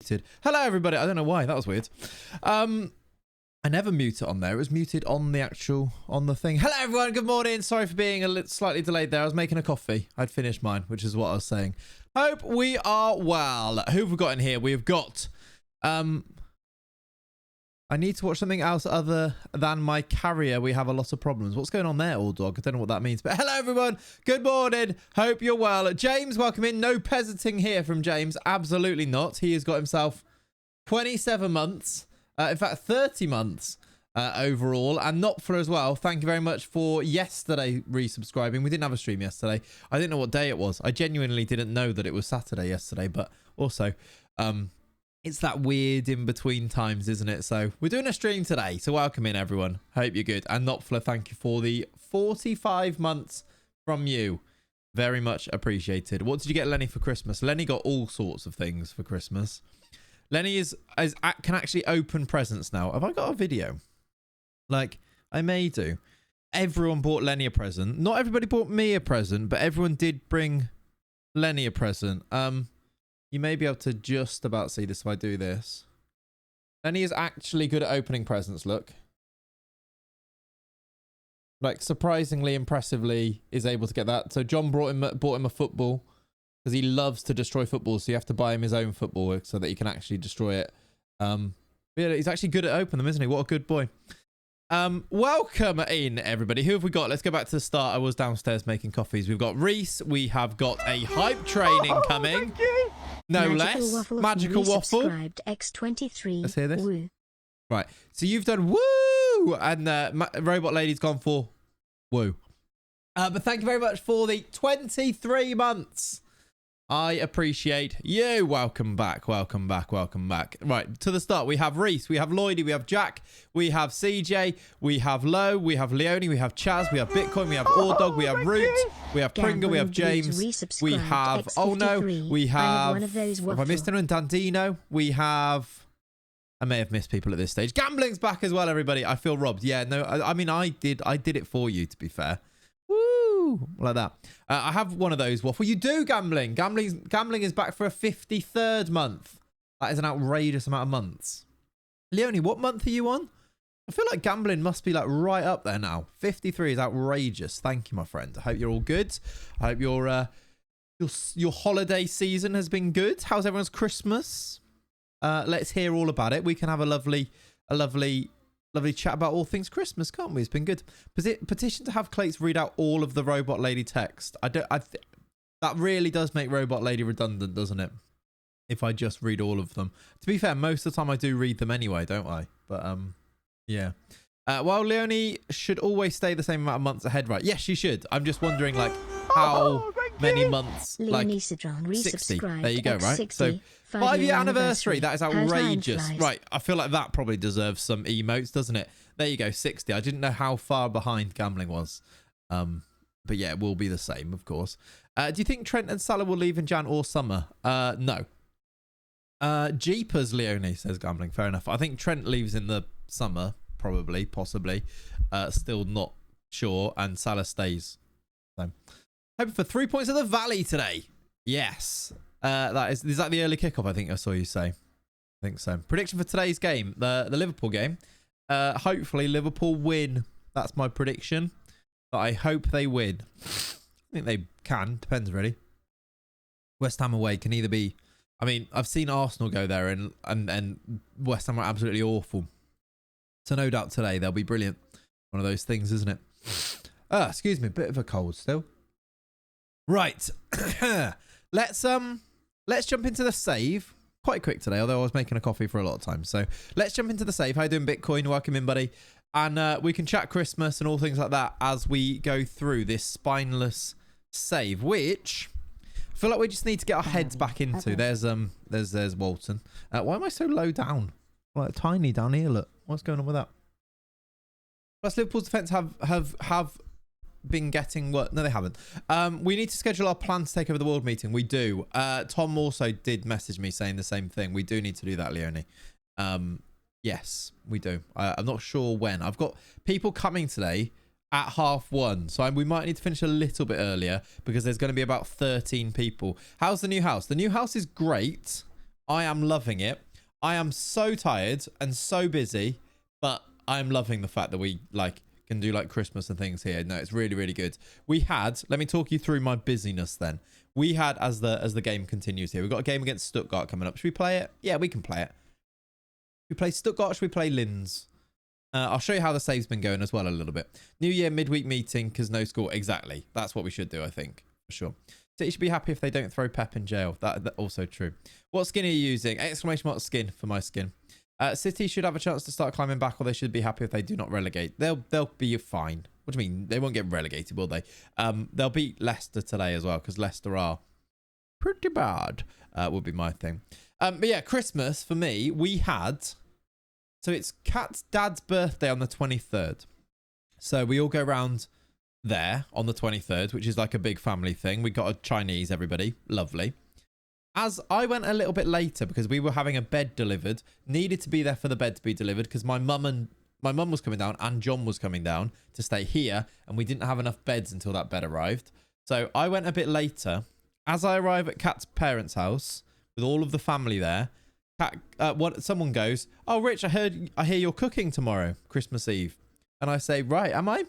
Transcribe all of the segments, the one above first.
muted. Hello, everybody. I don't know why. That was weird. I never mute it on there. It was muted on the thing. Hello, everyone. Good morning. Sorry for being a little slightly delayed there. I was making a coffee. I'd finished mine, which is what I was saying. Hope we are well. Who have we got in here? We've got... I need to watch something else other than my carrier. We have a lot of problems. What's going on there, old dog? I don't know what that means. But hello, everyone. Good morning. Hope you're well. James, welcome in. No peasanting here from James. Absolutely not. He has got himself 27 months. In fact, 30 months overall. And Nopfler as well. Thank you very much for yesterday resubscribing. We didn't have a stream yesterday. I didn't know what day it was. I genuinely didn't know that it was Saturday yesterday. But also... it's that weird in between times, isn't it? So we're doing a stream today. So welcome in, everyone. Hope you're good. And Nopfler, thank you for the 45 months from you. Very much appreciated. What did you get Lenny for Christmas? Lenny got all sorts of things for Christmas. Lenny can actually open presents now. Have I got a video? Like, I may do. Everyone bought Lenny a present. Not everybody bought me a present, but everyone did bring Lenny a present. You may be able to just about see this if I do this. Lenny is actually good at opening presents, look. Like, surprisingly, impressively, is able to get that. So John bought him a football because he loves to destroy footballs. So you have to buy him his own football so that he can actually destroy it. But yeah, he's actually good at opening them, isn't he? What a good boy. Welcome in, everybody. Who have we got? Let's go back to the start. I was downstairs making coffees. We've got Reese. We have got a hype training coming. No less. Magical Waffle. X23. Let's hear this. Woo. Right. So you've done woo. And Robot Lady's gone for woo. But thank you very much for the 23 months. I appreciate you. Welcome back. Welcome back. Welcome back. Right. To the start, we have Reese. We have Lloydie. We have Jack. We have CJ. We have Low. We have Leonie. We have Chaz. We have Bitcoin. We have Ordog. We have Root. We have Pringle. We have James. We have... Oh, no. We have... Have I missed anyone? Dandino. We have... I may have missed people at this stage. Gambling's back as well, everybody. I feel robbed. Yeah, no. I mean, I did it for you, to be fair. Woo! Like that. I have one of those. Waffle. You do, Gambling. Gambling is back for a 53rd month. That is an outrageous amount of months. Leonie, what month are you on? I feel like Gambling must be like right up there now. 53 is outrageous. Thank you, my friend. I hope you're all good. I hope your holiday season has been good. How's everyone's Christmas? Let's hear all about it. We can have a lovely chat about all things Christmas, can't we? It's been good. Petition to have Clates read out all of the Robot Lady text. That really does make Robot Lady redundant, doesn't it? If I just read all of them. To be fair, most of the time I do read them anyway, don't I? But yeah. While Leonie should always stay the same amount of months ahead, right? Yes, she should. I'm just wondering, like, how many months? Like 60. There you go, right? So 5-year anniversary. That is outrageous. Right. I feel like that probably deserves some emotes, doesn't it? There you go. 60. I didn't know how far behind Gambling was. But yeah, it will be the same, of course. Do you think Trent and Salah will leave in Jan or summer? No. Jeepers, Leonie, says Gambling. Fair enough. I think Trent leaves in the summer, probably, possibly. Still not sure. And Salah stays. So, hoping for 3 points of the Valley today. Yes. Is that the early kickoff? I think I saw you say. I think so. Prediction for today's game, the Liverpool game. Hopefully Liverpool win. That's my prediction. But I hope they win. I think they can. Depends really. West Ham away can either be. I mean, I've seen Arsenal go there and West Ham are absolutely awful. So no doubt today they'll be brilliant. One of those things, isn't it? Excuse me, a bit of a cold still. Right. Let's jump into the save. Quite quick today, although I was making a coffee for a lot of time. So let's jump into the save. How you doing, Bitcoin? Welcome in, buddy. And we can chat Christmas and all things like that as we go through this spineless save, which I feel like we just need to get our heads back into. There's Walton. Why am I so low down? Like tiny down here, look. What's going on with that? Plus Liverpool's defence have been getting work. No, they haven't. We need to schedule our plan to take over the world meeting. We do. Tom also did message me saying the same thing. We do need to do that, Leonie. Yes, we do. I'm not sure when. I've got people coming today at 1:30. So we might need to finish a little bit earlier because there's going to be about 13 people. How's the new house? The new house is great. I am loving it. I am so tired and so busy, but I'm loving the fact that we like can do like Christmas and things here. No, it's really, really good. We had, let me talk you through my busyness then. We had, as the game continues here, we've got a game against Stuttgart coming up. Should we play it? Yeah, we can play it. We play Stuttgart, should we play Linz? I'll show you how the save's been going as well a little bit. New Year midweek meeting because no school. Exactly. That's what we should do, I think, for sure. So you should be happy if they don't throw Pep in jail. That also true. What skin are you using? Exclamation mark skin for my skin. City should have a chance to start climbing back, or they should be happy if they do not relegate. They'll be fine. What do you mean? They won't get relegated, will they? They'll beat Leicester today as well, because Leicester are pretty bad, would be my thing. But yeah, Christmas for me, we had... So it's Kat's dad's birthday on the 23rd. So we all go around there on the 23rd, which is like a big family thing. We got a Chinese, everybody. Lovely. As I went a little bit later because we were having a bed delivered, needed to be there for the bed to be delivered because my mum was coming down and John was coming down to stay here, and we didn't have enough beds until that bed arrived. So I went a bit later. As I arrive at Kat's parents' house with all of the family there, someone goes, "Oh, Rich, I hear you're cooking tomorrow, Christmas Eve." And I say, "Right, am I?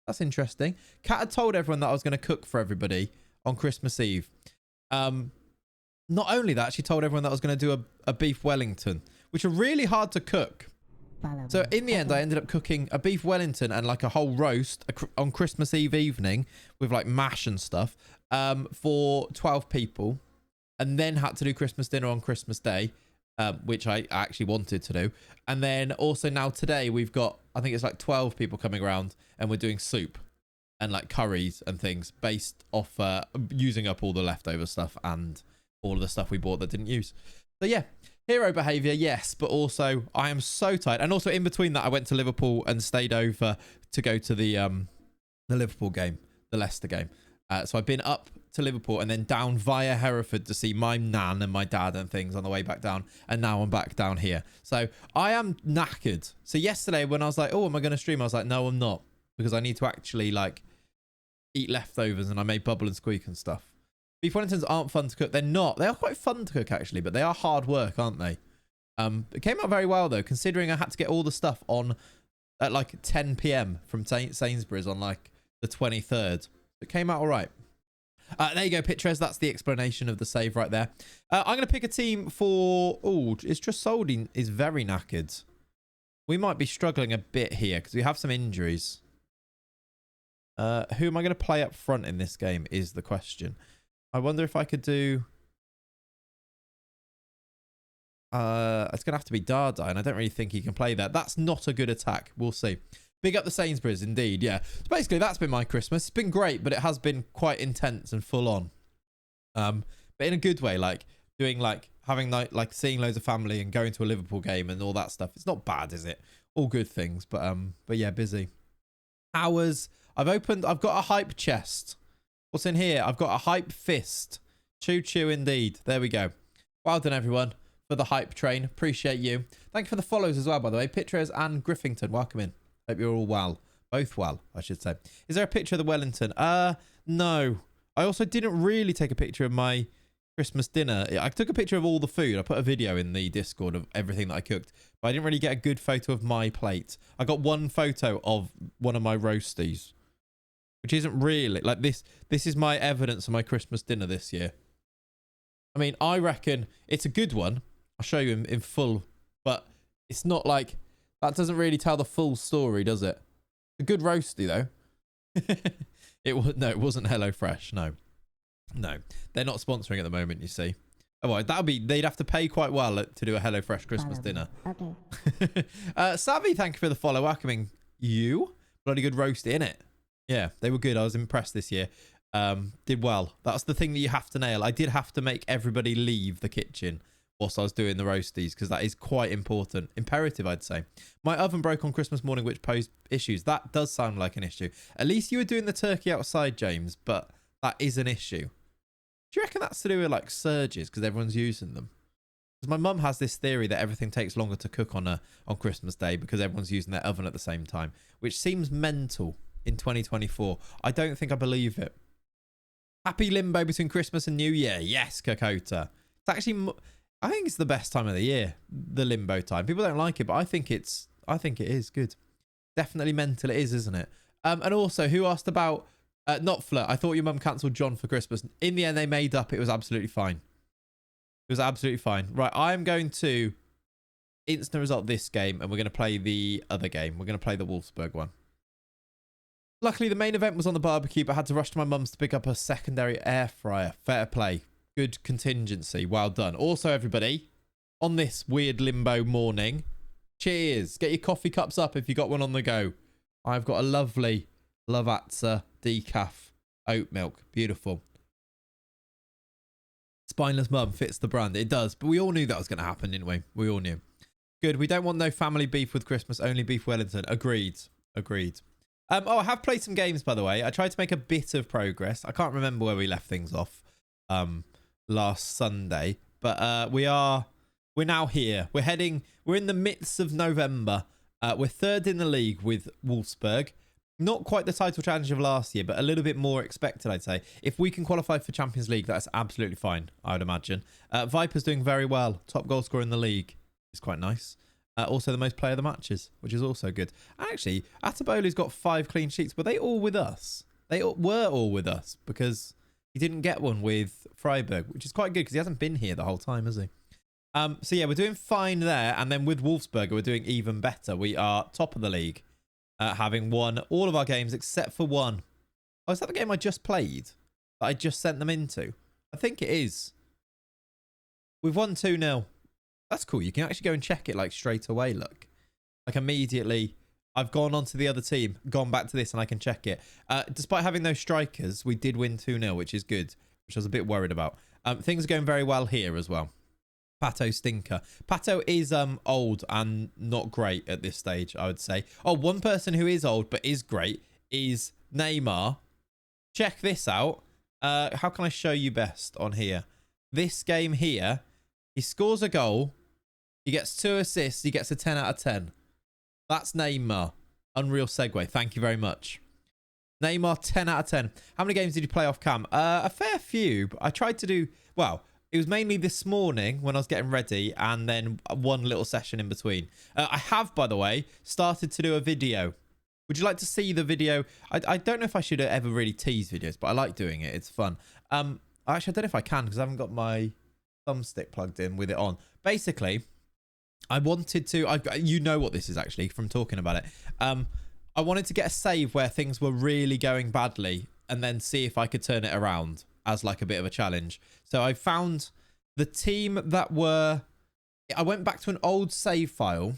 That's interesting." Kat had told everyone that I was going to cook for everybody on Christmas Eve. Not only that, she told everyone that I was going to do a beef Wellington, which are really hard to cook. So in the end, I ended up cooking a beef Wellington and like a whole roast on Christmas Eve evening with like mash and stuff for 12 people, and then had to do Christmas dinner on Christmas Day, which I actually wanted to do. And then also now today we've got, I think it's like 12 people coming around, and we're doing soup and like curries and things based off using up all the leftover stuff and all of the stuff we bought that didn't use. So yeah, hero behavior, yes, but also I am so tired. And also in between that, I went to Liverpool and stayed over to go to the Liverpool game, the Leicester game. So I've been up to Liverpool and then down via Hereford to see my nan and my dad and things on the way back down. And now I'm back down here. So I am knackered. So yesterday when I was like, oh, am I going to stream? I was like, no, I'm not. Because I need to actually like eat leftovers, and I made bubble and squeak and stuff. Beef Wellingtons aren't fun to cook. They're not. They are quite fun to cook, actually, but they are hard work, aren't they? It came out very well, though, considering I had to get all the stuff on at like 10 p.m. from Sainsbury's on like the 23rd. It came out all right. There you go, Pitres. That's the explanation of the save right there. I'm going to pick a team for... Oh, it's just Solding is very knackered. We might be struggling a bit here because we have some injuries. Who am I going to play up front in this game is the question. I wonder if I could do... it's going to have to be Dada, and I don't really think he can play that. That's not a good attack. We'll see. Big up the Sainsbury's, indeed, yeah. So basically, that's been my Christmas. It's been great, but it has been quite intense and full on. But in a good way, like doing like having like seeing loads of family and going to a Liverpool game and all that stuff. It's not bad, is it? All good things, but yeah, busy. Hours. I've got a hype chest. What's in here? I've got a hype fist. Choo choo indeed. There we go. Well done, everyone, for the hype train. Appreciate you. Thank you for the follows as well, by the way. Pitres and Griffington, welcome in. Hope you're all well. Both well, I should say. Is there a picture of the Wellington? No. I also didn't really take a picture of my Christmas dinner. I took a picture of all the food. I put a video in the Discord of everything that I cooked, but I didn't really get a good photo of my plate. I got one photo of one of my roasties, which isn't really like this. This is my evidence of my Christmas dinner this year. I mean, I reckon it's a good one. I'll show you in full, but it's not like that. Doesn't really tell the full story, does it? A good roasty though. No, it wasn't HelloFresh. No, they're not sponsoring at the moment. You see. Oh, they'd have to pay quite well to do a HelloFresh Christmas dinner. Okay. Savvy, thank you for the follow. Welcoming you. Bloody good roast in it. Yeah, they were good. I was impressed this year. Did well. That's the thing that you have to nail. I did have to make everybody leave the kitchen whilst I was doing the roasties, because that is quite important. Imperative, I'd say. My oven broke on Christmas morning, which posed issues. That does sound like an issue. At least you were doing the turkey outside, James, but that is an issue. Do you reckon that's to do with like surges because everyone's using them? Because my mum has this theory that everything takes longer to cook on Christmas Day because everyone's using their oven at the same time, which seems mental in 2024. I don't think I believe it. Happy limbo between Christmas and New Year. Yes, Kokota. It's actually I think it's the best time of the year, the limbo time. People don't like it, but I think it is good. Definitely mental it is, isn't it? And also, who asked about not flirt? I thought your mum cancelled John for Christmas. In the end, they made up. It was absolutely fine. It was absolutely fine. Right, I'm going to instant result this game, and we're going to play the other game. We're going to play the Wolfsburg one. Luckily, the main event was on the barbecue, but I had to rush to my mum's to pick up a secondary air fryer. Fair play. Good contingency. Well done. Also, everybody, on this weird limbo morning, cheers. Get your coffee cups up if you got one on the go. I've got a lovely Lavazza decaf oat milk. Beautiful. Spineless mum fits the brand. It does. But we all knew that was going to happen, didn't we? We all knew. Good. We don't want no family beef with Christmas. Only beef Wellington. Agreed. Agreed. Oh, I have played some games, by the way. I tried to make a bit of progress. I can't remember where we left things off last Sunday. But we're now here. We're in the midst of November. We're third in the league with Wolfsberg. Not quite the title challenge of last year, but a little bit more expected, I'd say. If we can qualify for Champions League, that's absolutely fine, I would imagine. Viper's doing very well. Top goal scorer in the league. It's quite nice. Also the most player of the matches, which is also good. Actually, Atabolu's got 5 clean sheets. Were they all with us? They were all with us because he didn't get one with Freiburg, which is quite good because he hasn't been here the whole time, has he? So yeah, we're doing fine there. And then with Wolfsberger, we're doing even better. We are top of the league, having won all of our games except for one. Oh, is that the game I just played that I just sent them into? I think it is. We've won 2-0. That's cool. You can actually go and check it like straight away. Look, like immediately I've gone on to the other team, gone back to this, and I can check it. Despite having no strikers, we did win 2-0, which is good, which I was a bit worried about. Things are going very well here as well. Pato stinker. Pato is old and not great at this stage, I would say. Oh, one person who is old but is great is Neymar. Check this out. How can I show you best on here? This game here, he scores a goal. He gets 2 assists. He gets a 10 out of 10. That's Neymar. Unreal segue. Thank you very much. Neymar, 10 out of 10. How many games did you play off cam? A fair few. But I tried to do... Well, it was mainly this morning when I was getting ready and then one little session in between. I have, by the way, started to do a video. Would you like to see the video? I don't know if I should ever really tease videos, but I like doing it. It's fun. Actually, I don't know if I can because I haven't got my thumbstick plugged in with it on. Basically... I wanted to, you know what this is actually from talking about it. I wanted to get a save where things were really going badly and then see if I could turn it around as like a bit of a challenge. So I found the team that were, I went back to an old save file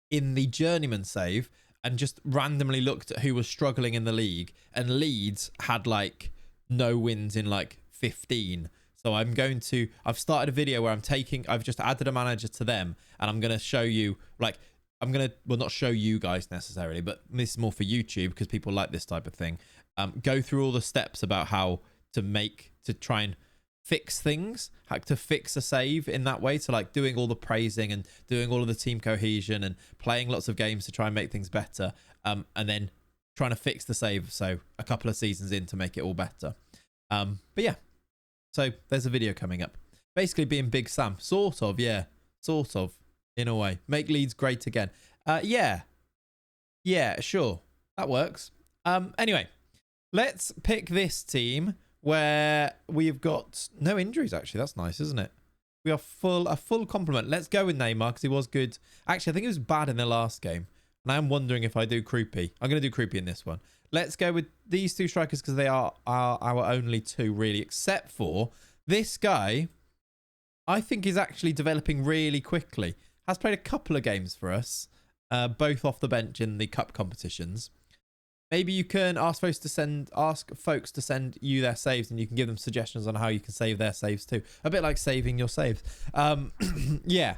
in the journeyman save and just randomly looked at who was struggling in the league, and Leeds had like no wins in like 15. So I've started a video where I've just added a manager to them, and I'm going to show you, like, well, not show you guys necessarily, but this is more for YouTube because people like this type of thing. Go through all the steps about how to try and fix things, how to fix a save in that way. So like doing all the praising and doing all of the team cohesion and playing lots of games to try and make things better. And then trying to fix the save. So a couple of seasons in to make it all better. But yeah. So there's a video coming up. Basically being Big Sam. Sort of, yeah. Sort of, in a way. Make Leeds great again. Yeah. Yeah, sure. That works. Anyway, let's pick this team where we've got no injuries, actually. That's nice, isn't it? We are a full complement. Let's go with Neymar because he was good. Actually, I think he was bad in the last game. And I'm wondering if I do Krupi. I'm going to do Krupi in this one. Let's go with these 2 strikers because they are our only 2 really, except for this guy. I think is actually developing really quickly. Has played a couple of games for us, both off the bench in the cup competitions. Maybe you can ask folks to send you their saves, and you can give them suggestions on how you can save their saves too. A bit like saving your saves. Yeah.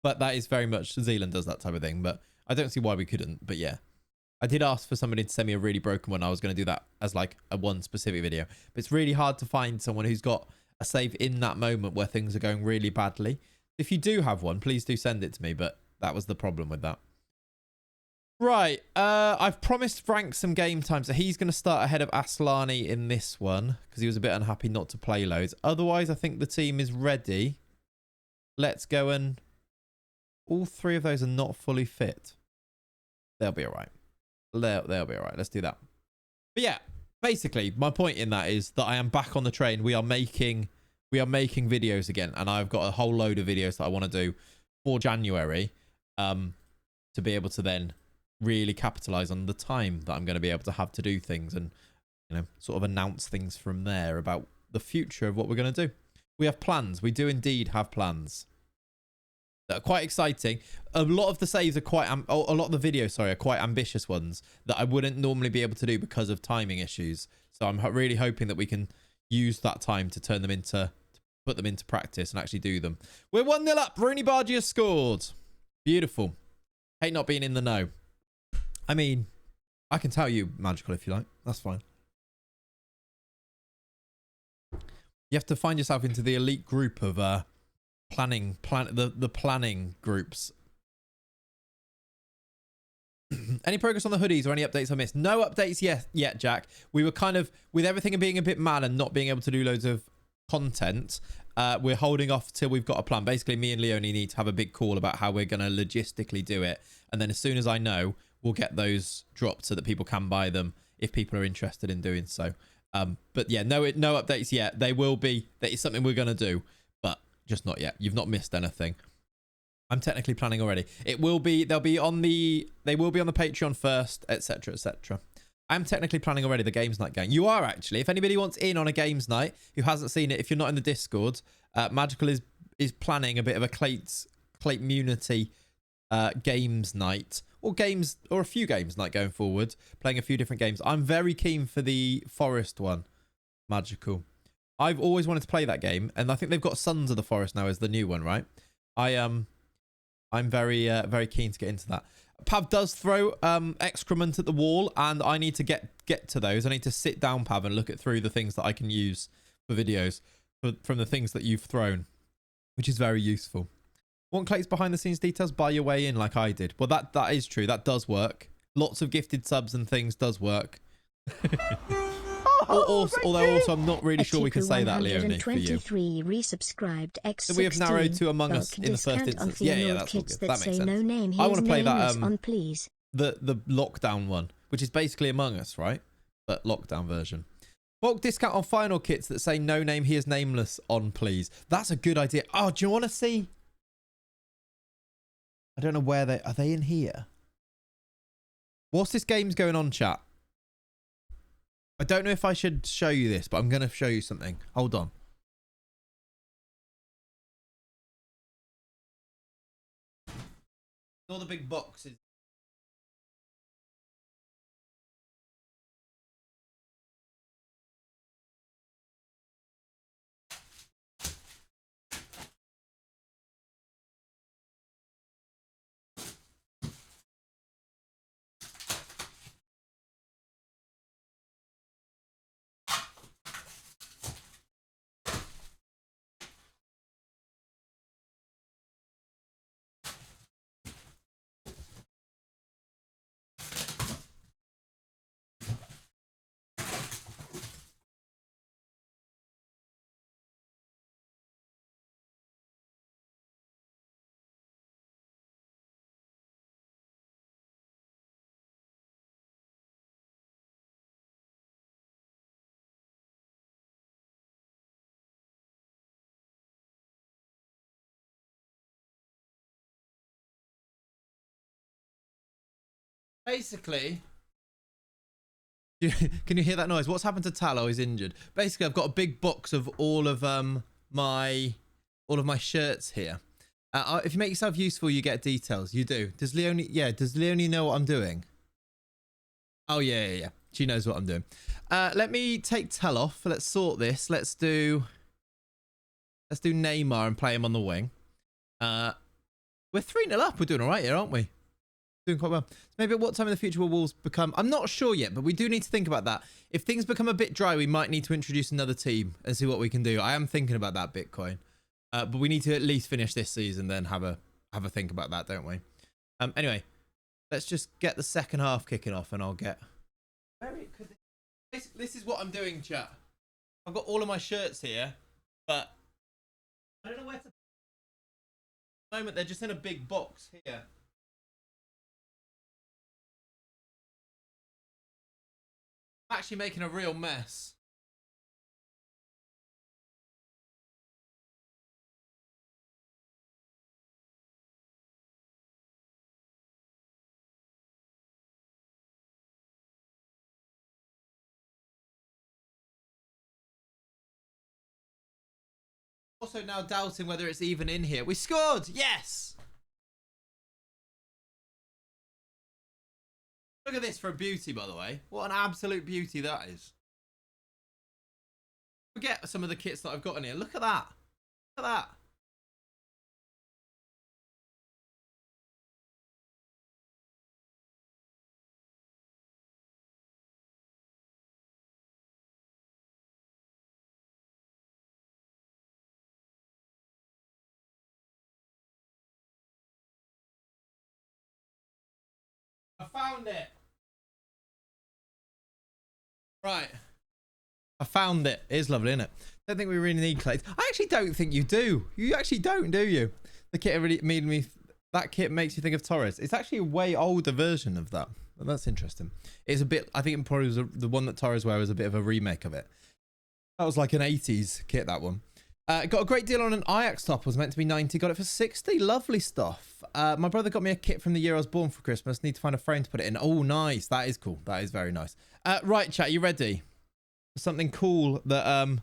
But that is very much, Zealand does that type of thing, but I don't see why we couldn't, but yeah. I did ask for somebody to send me a really broken one. I was going to do that as like a one specific video. But it's really hard to find someone who's got a save in that moment where things are going really badly. If you do have one, please do send it to me. But that was the problem with that. Right. I've promised Frank some game time. So he's going to start ahead of Aslani in this one because he was a bit unhappy not to play loads. Otherwise, I think the team is ready. let's go and... All three of those are not fully fit. They'll be all right. They'll be all right. Let's do that. But yeah, basically, my point in that is that I am back on the train. We are making videos again, and I've got a whole load of videos that I want to do for January, to be able to then really capitalize on the time that I'm going to be able to have to do things, and sort of announce things from there about the future of what we're going to do. We have plans. We do indeed have plans that are quite exciting. A lot of the saves are quite, a lot of the videos, sorry, are quite ambitious ones that I wouldn't normally be able to do because of timing issues. So I'm really hoping that we can use that time to turn them into, put them into practice and actually do them. We're 1-0 up. Rooney Bargy has scored. Beautiful. Hate not being in the know. I mean, I can tell you Magical if you like. That's fine. You have to find yourself into the elite group of the planning groups. Any progress on the hoodies or any updates I missed? No updates yet, Jack. We were kind of, with everything being a bit mad and not being able to do loads of content, we're holding off till we've got a plan. Basically, me and Leonie need to have a big call about how we're going to logistically do it. And then as soon as I know, we'll get those dropped so that people can buy them if people are interested in doing so. But yeah, no updates yet. They will be. That is something we're going to do, but just not yet. You've not missed anything. I'm technically planning already. It will be. They will be on the Patreon first, etc., etc. I'm technically planning already the games night gang. You are actually. If anybody wants in on a games night who hasn't seen it, if you're not in the Discord, Magical is planning a bit of a Clatemunity games night, or a few games night going forward, playing a few different games. I'm very keen for the Forest one, Magical. I've always wanted to play that game, and I think they've got Sons of the Forest now as the new one, right? I'm very keen to get into that. Pav does throw excrement at the wall, and I need to get to those. I need to sit down, Pav, and look through the things that I can use for videos from the things that you've thrown, which is very useful. Want Clay's behind the scenes details? Buy your way in like I did. Well, that is true. That does work. Lots of gifted subs and things does work. Although also I'm not really sure we can say that, Leonie, for you. Resubscribed X16. So we have narrowed to Among Us in the first instance. Yeah, that's all good. That makes sense. No name. I want to play that on, please. The lockdown one, which is basically Among Us, right? But lockdown version. Bulk discount on final kits that say no name, he is nameless on, please. That's a good idea. Oh, do you want to see? I don't know where they are. They in here? Whilst this game's going on, chat, I don't know if I should show you this, but I'm going to show you something. Hold on. All the big boxes. Basically, can you hear that noise? What's happened to Tallow? He's injured. Basically, I've got a big box of all of my shirts here. If you make yourself useful, you get details. You do. Does Leonie? Yeah. Does Leonie know what I'm doing? Oh yeah. She knows what I'm doing. Let me take Tell off. Let's sort this. Let's do Neymar and play him on the wing. We're 3-0 up. We're doing all right here, aren't we? Doing quite well. Maybe at what time in the future will Wolves become... I'm not sure yet, but we do need to think about that. If things become a bit dry, we might need to introduce another team and see what we can do. I am thinking about that, Bitcoin. But we need to at least finish this season, then have a think about that, don't we? Anyway, let's just get the second half kicking off, and I'll get... This is what I'm doing, chat. I've got all of my shirts here, but I don't know where to... moment, they're just in a big box here. I'm actually making a real mess. Also now doubting whether it's even in here. We scored! Yes! Look at this for a beauty, by the way. What an absolute beauty that is. Forget some of the kits that I've got in here. Look at that. Look at that. I found it. Right. I found it. It is lovely, isn't it? Don't think we really need clays. I actually don't think you do. You actually don't, do you? The kit really made me... That kit makes you think of Torres. It's actually a way older version of that. But that's interesting. It's a bit... I think it probably was the one that Torres wear was a bit of a remake of it. That was like an 80s kit, that one. Got a great deal on an Ajax top. Was meant to be 90. Got it for 60. Lovely stuff. My brother got me a kit from the year I was born for Christmas. Need to find a frame to put it in. Oh, nice. That is cool. That is very nice. Right, chat. You ready? Something cool that,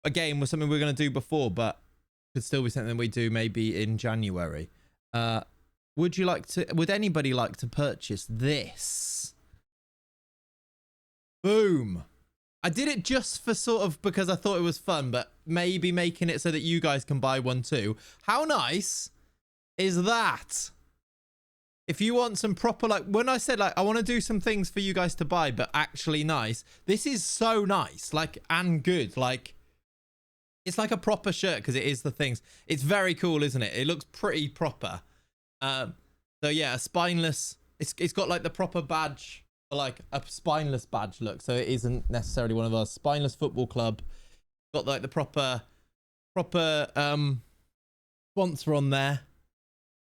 again, was something we were going to do before, but could still be something we do maybe in January. Would anybody like to purchase this? Boom. I did it just for sort of because I thought it was fun, but maybe making it so that you guys can buy one too. How nice is that? If you want some proper, like, when I said, like, I want to do some things for you guys to buy, but actually nice, this is so nice, like, and good. Like, it's like a proper shirt because it is the things. It's very cool, isn't it? It looks pretty proper. So, yeah, a spineless, it's got, like, the proper badge, like, a spineless badge look. So it isn't necessarily one of our spineless football club. Got, like, the proper sponsor on there.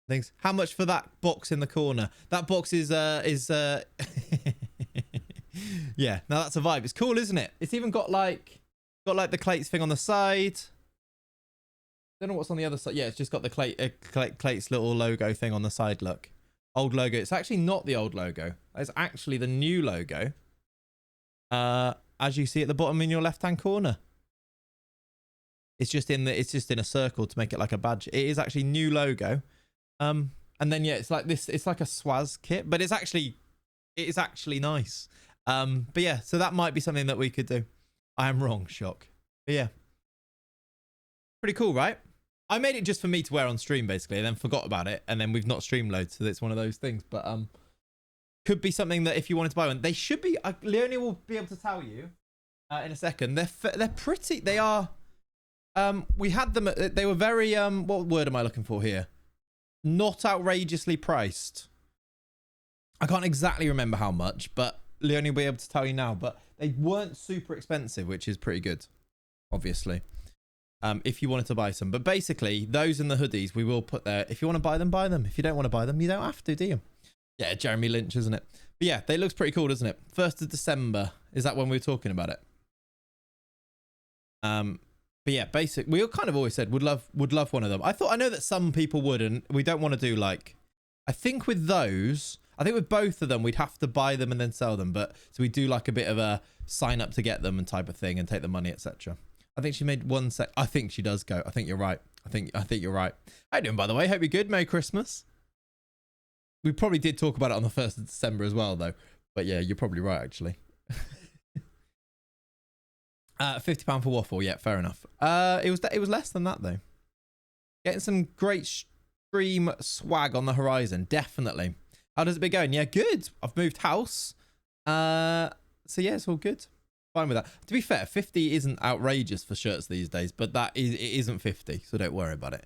Things. How much for that box in the corner? That box is yeah, now that's a vibe. It's cool, isn't it? It's even got like the Clates thing on the side. Don't know what's on the other side. Yeah, it's just got the Clates little logo thing on the side. Look, old logo. It's actually not the old logo. It's actually the new logo, as you see at the bottom in your left hand corner. It's just in a circle to make it like a badge. It is actually new logo. And then yeah, it's like this. It's like a Swaz kit, but it is actually nice. But yeah, so that might be something that we could do. I am wrong, shock. But yeah, pretty cool, right? I made it just for me to wear on stream, basically, and then forgot about it, and then we've not streamed loads, so it's one of those things. But could be something that if you wanted to buy one, they should be. Leonie will be able to tell you in a second. They're pretty. They are. We had them. They were very. What word am I looking for here? Not outrageously priced. I can't exactly remember how much, but Leonie will be able to tell you now. But they weren't super expensive, which is pretty good, obviously. If you wanted to buy some. But basically, those and the hoodies we will put there. If you want to buy them, buy them. If you don't want to buy them, you don't have to, do you? Yeah, Jeremy Lynch, isn't it? But yeah, they looks pretty cool, doesn't it? 1st of December. Is that when we were talking about it? But yeah, we all kind of always said would love one of them. I know that some people would, and we don't want to do like. I think with both of them, we'd have to buy them and then sell them. But so we do like a bit of a sign up to get them and type of thing and take the money, etc. I think she made one sec. I think she does go. I think you're right. I think you're right. How you doing, by the way? Hope you're good. Merry Christmas. We probably did talk about it on the 1st of December as well, though. But yeah, you're probably right, actually. £50 for waffle. Yeah, fair enough. It was less than that though. Getting some great stream swag on the horizon, definitely. How does it be going? Yeah, good. I've moved house. So yeah, it's all good. Fine with that. To be fair, 50 isn't outrageous for shirts these days, but it isn't 50, so don't worry about it.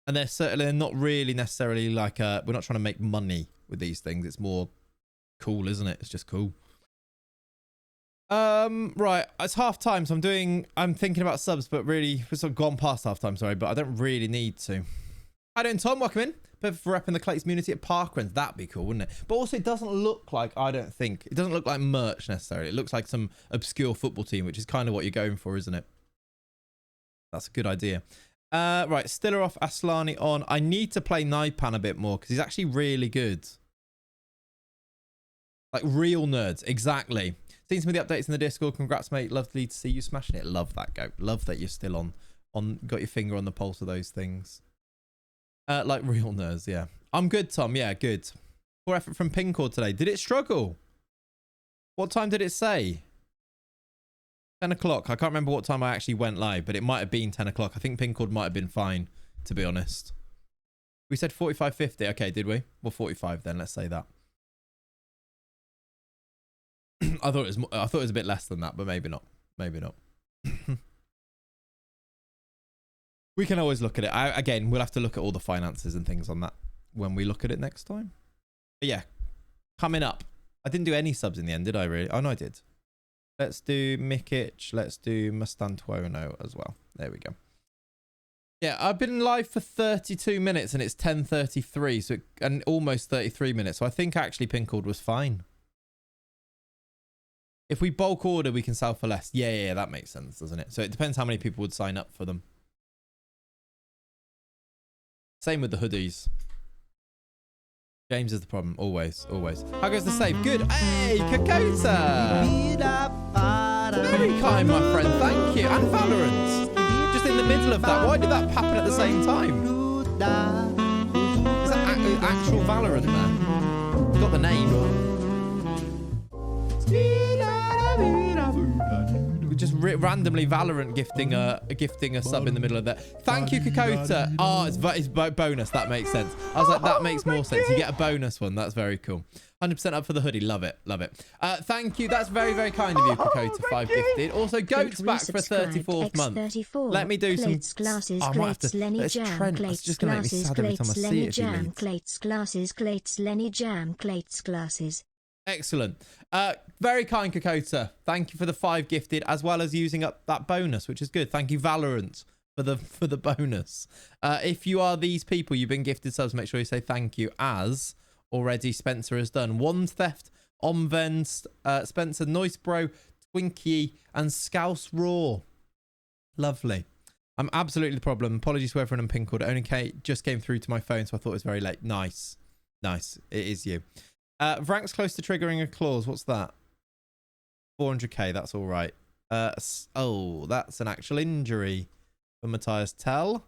And they're certainly not really necessarily like we're not trying to make money with these things. It's more cool, isn't it? It's just cool. Right, it's half time, so I'm thinking about subs, but really, it's sort of gone past half time, sorry, but I don't really need to. How doing, Tom? Welcome in. But for repping the Clates community at Parkrun, that'd be cool, wouldn't it? But also, it doesn't look like, I don't think, it doesn't look like merch necessarily. It looks like some obscure football team, which is kind of what you're going for, isn't it? That's a good idea. Right, Stiller off, Aslani on. I need to play Naipan a bit more because he's actually really good. Like real nerds, exactly. Seen some of the updates in the Discord. Congrats, mate. Lovely to see you smashing it. Love that, Goat. Love that you're still on. Got your finger on the pulse of those things. Like real nerds, yeah. I'm good, Tom. Yeah, good. Poor effort from Pincord today. Did it struggle? What time did it say? 10 o'clock. I can't remember what time I actually went live, but it might have been 10 o'clock. I think Pincord might have been fine, to be honest. We said 45.50. Okay, did we? Well, 45 then. Let's say that. I thought it was a bit less than that, but maybe not. Maybe not. We can always look at it. Again, we'll have to look at all the finances and things on that when we look at it next time. But yeah, coming up. I didn't do any subs in the end, did I really? Oh, no, I did. Let's do Mikic. Let's do Mustantuono as well. There we go. Yeah, I've been live for 32 minutes and it's 10:33, and almost 33 minutes. So I think actually Pincord was fine. If we bulk order, we can sell for less. Yeah, that makes sense, doesn't it? So it depends how many people would sign up for them. Same with the hoodies. James is the problem. Always, always. How goes the save? Good. Hey, Kakota! Very kind, my friend. Thank you. And Valorant. Just in the middle of that. Why did that happen at the same time? Is that actual Valorant there? Got the name. Just randomly Valorant gifting a sub in the middle of that. Thank you, Kakota. Oh, it's bonus. That makes sense. I was like, that makes more sense. You get a bonus one. That's very cool. 100% up for the hoodie. Love it. Love it. Thank you. That's very, very kind of you, Kakota. 5 gifted. Also, Goat's back for a 34th month. Let me do some... Glasses, I might have to... Lenny It's Jam, Trent. That's just going to make me sad every time I see it. Clates, Lenny Jam, Clates, glasses. Excellent. Very kind, Kakota. Thank you for the 5 gifted, as well as using up that bonus, which is good. Thank you, Valorant, for the bonus. If you are these people, you've been gifted subs, make sure you say thank you, as already Spencer has done. One Theft, Omven, Spencer, Noise Bro, Twinkie, and Scouse Raw. Lovely. I'm absolutely the problem. Apologies to everyone in Pincord. It only just came through to my phone, so I thought it was very late. Nice. Nice. It is you. Vrank's close to triggering a clause. What's that? 400k. That's all right. Oh, that's an actual injury for Matthias Tell.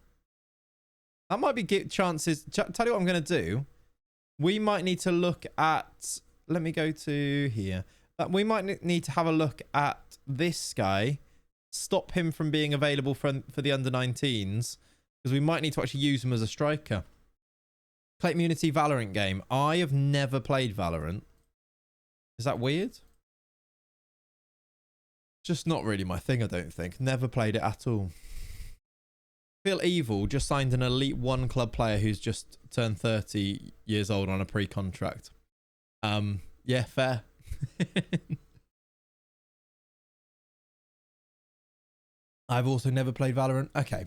That might be chances. Tell you what I'm going to do. We might need to look at... Let me go to here. We might need to have a look at this guy. Stop him from being available for the under-19s. Because we might need to actually use him as a striker. Clay Community Valorant game. I have never played Valorant. Is that weird? Just not really my thing, I don't think. Never played it at all. Feel Evil just signed an Elite 1 club player who's just turned 30 years old on a pre-contract. Yeah, fair. I've also never played Valorant. Okay.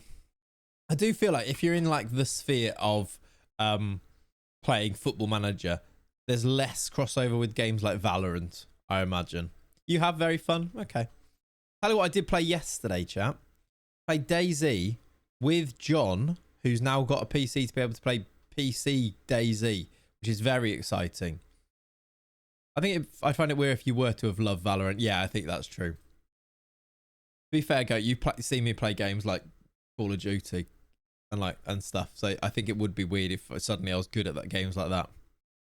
I do feel like if you're in like the sphere of playing Football Manager, there's less crossover with games like Valorant, I imagine. You have very fun? Okay. Tell you what I did play yesterday, chat. Played DayZ with John, who's now got a PC to be able to play PC DayZ, which is very exciting. I find it weird if you were to have loved Valorant. Yeah, I think that's true. To be fair, Goat, you've seen me play games like Call of Duty and stuff. So I think it would be weird if suddenly I was good at games like that.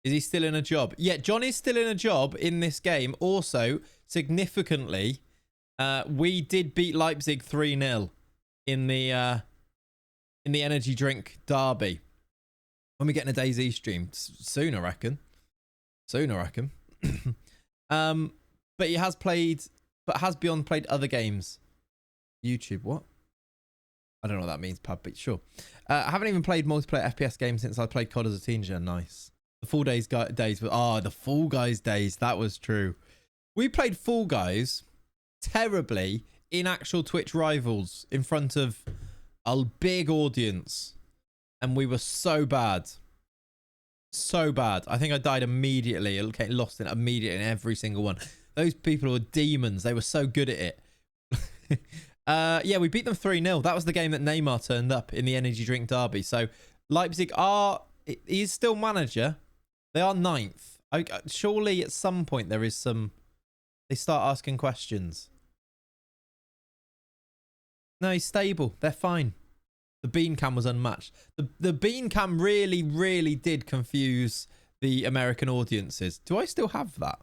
Is he still in a job? Yeah, John is still in a job in this game. Also, significantly, we did beat Leipzig 3-0 in the energy drink derby. When we get in a DayZ stream soon, I reckon. But he has played, but has Beyond played other games? YouTube, what? I don't know what that means, pub, but sure. I haven't even played multiplayer FPS games since I played COD as a teenager. Nice. The Fall Guys days were... the Fall Guys days. That was true. We played Fall Guys terribly in actual Twitch rivals in front of a big audience. And we were so bad. So bad. I think I died immediately. Okay, lost it immediately in every single one. Those people were demons. They were so good at it. Yeah, we beat them 3-0. That was the game that Neymar turned up in the energy drink derby. So Leipzig he's still manager. They are 9th. Surely at some point there is some... They start asking questions. No, he's stable. They're fine. The bean cam was unmatched. The bean cam really, really did confuse the American audiences. Do I still have that?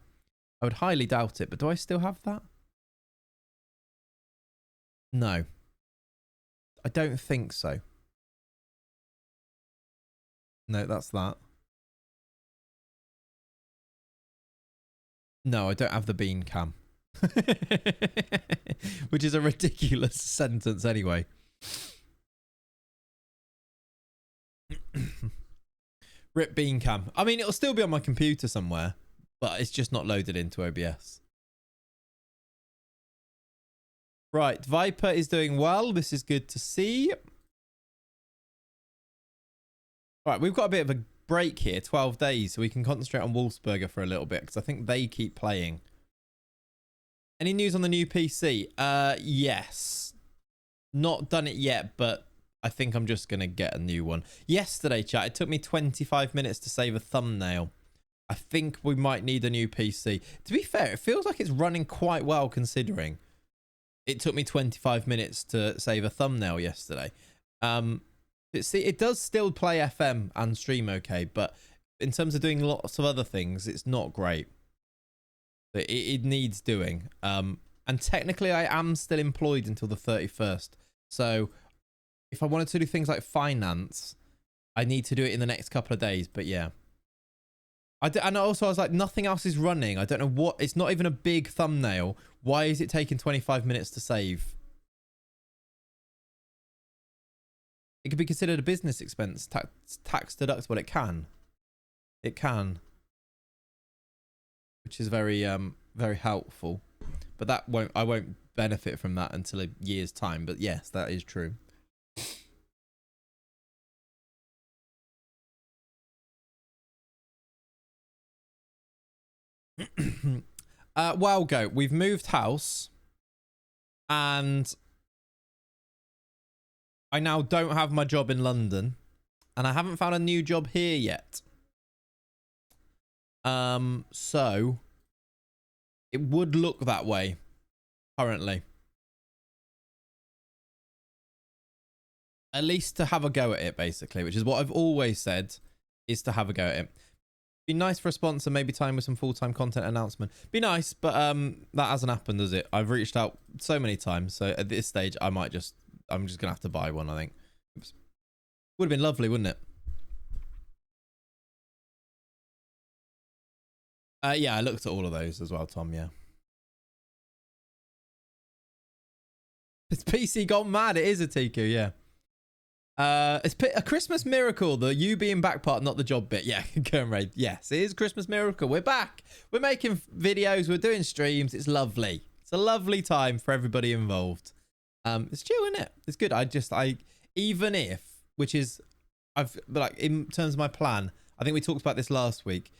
I would highly doubt it, but do I still have that? No. I don't think so. No, that's that. No, I don't have the bean cam. Which is a ridiculous sentence anyway. Rip bean cam. I mean, it'll still be on my computer somewhere, but it's just not loaded into OBS. Right, Viper is doing well. This is good to see. Right, we've got a bit of a break here, 12 days, so we can concentrate on Wolfsberger for a little bit, because I think they keep playing. Any news on the new PC? Yes. Not done it yet, but I think I'm just going to get a new one. Yesterday, chat, it took me 25 minutes to save a thumbnail. I think we might need a new PC. To be fair, it feels like it's running quite well considering it took me 25 minutes to save a thumbnail yesterday. It does still play FM and stream okay, but in terms of doing lots of other things, it's not great. It needs doing. And technically, I am still employed until the 31st. So if I wanted to do things like finance, I need to do it in the next couple of days. But yeah. And also, I was like, nothing else is running. I don't know what. It's not even a big thumbnail. Why is it taking 25 minutes to save? It could be considered a business expense, tax deductible. It can. It can. Which is very, very helpful. But I won't benefit from that until a year's time. But yes, that is true. Well, go. We've moved house, and I now don't have my job in London, and I haven't found a new job here yet. So it would look that way currently. At least to have a go at it, basically, which is what I've always said, is to have a go at it. Be nice for a sponsor, maybe time with some full-time content announcement. Be nice, but that hasn't happened, has it? I've reached out so many times, so at this stage, I'm just gonna have to buy one, I think. Oops. Would have been lovely, wouldn't it? Yeah, I looked at all of those as well, Tom, yeah. It's PC gone mad. It is a Tiku, yeah. It's a Christmas miracle, the you being back part, not the job bit. Yeah, Raid. Yes, it is a Christmas miracle. We're back. We're making videos. We're doing streams. It's lovely. It's a lovely time for everybody involved. It's chill, isn't it? It's good. Even if, which is, like, in terms of my plan, I think we talked about this last week.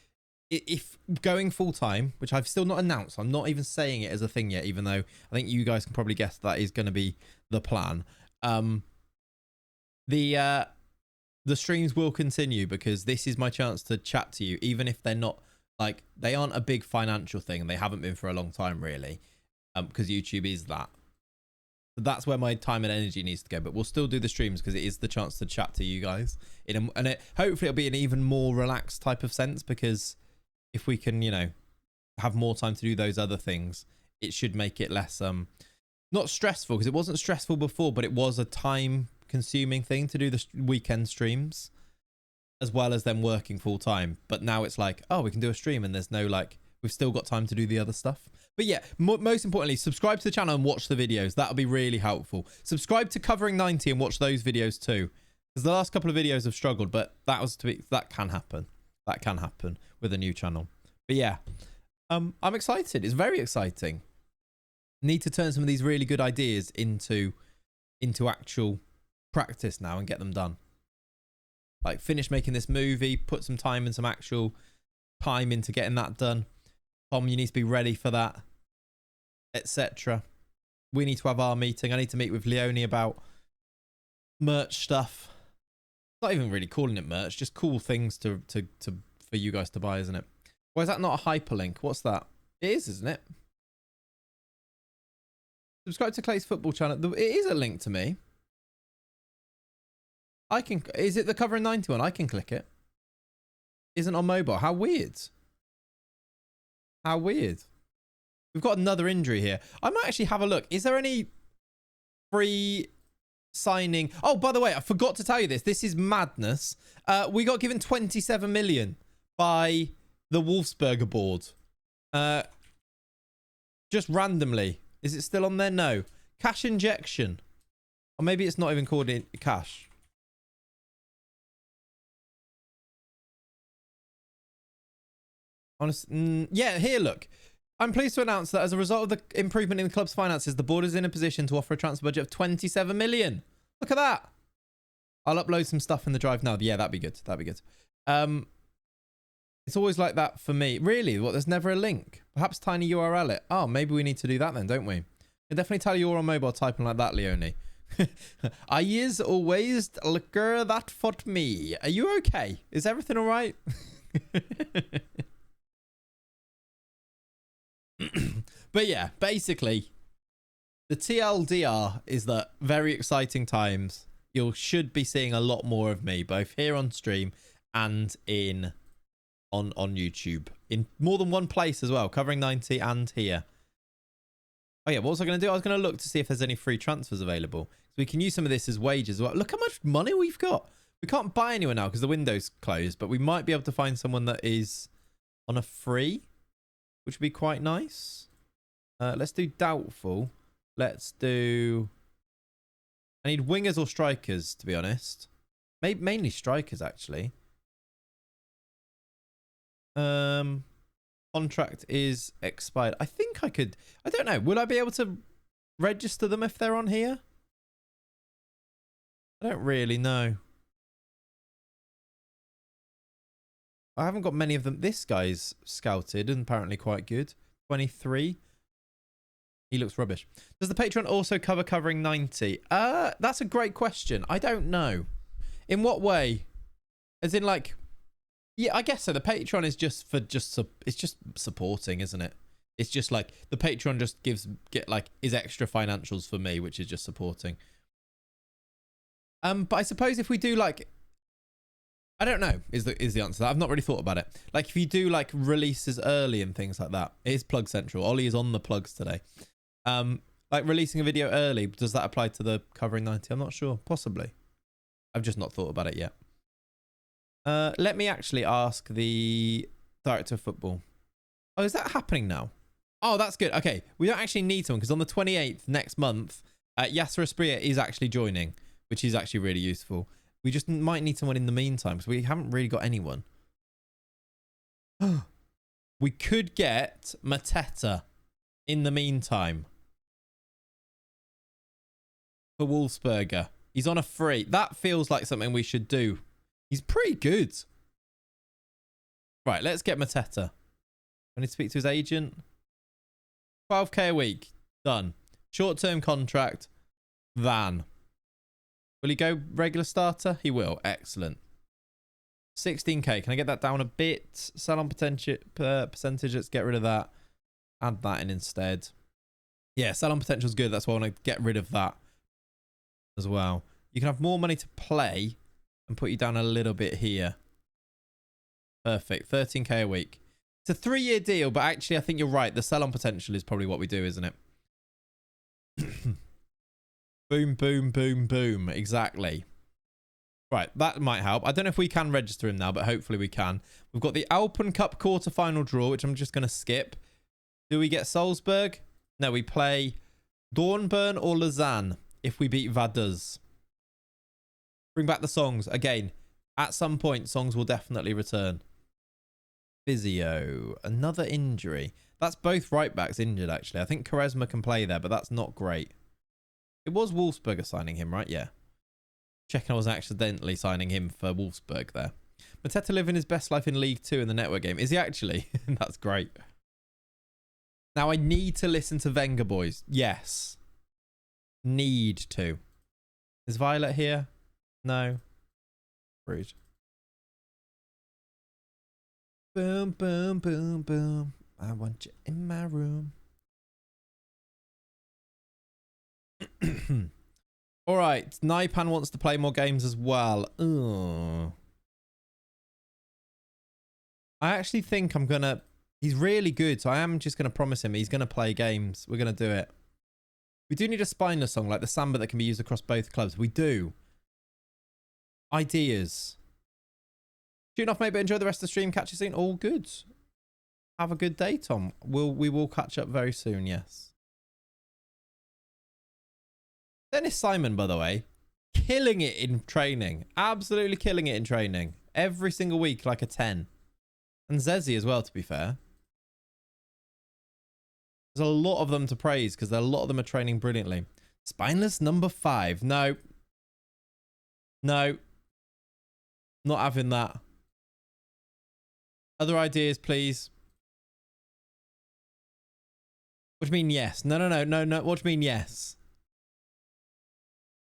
If going full time, which I've still not announced, I'm not even saying it as a thing yet, even though I think you guys can probably guess that is going to be the plan. The streams will continue because this is my chance to chat to you, even if they're not, like, they aren't a big financial thing and they haven't been for a long time, really, because YouTube is that. So that's where my time and energy needs to go, but we'll still do the streams because it is the chance to chat to you guys hopefully it'll be an even more relaxed type of sense, because if we can, you know, have more time to do those other things, it should make it less not stressful, because it wasn't stressful before, but it was a time consuming thing to do the weekend streams as well as them working full time. But now it's like, oh, we can do a stream and there's no, like, we've still got time to do the other stuff. But yeah, most importantly, subscribe to the channel and watch the videos. That'll be really helpful. Subscribe to Covering 90 and watch those videos too, because the last couple of videos have struggled, but that can happen. That can happen with a new channel. But yeah, I'm excited. It's very exciting. Need to turn some of these really good ideas into actual practice now and get them done. Like finish making this movie, put some time and some actual time into getting that done. Tom, you need to be ready for that, etc. We need to have our meeting. I need to meet with Leonie about merch stuff. Not even really calling it merch, just cool things to for you guys to buy, isn't it? Why is that not a hyperlink? What's that? It is, isn't it? Subscribe to Clay's football channel. It is a link to me. I can. Is it the cover in 91? I can click it. Isn't on mobile. How weird. How weird. We've got another injury here. I might actually have a look. Is there any free signing? Oh, by the way, I forgot to tell you this. This is madness. We got given 27 million by the Wolfsberger board. Just randomly. Is it still on there? No. Cash injection. Or maybe it's not even called in cash. Honestly, yeah, here, look. I'm pleased to announce that as a result of the improvement in the club's finances, the board is in a position to offer a transfer budget of 27 million. Look at that. I'll upload some stuff in the drive now. Yeah, that'd be good. That'd be good. It's always like that for me. Really? What? There's never a link. Perhaps tiny URL it. Oh, maybe we need to do that then, don't we? I'll definitely tell you you're on mobile typing like that, Leonie. I is always liquor that fought me. Are you okay? Is everything all right? But yeah, basically, the TLDR is that very exciting times. You should be seeing a lot more of me, both here on stream and on YouTube, in more than one place as well, covering 90 and here. Oh yeah, what was I going to do? I was going to look to see if there's any free transfers available. So we can use some of this as wages. Well, look how much money we've got. We can't buy anyone now because the window's closed, but we might be able to find someone that is on a free, which would be quite nice. Let's do doubtful. Let's do... I need wingers or strikers, to be honest. Mainly strikers, actually. Contract is expired. I think I could... I don't know. Will I be able to register them if they're on here? I don't really know. I haven't got many of them. This guy's scouted and apparently quite good. 23. He looks rubbish. Does the Patreon also cover covering 90? That's a great question. I don't know. In what way? As in, like, yeah, I guess so. The Patreon is just for it's just supporting, isn't it? It's just like the Patreon just is extra financials for me, which is just supporting. But I suppose if we do like, I don't know, is the answer to that. I've not really thought about it. Like if you do like releases early and things like that, it is Plug Central. Ollie is on the plugs today. Like releasing a video early, does that apply to the covering 90? I'm not sure. Possibly. I've just not thought about it yet. Let me actually ask the director of football. Oh, is that happening now? Oh, that's good. Okay, we don't actually need someone because on the 28th next month, Yasser Espria is actually joining, which is actually really useful. We just might need someone in the meantime because we haven't really got anyone. We could get Mateta in the meantime for Wolfsberger. He's on a free. That feels like something we should do. He's pretty good. Right, let's get Mateta. I need to speak to his agent. 12k a week. Done. Short-term contract. Van. Will he go regular starter? He will. Excellent. 16k. Can I get that down a bit? Sell on percentage. Let's get rid of that. Add that in instead. Yeah, sell on potential is good. That's why I want to get rid of that as well. You can have more money to play and put you down a little bit here. Perfect. 13k a week. It's a 3-year deal, but actually I think you're right. The sell on potential is probably what we do, isn't it? Boom, boom, boom, boom. Exactly. Right, that might help. I don't know if we can register him now, but hopefully we can. We've got the Alpen Cup quarter-final draw, which I'm just going to skip. Do we get Salzburg? No, we play Dornbirn or Lausanne if we beat Vaduz. Bring back the songs. Again, at some point, songs will definitely return. Physio. Another injury. That's both right backs injured, actually. I think Quaresma can play there, but that's not great. It was Wolfsberger signing him, right? Yeah. Checking I was accidentally signing him for Wolfsburg there. Mateta living his best life in League 2 in the network game. Is he actually? That's great. Now I need to listen to Wenger, boys. Yes. Need to. Is Violet here? No. Rude. Boom, boom, boom, boom. I want you in my room. All right. Naipan wants to play more games as well. Ugh. I actually think I'm going to... He's really good, so I am just going to promise him he's going to play games. We're going to do it. We do need a Spineless song, like the samba that can be used across both clubs. We do. Ideas. Tune off, mate, but enjoy the rest of the stream. Catch you soon. All good. Have a good day, Tom. We will catch up very soon, yes. Dennis Simon, by the way, killing it in training. Absolutely killing it in training. Every single week, like a 10. And Zezzy as well, to be fair. There's a lot of them to praise because a lot of them are training brilliantly. Spineless number 5. No. No. Not having that. Other ideas, please. What do you mean yes? No. What do you mean yes?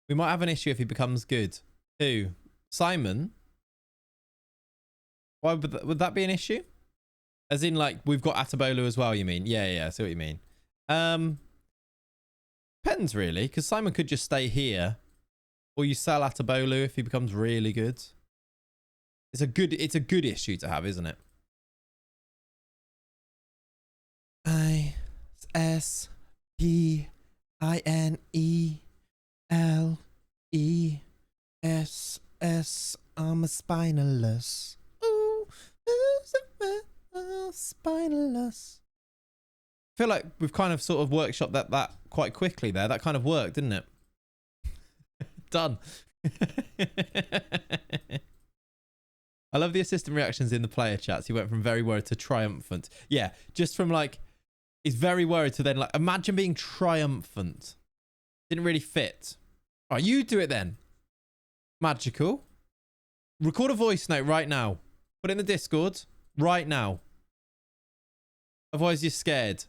We might have an issue if he becomes good. Who? Simon? Why would that be an issue? As in, like, we've got Atabolu as well, you mean? Yeah, I see what you mean. Depends, really, because Simon could just stay here. Or you sell Atabolu if he becomes really good. It's a good issue to have, isn't it? I-S-P-I-N-E-L-E-S-S. I'm a spineless. Ooh, spineless. I feel like we've kind of sort of workshopped that quite quickly there. That kind of worked, didn't it? Done. I love the assistant reactions in the player chats. He went from very worried to triumphant. Yeah, just from like, he's very worried to then like, imagine being triumphant. Didn't really fit. All right, you do it then. Magical. Record a voice note right now. Put it in the Discord right now. Otherwise you're scared.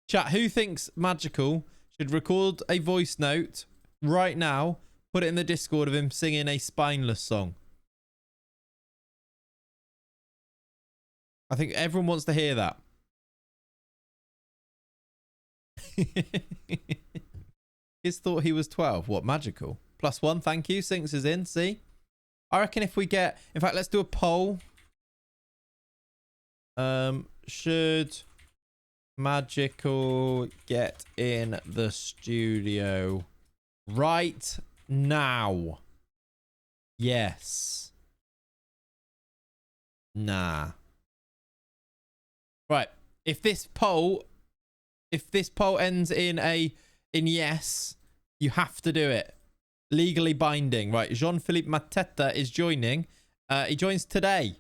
Chat, who thinks Magical should record a voice note right now? Put it in the Discord of him singing a Spineless song. I think everyone wants to hear that. Kids thought he was 12. What, Magical? +1, thank you. Sinks is in, see? I reckon if we get... In fact, let's do a poll. Should Magical get in the studio right now? Yes. Nah. Right. If this poll ends in yes, you have to do it. Legally binding. Right. Jean-Philippe Mateta is joining. He joins today.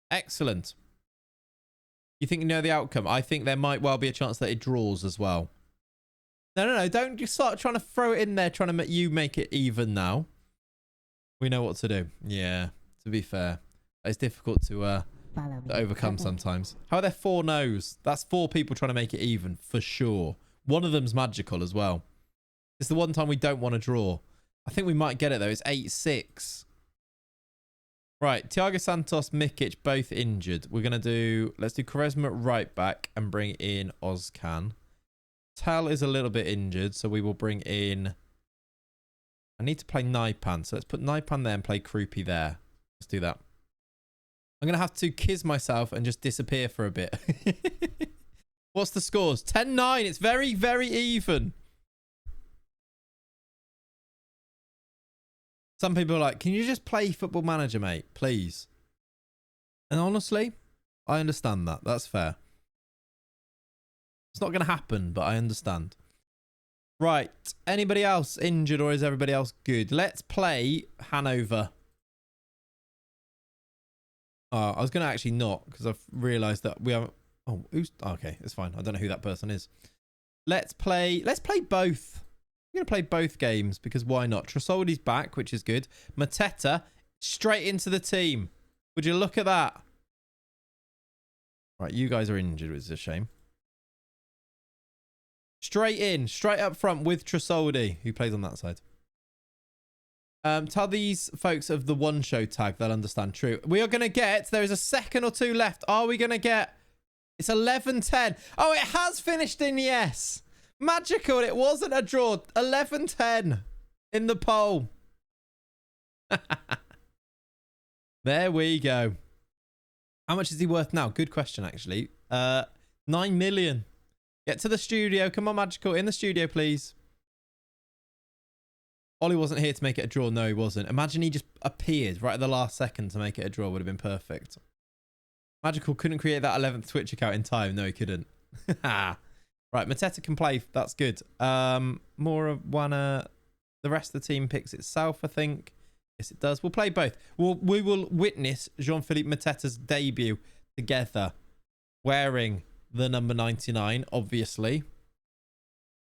Excellent. You think you know the outcome? I think there might well be a chance that it draws as well. No. Don't just start trying to throw it in there, trying to make it even now. We know what to do. Yeah, to be fair. It's difficult to overcome sometimes. How are there 4 no's? That's 4 people trying to make it even, for sure. One of them's Magical as well. It's the one time we don't want to draw. I think we might get it, though. It's 8-6. Right, Thiago Santos, Mikic, both injured. We're going to do... Let's do Quaresma at right back and bring in Ozcan. Tal is a little bit injured, so we will bring in... I need to play Naipan, so let's put Naipan there and play Krupi there. Let's do that. I'm going to have to kiss myself and just disappear for a bit. What's the scores? 10-9. It's very, very even. Some people are like, can you just play Football Manager, mate? Please. And honestly, I understand that. That's fair. It's not going to happen, but I understand. Right. Anybody else injured or is everybody else good? Let's play Hanover. I was going to actually not, because I've realised that we haven't... Oh, okay, it's fine. I don't know who that person is. Let's play both. I'm going to play both games, because why not? Tresoldi's back, which is good. Mateta, straight into the team. Would you look at that? Right, you guys are injured, which is a shame. Straight in, straight up front with Tresoldi, who plays on that side. Tell these folks of the one show tag, they'll understand. True. We are going to get, there is a second or two left. Are we going to get, it's 11-10. Oh, it has finished in yes. Magical. It wasn't a draw. 11-10 in the poll. There we go. How much is he worth now? Good question, actually. 9 million. Get to the studio. Come on, Magical. In the studio, please. Ollie wasn't here to make it a draw. No, he wasn't. Imagine he just appeared right at the last second to make it a draw. Would have been perfect. Magical couldn't create that 11th Twitch account in time. No, he couldn't. Right, Mateta can play. That's good. More of Wana. The rest of the team picks itself, I think. Yes, it does. We'll play both. We will witness Jean-Philippe Mateta's debut together. Wearing the number 99, obviously.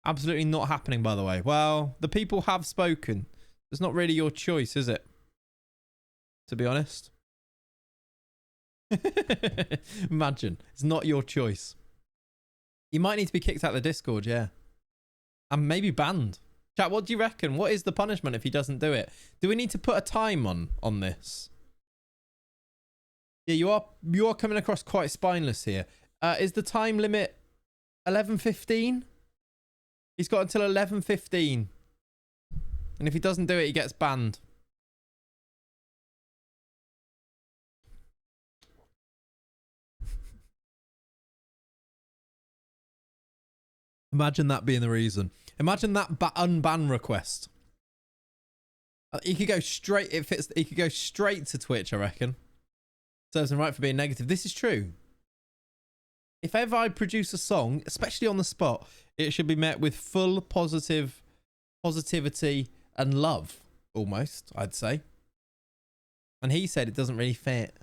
Absolutely not happening, by the way. Well, the people have spoken. It's not really your choice, is it? To be honest. Imagine. It's not your choice. You might need to be kicked out of the Discord, yeah. And maybe banned. Chat, what do you reckon? What is the punishment if he doesn't do it? Do we need to put a time on this? Yeah, you are coming across quite spineless here. Is the time limit 11:15? He's got until 11:15. And if he doesn't do it, he gets banned. Imagine that being the reason. Imagine that unban request. He could go straight. He could go straight to Twitch, I reckon. Serves him right for being negative. This is true. If ever I produce a song, especially on the spot, it should be met with full positivity and love, almost, I'd say. And he said it doesn't really fit.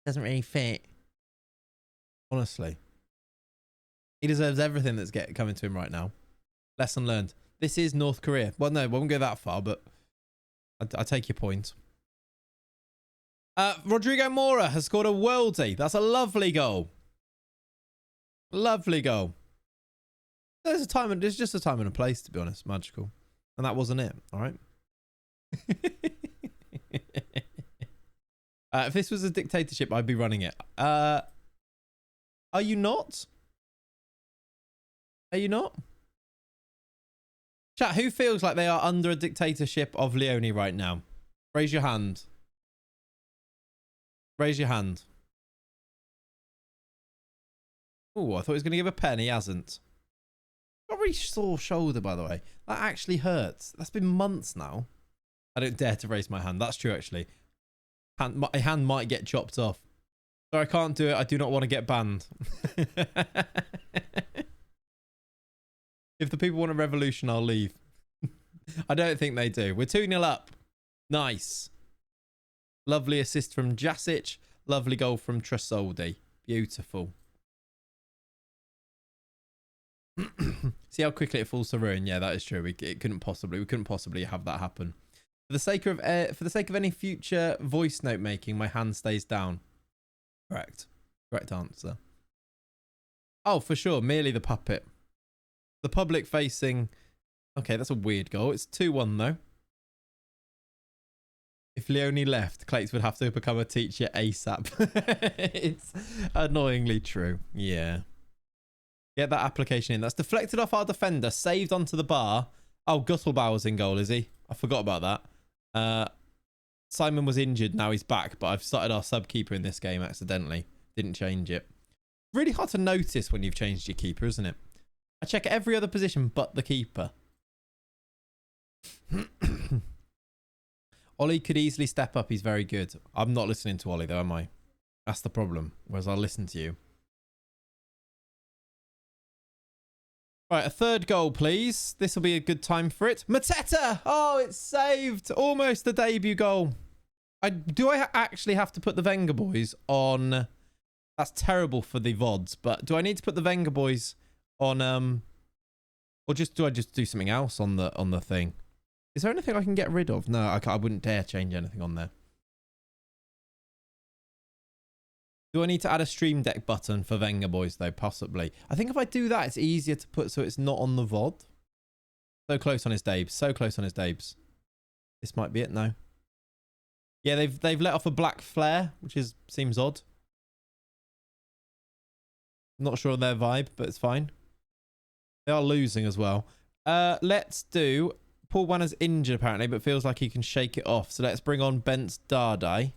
Doesn't really fit. Honestly. He deserves everything that's coming to him right now. Lesson learned. This is North Korea. Well, no, we won't go that far, but I take your point. Rodrigo Mora has scored a worldie. That's a lovely goal. Lovely goal. There's just a time and a place, to be honest. Magical. And that wasn't it. All right. If this was a dictatorship, I'd be running it. Are you not? Are you not? Chat, who feels like they are under a dictatorship of Leone right now? Raise your hand. Raise your hand. Oh, I thought he was going to give a pen. He hasn't. Got a really sore shoulder, by the way. That actually hurts. That's been months now. I don't dare to raise my hand. That's true, actually. My hand might get chopped off. So I can't do it. I do not want to get banned. If the people want a revolution, I'll leave. I don't think they do. We're 2-0 up. Nice. Lovely assist from Jasic. Lovely goal from Tresoldi. Beautiful. See how quickly it falls to ruin. Yeah, that is true. We couldn't possibly have that happen. For the sake of any future voice note making, my hand stays down. Correct answer. Oh, for sure. Merely the puppet. The public facing. Okay, that's a weird goal. It's 2-1 though. If Leone left, Clates would have to become a teacher ASAP. It's annoyingly true. Yeah. Get that application in. That's deflected off our defender. Saved onto the bar. Oh, Guttelbauer's in goal, is he? I forgot about that. Simon was injured. Now he's back. But I've started our sub keeper in this game accidentally. Didn't change it. Really hard to notice when you've changed your keeper, isn't it? I check every other position but the keeper. Ollie could easily step up. He's very good. I'm not listening to Ollie though, am I? That's the problem. Whereas I'll listen to you. Right, a third goal, please. This will be a good time for it. Mateta! Oh, it's saved. Almost a debut goal. I actually have to put the Wenger boys on? That's terrible for the VODs, but do I need to put the Wenger boys on or do I just do something else on the thing? Is there anything I can get rid of? No, I wouldn't dare change anything on there. Do I need to add a Stream Deck button for Wenger boys though? Possibly. I think if I do that, it's easier to put so it's not on the VOD. So close on his Dabes. So close on his Dabes. This might be it. No. Yeah, they've let off a black flare, which seems odd. Not sure of their vibe, but it's fine. They are losing as well. Let's do... Paul Wanner's injured apparently, but feels like he can shake it off. So let's bring on Bence Dardai.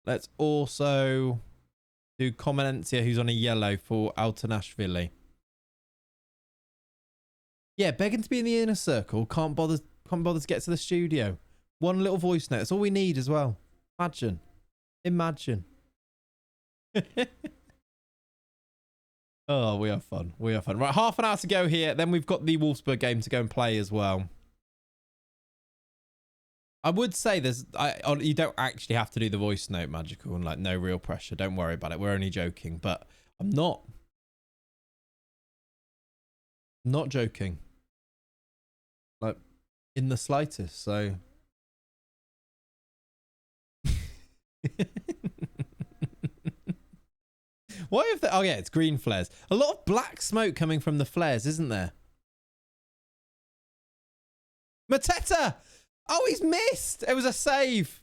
Let's also do Comenencia, who's on a yellow for Altanashvili. Yeah, begging to be in the inner circle. Can't bother to get to the studio. One little voice note. That's all we need as well. Imagine. Imagine. Oh, we are fun. We are fun. Right, half an hour to go here. Then we've got the Wolfsburg game to go and play as well. I would say you don't actually have to do the voice note, Magical, and like no real pressure. Don't worry about it. We're only joking, but I'm not joking. Like in the slightest, so. Why have they... Oh yeah, it's green flares. A lot of black smoke coming from the flares, isn't there? Mateta! Oh, he's missed. It was a save.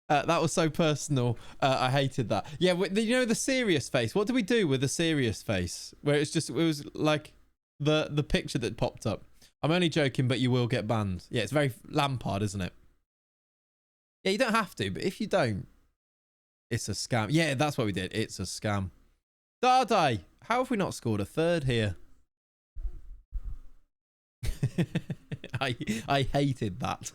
That was so personal. I hated that. Yeah, you know the serious face. What do we do with the serious face? Where it was like the picture that popped up. I'm only joking, but you will get banned. Yeah, it's very Lampard, isn't it? Yeah, you don't have to, but if you don't, it's a scam. Yeah, that's what we did. It's a scam. Dardai, how have we not scored a third here? I hated that.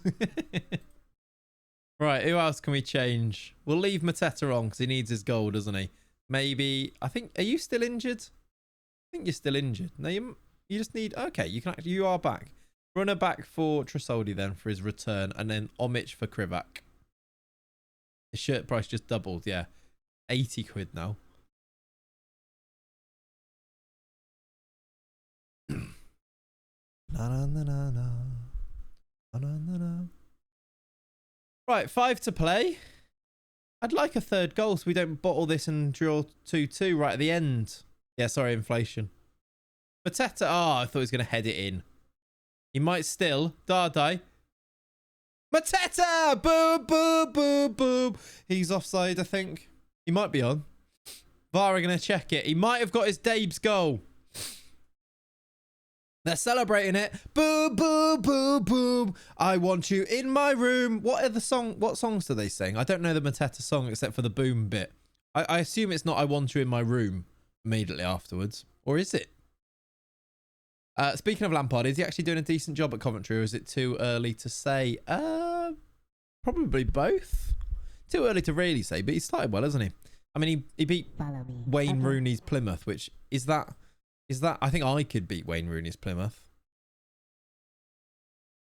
Right, who else can we change? We'll leave Mateta on because he needs his goal, doesn't he? Maybe, I think, are you still injured? I think you're still injured. No, you just need, okay, you are back. Runner back for Trasoldi then for his return, and then Omic for Krivak. His shirt price just doubled, yeah. 80 quid now. Na, na, na, na, na. Na, na, na, na. Right, 5 to play. I'd like a third goal so we don't bottle this and draw 2-2 right at the end. Yeah, sorry, inflation. Mateta, I thought he was going to head it in. He might still. Dardai. Mateta! Boom, boom, boom, boom. He's offside, I think. He might be on. VAR are going to check it. He might have got his Dabes goal. They're celebrating it. Boom, boom, boom, boom. I want you in my room. What songs do they sing? I don't know the Mateta song except for the boom bit. I assume it's not I want you in my room immediately afterwards. Or is it? Speaking of Lampard, is he actually doing a decent job at Coventry or is it too early to say? Probably both. Too early to really say, but he started well, hasn't he? I mean, he beat Wayne Rooney's Plymouth, which is that I think I could beat Wayne Rooney's Plymouth.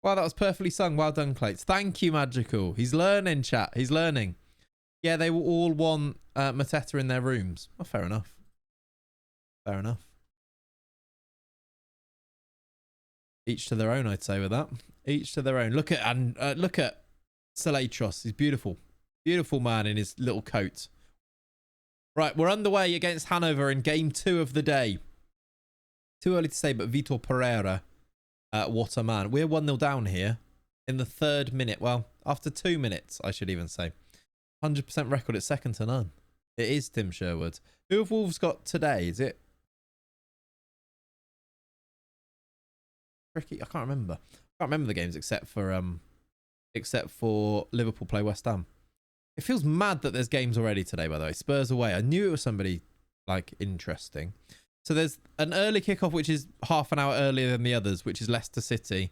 Wow, that was perfectly sung. Well done, Clates. Thank you, Magical. He's learning, chat. He's learning. Yeah, they will all want Mateta in their rooms. Oh, fair enough. Fair enough. Each to their own, I'd say with that. Each to their own. Look at Salatros. He's beautiful. Beautiful man in his little coat. Right, we're underway against Hanover in game 2 of the day. Too early to say, but Vitor Pereira, what a man. We're 1-0 down here in the 3rd minute. Well, after 2 minutes, I should even say. 100% record, it's second to none. It is Tim Sherwood. Who have Wolves got today? Is it Ricky? I can't remember. I can't remember the games except for Liverpool play West Ham. It feels mad that there's games already today, by the way. Spurs away. I knew it was somebody like interesting. So there's an early kickoff, which is half an hour earlier than the others, which is Leicester City.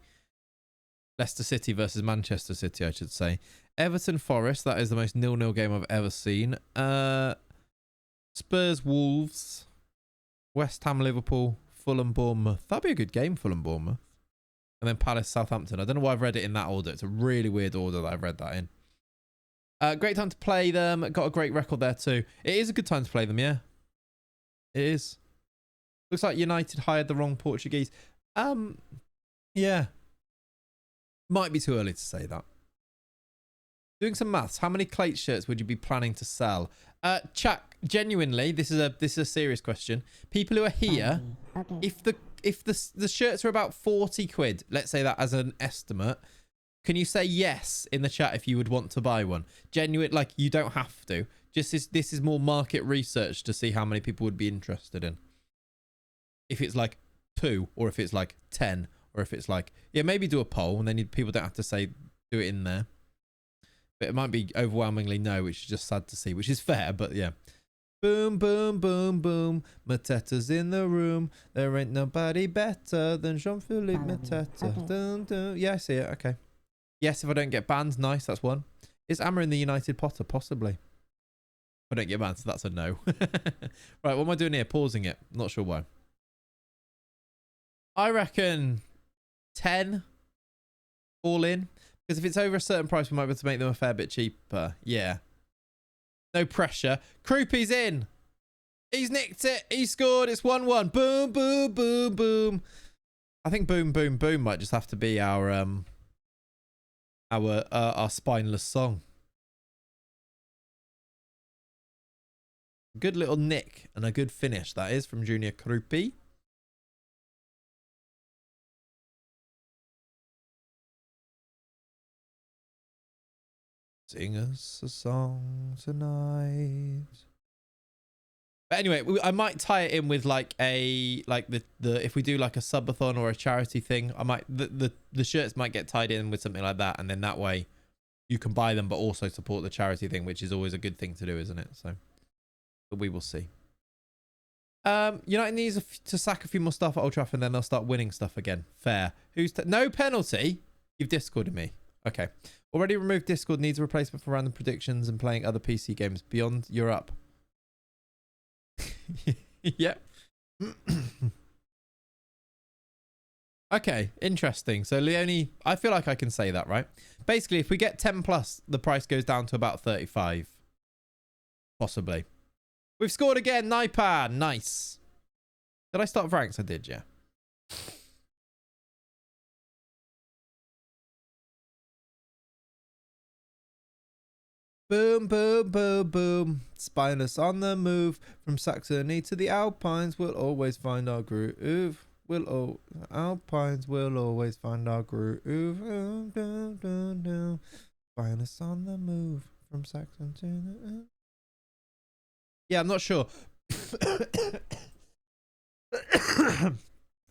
Leicester City versus Manchester City, I should say. Everton Forest. That is the most 0-0 game I've ever seen. Spurs Wolves. West Ham Liverpool. Fulham Bournemouth. That'd be a good game, Fulham Bournemouth. And then Palace, Southampton. I don't know why I've read it in that order. It's a really weird order that I've read that in. Great time to play them. Got a great record there too. It is a good time to play them, yeah. It is. Looks like United hired the wrong Portuguese. Yeah. Might be too early to say that. Doing some maths. How many Clates shirts would you be planning to sell? Chuck, genuinely, this is a serious question. People who are here, okay. if the shirts are about 40 quid, let's say that as an estimate, can you say yes in the chat if you would want to buy one? Genuine, like you don't have to. Just this is more market research to see how many people would be interested in. If it's like 2, or if it's like 10, or if it's like, yeah, maybe do a poll and then people don't have to say do it in there. But it might be overwhelmingly no, which is just sad to see, which is fair, but yeah. Boom, boom, boom, boom. Mateta's in the room. There ain't nobody better than Jean-Philippe Mateta. Okay. Dun, dun. Yeah, I see it. Okay. Yes, if I don't get banned, nice. That's one. Is Amma in the United Potter? Possibly. If I don't get banned, so that's a no. Right, what am I doing here? Pausing it. Not sure why. I reckon 10 all in. Because if it's over a certain price, we might be able to make them a fair bit cheaper. Yeah. No pressure. Croupie's in. He's nicked it. He scored. It's 1-1. Boom, boom, boom, boom. I think boom, boom, boom might just have to be our spineless song. Good little nick and a good finish that is from Junior Croupie. Sing us a song tonight. But anyway, I might tie it in with like the if we do like a subathon or a charity thing, I might the shirts might get tied in with something like that, and then that way you can buy them but also support the charity thing, which is always a good thing to do, isn't it? So but we will see. United needs to sack a few more stuff at Old Trafford and then they'll start winning stuff again. Fair. No penalty? You've Discorded me. Okay. Already removed Discord, needs a replacement for random predictions and playing other PC games. Beyond, you're up. Yep. Okay, interesting. So Leone, I feel like I can say that, right? Basically, if we get 10 plus, the price goes down to about 35. Possibly. We've scored again, Naipan. Nice. Did I start ranks? I did, yeah. Boom, boom, boom, boom. Spineless on the move. From Saxony to the Alpines, we'll always find our groove. Alpines will always find our groove. Spineless on the move. From Saxony to the... Yeah, I'm not sure.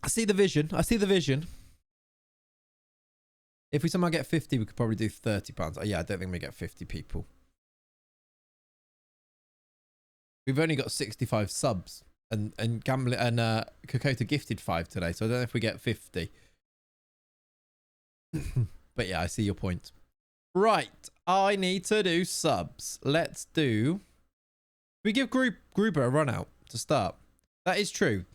I see the vision. If we somehow get 50, we could probably do £30. Yeah, I don't think we get 50 people. We've only got 65 subs, and Gambling and Kokota gifted 5 today, so I don't know if we get 50. But yeah, I see your point. Right, I need to do subs. Let's do. We give Gruber a run out to start. That is true.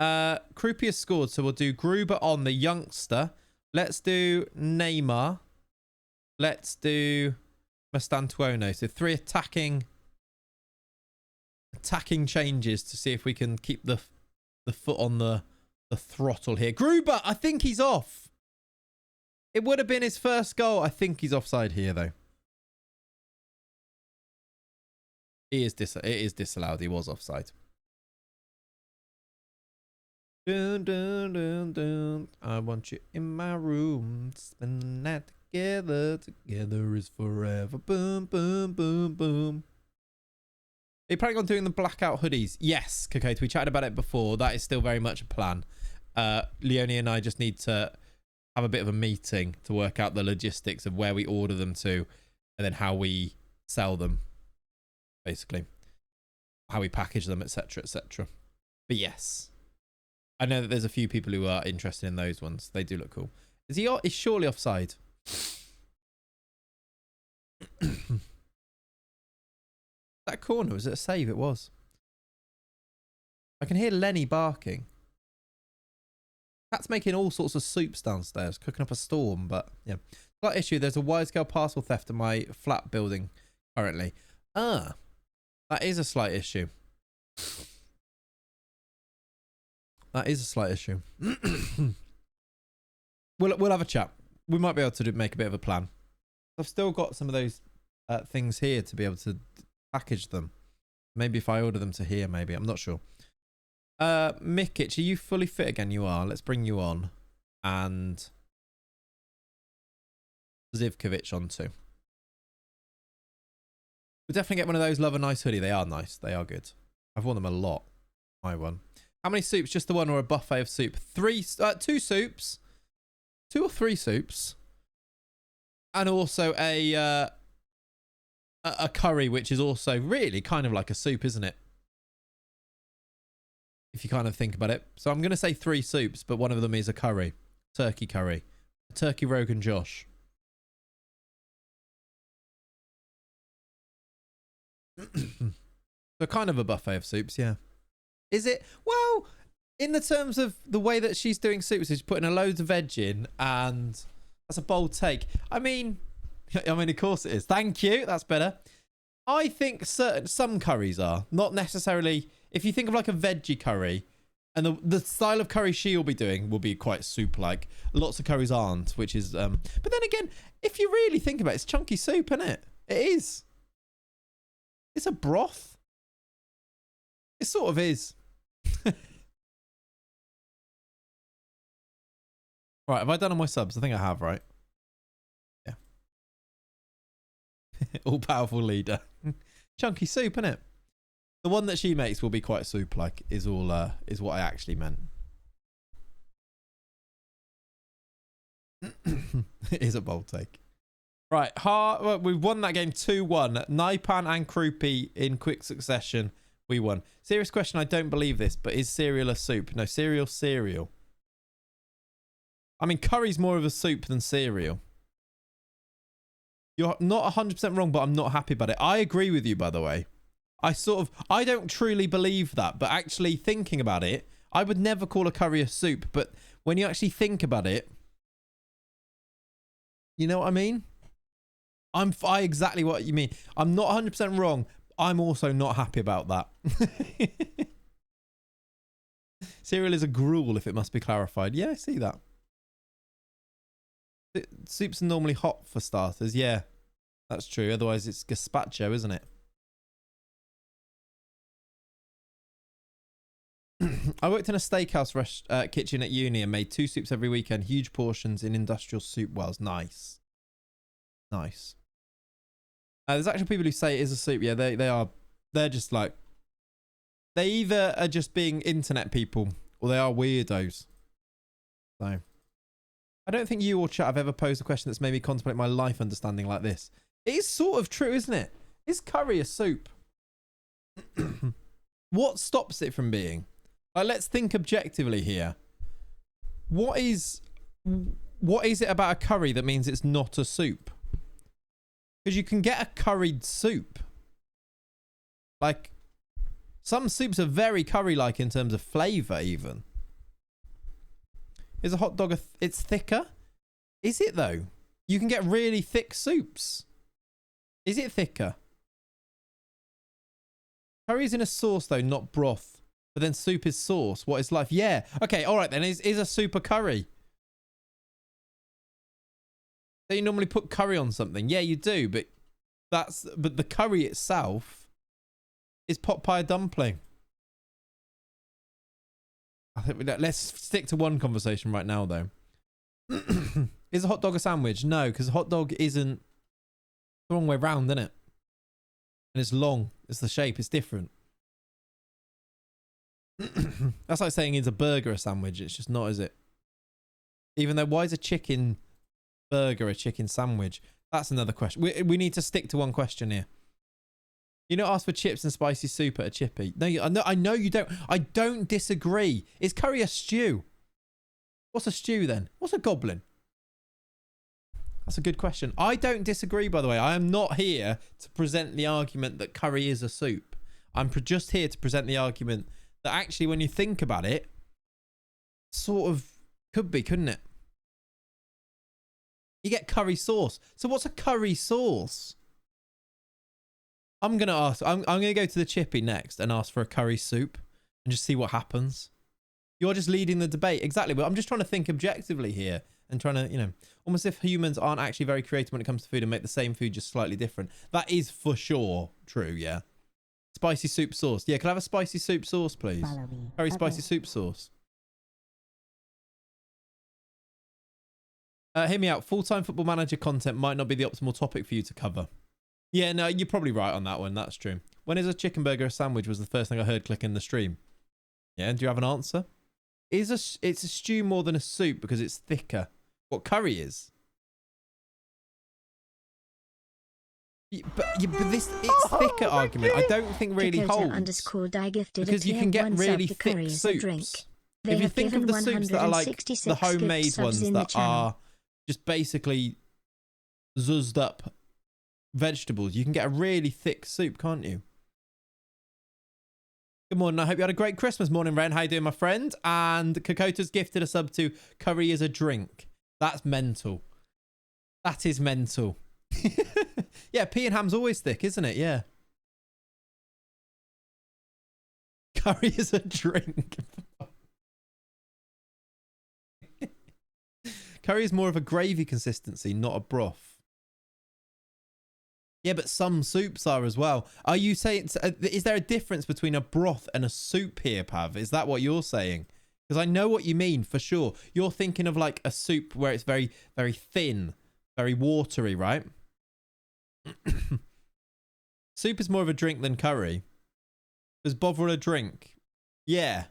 Croupie has scored, so we'll do Gruber on the youngster. Let's do Neymar. Let's do Mastantuono. So 3 attacking changes to see if we can keep the foot on the throttle here. Gruber, I think he's off. It would have been his first goal. I think he's offside here though. It is disallowed. He was offside. Dun, dun, dun, dun. I want you in my room. Spend the night together. Together is forever. Boom, boom, boom, boom. Are you planning on doing the blackout hoodies? Yes, Kokota. We chatted about it before. That is still very much a plan. Leone and I just need to have a bit of a meeting to work out the logistics of where we order them to and then how we sell them, basically. How we package them, etc., etc. But yes. I know that there's a few people who are interested in those ones. They do look cool. Is surely offside? That corner, was it a save? It was. I can hear Lenny barking. Cat's making all sorts of soups downstairs, cooking up a storm, but yeah. Slight issue, there's a wide-scale parcel theft in my flat building currently. That is a slight issue. That is a slight issue. We'll have a chat. We might be able to make a bit of a plan. I've still got some of those things here to be able to package them. Maybe if I order them to here, maybe. I'm not sure. Mikic, are you fully fit again? You are. Let's bring you on. And Zivkovic on too. We'll definitely get one of those. Love a nice hoodie. They are nice. They are good. I've worn them a lot. My one. How many soups? Just the one or a buffet of soup? 2 soups. 2 or 3 soups. And also a curry, which is also really kind of like a soup, isn't it? If you kind of think about it. So I'm going to say 3 soups, but one of them is a curry. Turkey curry. Turkey Rogan Josh. So kind of a buffet of soups, yeah. Is it? Well, in the terms of the way that she's doing soups, is putting a load of veg in, and that's a bold take. I mean, of course it is. Thank you. That's better. I think some curries are not necessarily. If you think of like a veggie curry, and the style of curry she'll be doing will be quite soup-like. Lots of curries aren't, which is. But then again, if you really think about it, it's chunky soup, isn't it? It is. It's a broth. It sort of is. Right, have I done all my subs? I think I have, right? Yeah. All-powerful leader. Chunky soup, innit? The one that she makes will be quite soup-like, is what I actually meant. It is a bold take. Right, well, we've won that game 2-1. Naipan and Krupi in quick succession. We won. Serious question, I don't believe this, but is cereal a soup? No, cereal. I mean, curry's more of a soup than cereal. You're not 100% wrong, but I'm not happy about it. I agree with you, by the way. I don't truly believe that, but actually thinking about it, I would never call a curry a soup, but when you actually think about it, you know what I mean? I exactly what you mean. I'm not 100% wrong. I'm also not happy about that. Cereal is a gruel, if it must be clarified. Yeah, I see that. Soups are normally hot for starters. Yeah, that's true. Otherwise, it's gazpacho, isn't it? I worked in a steakhouse kitchen at uni and made 2 soups every weekend. Huge portions in industrial soup wells. Nice. Nice. There's actually people who say it is a soup. Yeah, they're just like, they either are just being internet people or they are weirdos. So, I don't think you or chat have ever posed a question that's made me contemplate my life understanding like this. It is sort of true, isn't it? Is curry a soup? What stops it from being? Like, let's think objectively here. What is it about a curry that means it's not a soup? Because you can get a curried soup. Like, some soups are very curry-like in terms of flavour, even. Is a hot dog it's thicker? Is it, though? You can get really thick soups. Is it thicker? Curry is in a sauce, though, not broth. But then soup is sauce. What is life? Yeah. Okay, all right, then. Is a soup a curry? So you normally put curry on something. Yeah, you do, but the curry itself is pot pie dumpling. I think let's stick to one conversation right now, though. Is a hot dog a sandwich? No, because a hot dog isn't the wrong way round, isn't it? And it's long. It's the shape. It's different. That's like saying is a burger a sandwich. It's just not, is it? Even though, why is a chicken burger a chicken sandwich? That's another question. We need to stick to one question here. You don't ask for chips and spicy soup at a chippy. No, I know you don't. I don't disagree. Is curry a stew? What's a stew then? What's a goblin? That's a good question. I don't disagree, by the way. I am not here to present the argument that curry is a soup. I'm just here to present the argument that actually, when you think about it, sort of Could be, couldn't it? You get curry sauce. So what's a curry sauce? I'm going to ask. I'm going to go to the chippy next and ask for a curry soup and just see what happens. You're just leading the debate. Exactly. But I'm just trying to think objectively here and trying to, you know, almost if humans aren't actually very creative when it comes to food and make the same food just slightly different. That is for sure true, yeah. Spicy soup sauce. Yeah, can I have a spicy soup sauce, please? Curry spicy soup sauce. Hear me out. Full-time Football Manager content might not be the optimal topic for you to cover. Yeah, no, you're probably right on that one. That's true. When is a chicken burger a sandwich was the first thing I heard clicking the stream. Yeah, do you have an answer? It's a stew more than a soup because it's thicker. What curry is? But this it's thicker argument. I don't think really holds. Because you can get really thick soups. If you think of the soups that are like the homemade ones that are just basically zuzzed up vegetables, you can get a really thick soup, can't you? Good morning. I hope you had a great Christmas. Morning, Ren. How you doing, my friend? And Kokota's gifted a sub to curry as a drink. That's mental. That is mental. Yeah, pea and ham's always thick, isn't it? Yeah. Curry is a drink. Curry is more of a gravy consistency, not a broth. Yeah, but some soups are as well. Are you saying, is there a difference between a broth and a soup here, Pav? Is that what you're saying? Because I know what you mean, for sure. You're thinking of like a soup where it's very, very thin, very watery, right? Soup is more of a drink than curry. Is bovril a drink? Yeah.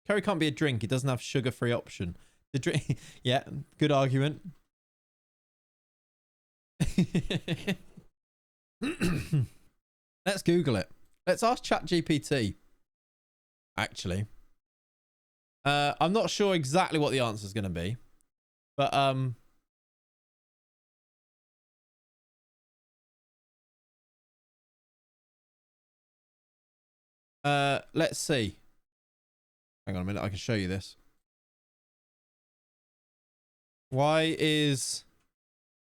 Curry can't be a drink. It doesn't have sugar-free option. The drink, yeah, good argument. Let's Google it. Let's ask ChatGPT. Actually, I'm not sure exactly what the answer is going to be, but let's see. Hang on a minute. I can show you this. Why is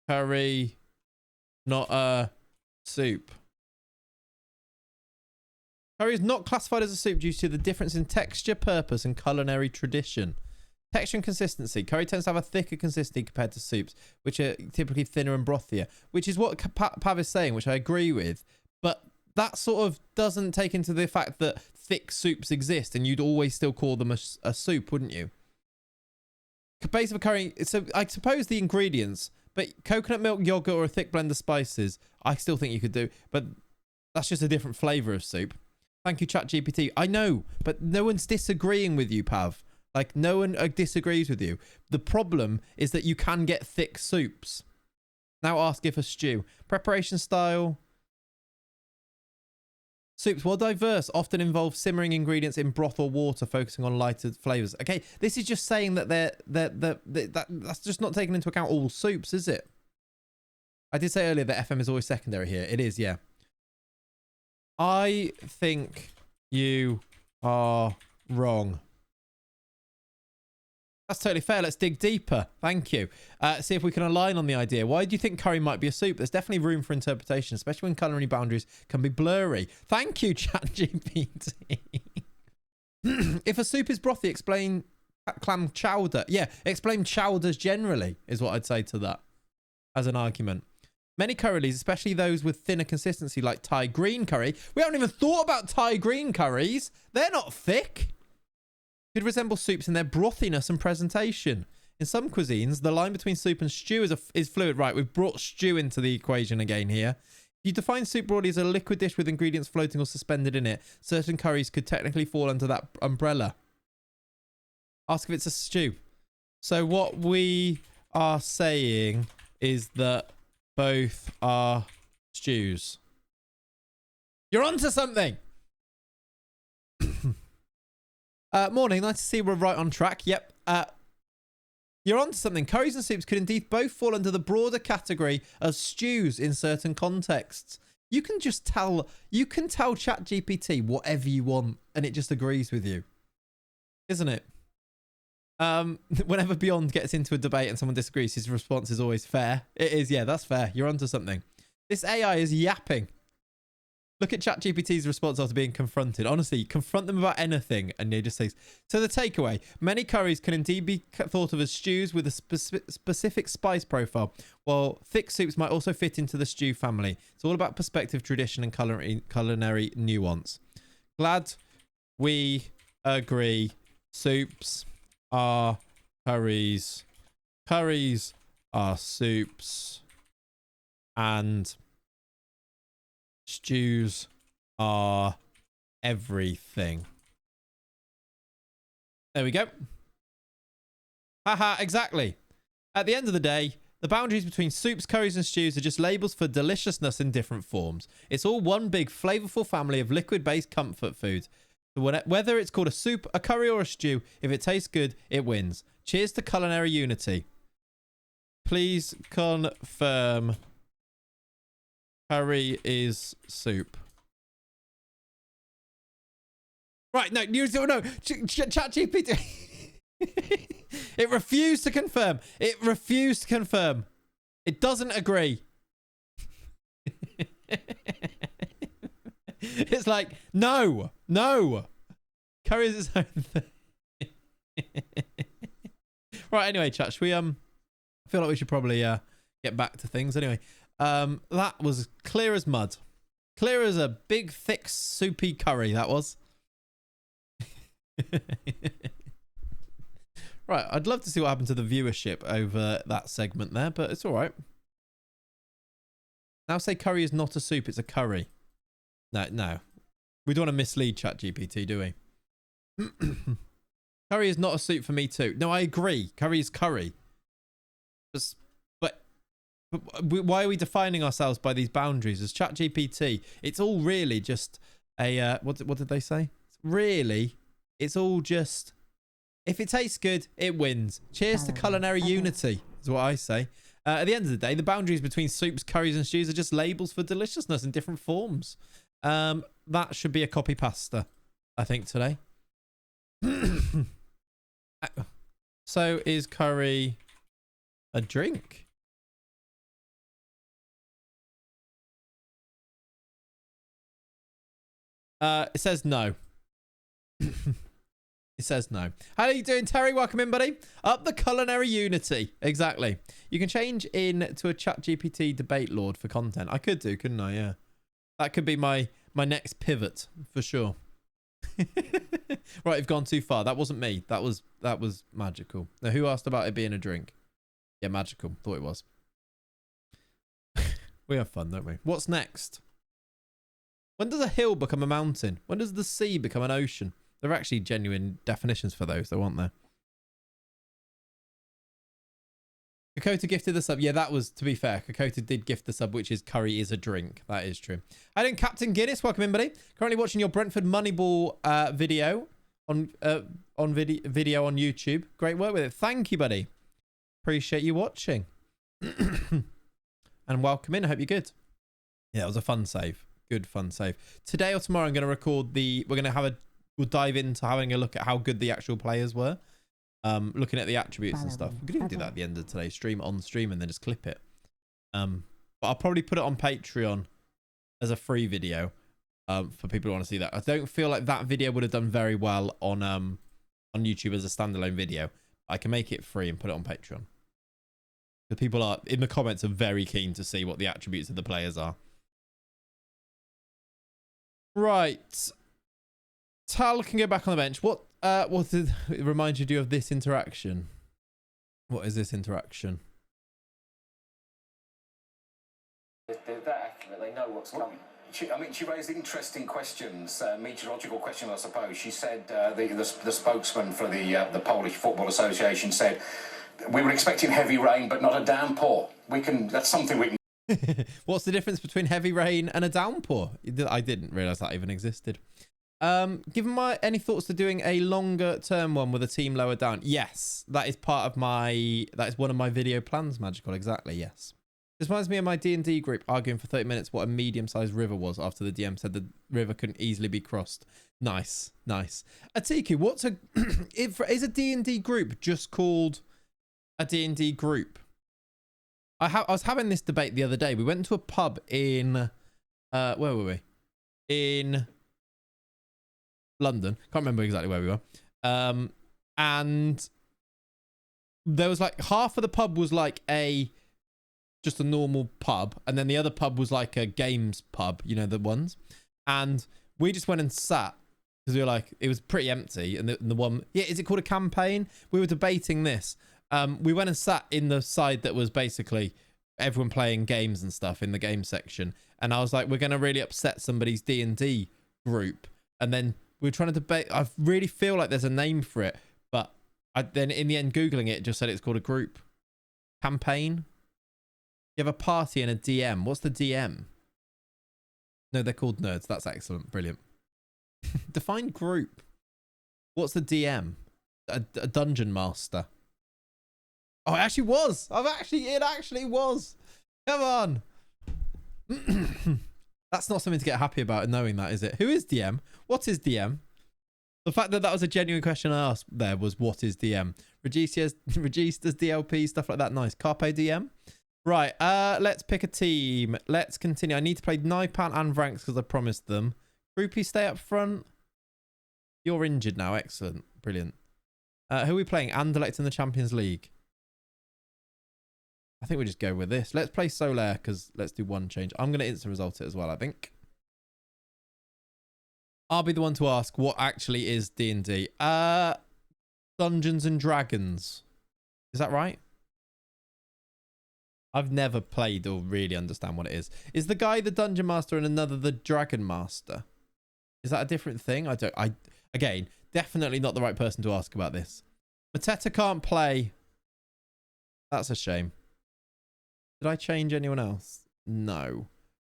curry not a soup? Curry is not classified as a soup due to the difference in texture, purpose, and culinary tradition. Texture and consistency. Curry tends to have a thicker consistency compared to soups, which are typically thinner and brothier, which is what Pav is saying, which I agree with. But that sort of doesn't take into the fact that thick soups exist, and you'd always still call them a soup, wouldn't you? Base of a curry, so I suppose the ingredients, but coconut milk, yogurt, or a thick blend of spices, I still think you could do, but that's just a different flavour of soup. Thank you, ChatGPT. I know, but no one's disagreeing with you, Pav. Like, no one disagrees with you. The problem is that you can get thick soups. Now ask if a stew. Preparation style. Soups, while diverse, often involve simmering ingredients in broth or water, focusing on lighter flavors. Okay, this is just saying that that's just not taking into account all soups, is it? I did say earlier that FM is always secondary here. It is, yeah. I think you are wrong. That's totally fair. Let's dig deeper. Thank you. See if we can align on the idea. Why do you think curry might be a soup? There's definitely room for interpretation, especially when culinary boundaries can be blurry. Thank you, ChatGPT. If a soup is brothy, explain clam chowder. Yeah, explain chowders generally is what I'd say to that as an argument. Many curries, especially those with thinner consistency like Thai green curry. We haven't even thought about Thai green curries. They're not thick. Could resemble soups in their brothiness and presentation. In some cuisines, the line between soup and stew is fluid. Right, we've brought stew into the equation again here. If you define soup broadly as a liquid dish with ingredients floating or suspended in it, certain curries could technically fall under that umbrella. Ask if it's a stew. So what we are saying is that both are stews. You're onto something! Morning, nice to see we're right on track. Yep. You're onto something. Curries and soups could indeed both fall under the broader category of stews in certain contexts. You can just tell ChatGPT whatever you want and it just agrees with you. Isn't it? Whenever Beyond gets into a debate and someone disagrees, his response is always fair. It is, yeah, that's fair. You're onto something. This AI is yapping. Look at ChatGPT's response after being confronted. Honestly, confront them about anything and they just say, so the takeaway, many curries can indeed be thought of as stews with a specific spice profile, while thick soups might also fit into the stew family. It's all about perspective, tradition, and culinary nuance. Glad we agree. Soups are curries. Curries are soups. And stews are everything. There we go. Haha, exactly. At the end of the day, the boundaries between soups, curries, and stews are just labels for deliciousness in different forms. It's all one big flavorful family of liquid-based comfort food. So whether it's called a soup, a curry, or a stew, if it tastes good, it wins. Cheers to culinary unity. Please confirm curry is soup. Right, no, ChatGPT. It refused to confirm. It refused to confirm. It doesn't agree. It's like, no. Curry is its own thing. Right, anyway, chat, should we, I feel like we should probably get back to things. Anyway, that was clear as mud. Clear as a big, thick, soupy curry, that was. Right, I'd love to see what happened to the viewership over that segment there, but it's all right. Now say curry is not a soup, it's a curry. No. We don't want to mislead ChatGPT, do we? Curry is not a soup for me too. No, I agree. Curry is curry. But why are we defining ourselves by these boundaries? As ChatGPT, it's all really just a... what did they say? Really, it's all just... If it tastes good, it wins. Cheers to culinary unity, is what I say. At the end of the day, the boundaries between soups, curries, and stews are just labels for deliciousness in different forms. That should be a copy pasta, I think, today. So is curry a drink? It says no. It says no. How are you doing, Terry? Welcome in, buddy. Up the culinary unity. Exactly. You can change in to a ChatGPT debate lord for content. I could do, couldn't I? Yeah. That could be my next pivot for sure. Right, you've gone too far. That wasn't me. That was magical. Now, who asked about it being a drink? Yeah, magical. Thought it was. We have fun, don't we? What's next? When does a hill become a mountain? When does the sea become an ocean? There are actually genuine definitions for those, though, aren't there? Kokota gifted the sub. Yeah, that was, to be fair, Kokota did gift the sub, which is curry is a drink. That is true. Hi, doing Captain Guinness. Welcome in, buddy. Currently watching your Brentford Moneyball video on video on YouTube. Great work with it. Thank you, buddy. Appreciate you watching. And welcome in. I hope you're good. Yeah, it was a fun save. Good fun save. Today or tomorrow, I'm going to record we'll dive into having a look at how good the actual players were. Looking at the attributes and stuff. We could even do that at the end of today's stream, on stream, and then just clip it. But I'll probably put it on Patreon as a free video for people who want to see that. I don't feel like that video would have done very well on YouTube as a standalone video. I can make it free and put it on Patreon. The people are in the comments are very keen to see what the attributes of the players are. Right. Tal can go back on the bench. What did it remind you of this interaction? What is this interaction? They're that accurate. They know what's coming. She raised interesting questions, meteorological question, I suppose. She said the spokesman for the Polish Football Association said we were expecting heavy rain, but not a downpour. That's something we can. What's the difference between heavy rain and a downpour? I didn't realise that even existed. Given any thoughts to doing a longer term one with a team lower down? Yes, that is one of my video plans, Magical. Exactly, yes. This reminds me of my D&D group arguing for 30 minutes what a medium-sized river was after the DM said the river couldn't easily be crossed. Nice, nice. Atiku, what's a... is a D&D group just called a D&D group? I was having this debate the other day. We went to a pub in... where were we? In London. Can't remember exactly where we were. And there was like half of the pub was like just a normal pub, and then the other pub was like a games pub, you know, the ones. And we just went and sat because we were like, it was pretty empty. And the one, yeah, is it called a campaign? We were debating this. We went and sat in the side that was basically everyone playing games and stuff in the game section. And I was like, we're going to really upset somebody's D&D group. And then we were trying to debate. I really feel like there's a name for it, but then in the end, Googling it just said it's called a group campaign. You have a party and a DM. What's the DM? No, they're called nerds. That's excellent. Brilliant. Define group. What's the DM? A dungeon master. Oh, it actually was. It actually was. Come on. That's not something to get happy about knowing that, is it? Who is DM? What is DM? The fact that that was a genuine question I asked there was, what is DM? Registas, DLP, stuff like that. Nice. Carpe DM. Right, let's pick a team. Let's continue. I need to play Naipan and Vranks because I promised them. Groupie, stay up front. You're injured now. Excellent. Brilliant. Who are we playing? Anderlecht in the Champions League. I think we just go with this. Let's play Solaire because let's do one change. I'm going to instant result it as well, I think. I'll be the one to ask what actually is D&D. Dungeons and Dragons. Is that right? I've never played or really understand what it is. Is the guy the Dungeon Master and another the Dragon Master? Is that a different thing? Again, definitely not the right person to ask about this. Mateta can't play. That's a shame. Did I change anyone else? No.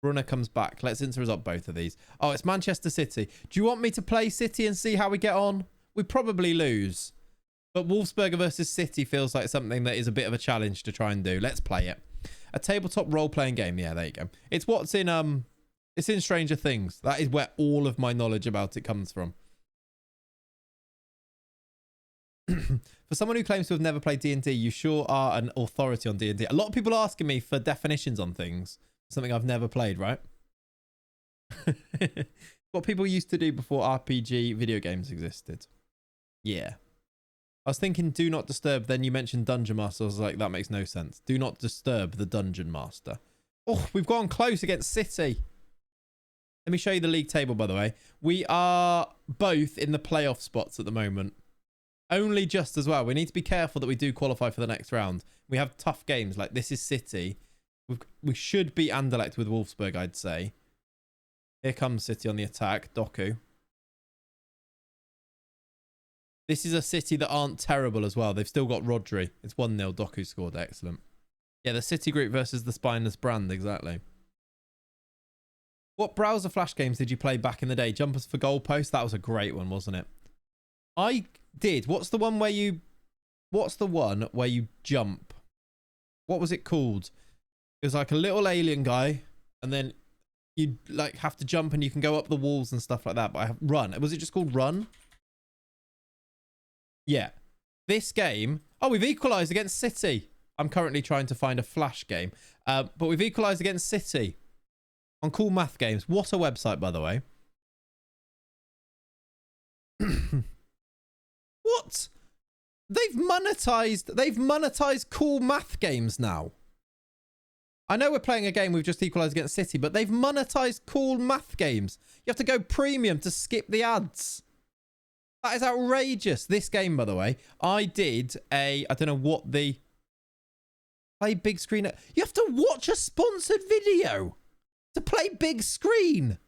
Brunner comes back. Let's instant result both of these. Oh, it's Manchester City. Do you want me to play City and see how we get on? We probably lose. But Wolfsberger versus City feels like something that is a bit of a challenge to try and do. Let's play it. A tabletop role-playing game. Yeah, there you go. It's what's in it's in Stranger Things. That is where all of my knowledge about it comes from. For someone who claims to have never played D&D, you sure are an authority on D&D. A lot of people are asking me for definitions on things. Something I've never played, right? What people used to do before RPG video games existed. Yeah. I was thinking do not disturb, then you mentioned Dungeon Master. I was like, that makes no sense. Do not disturb the Dungeon Master. Oh, we've gone close against City. Let me show you the league table, by the way. We are both in the playoff spots at the moment. Only just as well. We need to be careful that we do qualify for the next round. We have tough games. Like, this is City. We should beat Anderlecht with Wolfsburg, I'd say. Here comes City on the attack. Doku. This is a City that aren't terrible as well. They've still got Rodri. It's 1-0. Doku scored. Excellent. Yeah, the City group versus the Spineless brand. Exactly. What browser flash games did you play back in the day? Jumpers for Goalpost? That was a great one, wasn't it? I did. What's the one where you jump? What was it called? It was like a little alien guy, and then you like have to jump and you can go up the walls and stuff like that. But I have Run. Was it just called Run? Yeah. This game. Oh, we've equalised against City. I'm currently trying to find a flash game. But we've equalised against City on Cool Math Games. What a website, by the way. What? They've monetized Cool Math Games now. I know we're playing a game we've just equalised against City, but they've monetized Cool Math Games. You have to go premium to skip the ads. That is outrageous. This game, by the way, I did I don't know what the... Play big screen. You have to watch a sponsored video to play big screen.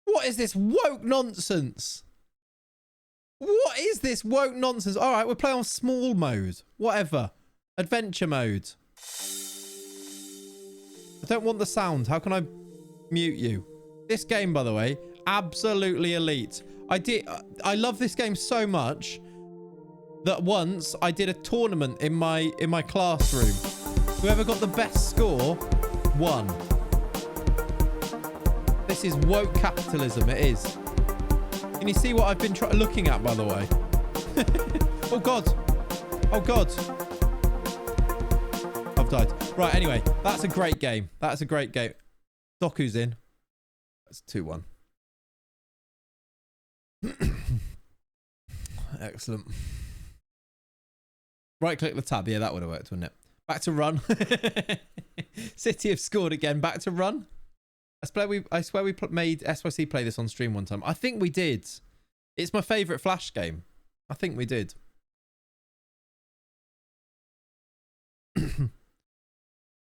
What is this woke nonsense? What is this woke nonsense? All right, we'll play on small mode. Whatever. Adventure mode. I don't want the sound. How can I mute you? This game, by the way, absolutely elite. I love this game so much that once I did a tournament in my classroom. Whoever got the best score won. This is woke capitalism. It is. Can you see what I've been looking at, by the way? Oh, God. Oh, God. I've died. Right, anyway. That's a great game. That's a great game. Doku's in. That's 2-1. Excellent. Right-click the tab. Yeah, that would have worked, wouldn't it? Back to run. City have scored again. Back to run. I swear we made SYC play this on stream one time. I think we did. It's my favourite Flash game. I think we did.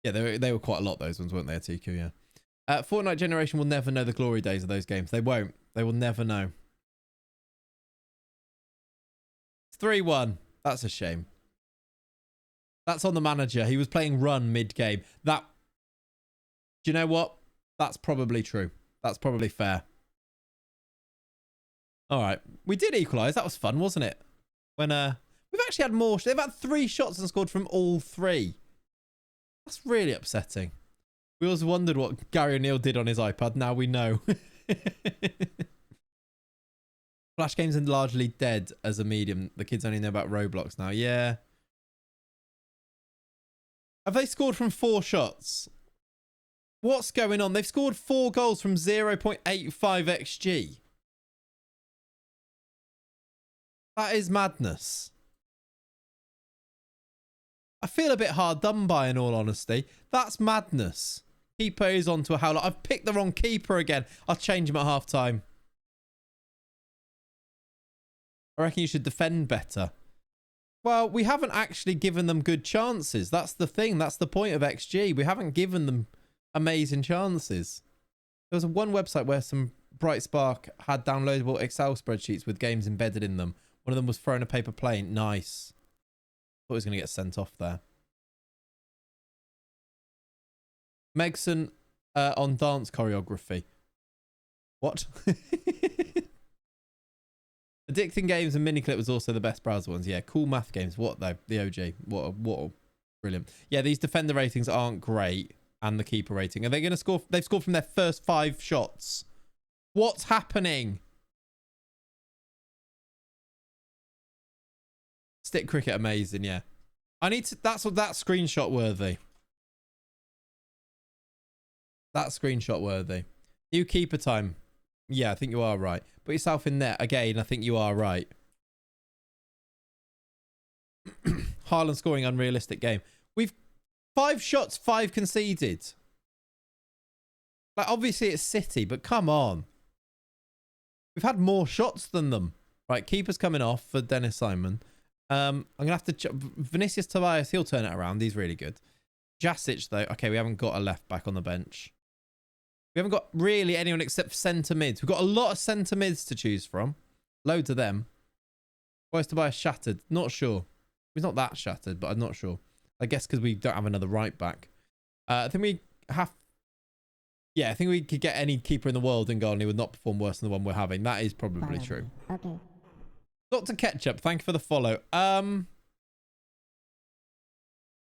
Yeah, they were quite a lot, those ones, weren't they, TQ? Yeah. Fortnite generation will never know the glory days of those games. They won't. They will never know. It's 3-1. That's a shame. That's on the manager. He was playing run mid-game. Do you know what? That's probably true. That's probably fair. All right. We did equalise. That was fun, wasn't it? When we've actually had more. They've had 3 shots and scored from all 3. That's really upsetting. We always wondered what Gary O'Neill did on his iPad. Now we know. Flash games are largely dead as a medium. The kids only know about Roblox now. Yeah. Have they scored from 4 shots? What's going on? They've scored 4 goals from 0.85 XG. That is madness. I feel a bit hard done by, in all honesty. That's madness. Keeper is onto a howler. I've picked the wrong keeper again. I'll change him at half time. I reckon you should defend better. Well, we haven't actually given them good chances. That's the thing. That's the point of XG. We haven't given them amazing chances. There was one website where some Bright Spark had downloadable Excel spreadsheets with games embedded in them. One of them was throwing a paper plane. Nice. Thought he was going to get sent off there. Megson on dance choreography. What? Addicting games and miniclip was also the best browser ones. Yeah, cool math games. What though? The OG. What? Brilliant. Yeah, these defender ratings aren't great, and the keeper rating. Are they going to score? They've scored from their first 5 shots. What's happening? Stick cricket, amazing. Yeah, I need to. That's screenshot worthy. That's screenshot worthy. New keeper time. Yeah, I think you are right. Put yourself in there. Again, I think you are right. Haaland scoring unrealistic game. We've 5 shots, 5 conceded. Like, obviously it's City, but come on. We've had more shots than them. Right, keeper's coming off for Dennis Simon. I'm going to have to... Vinicius Tobias, he'll turn it around. He's really good. Jasic, though. Okay, we haven't got a left back on the bench. We haven't got really anyone except centre mids. We've got a lot of centre mids to choose from. Loads of them. Why is Tobias shattered? Not sure. He's not that shattered, but I'm not sure. I guess because we don't have another right back. I think we have... Yeah, I think we could get any keeper in the world in goal and he would not perform worse than the one we're having. That is probably true. Okay. Dr. Ketchup, thank you for the follow.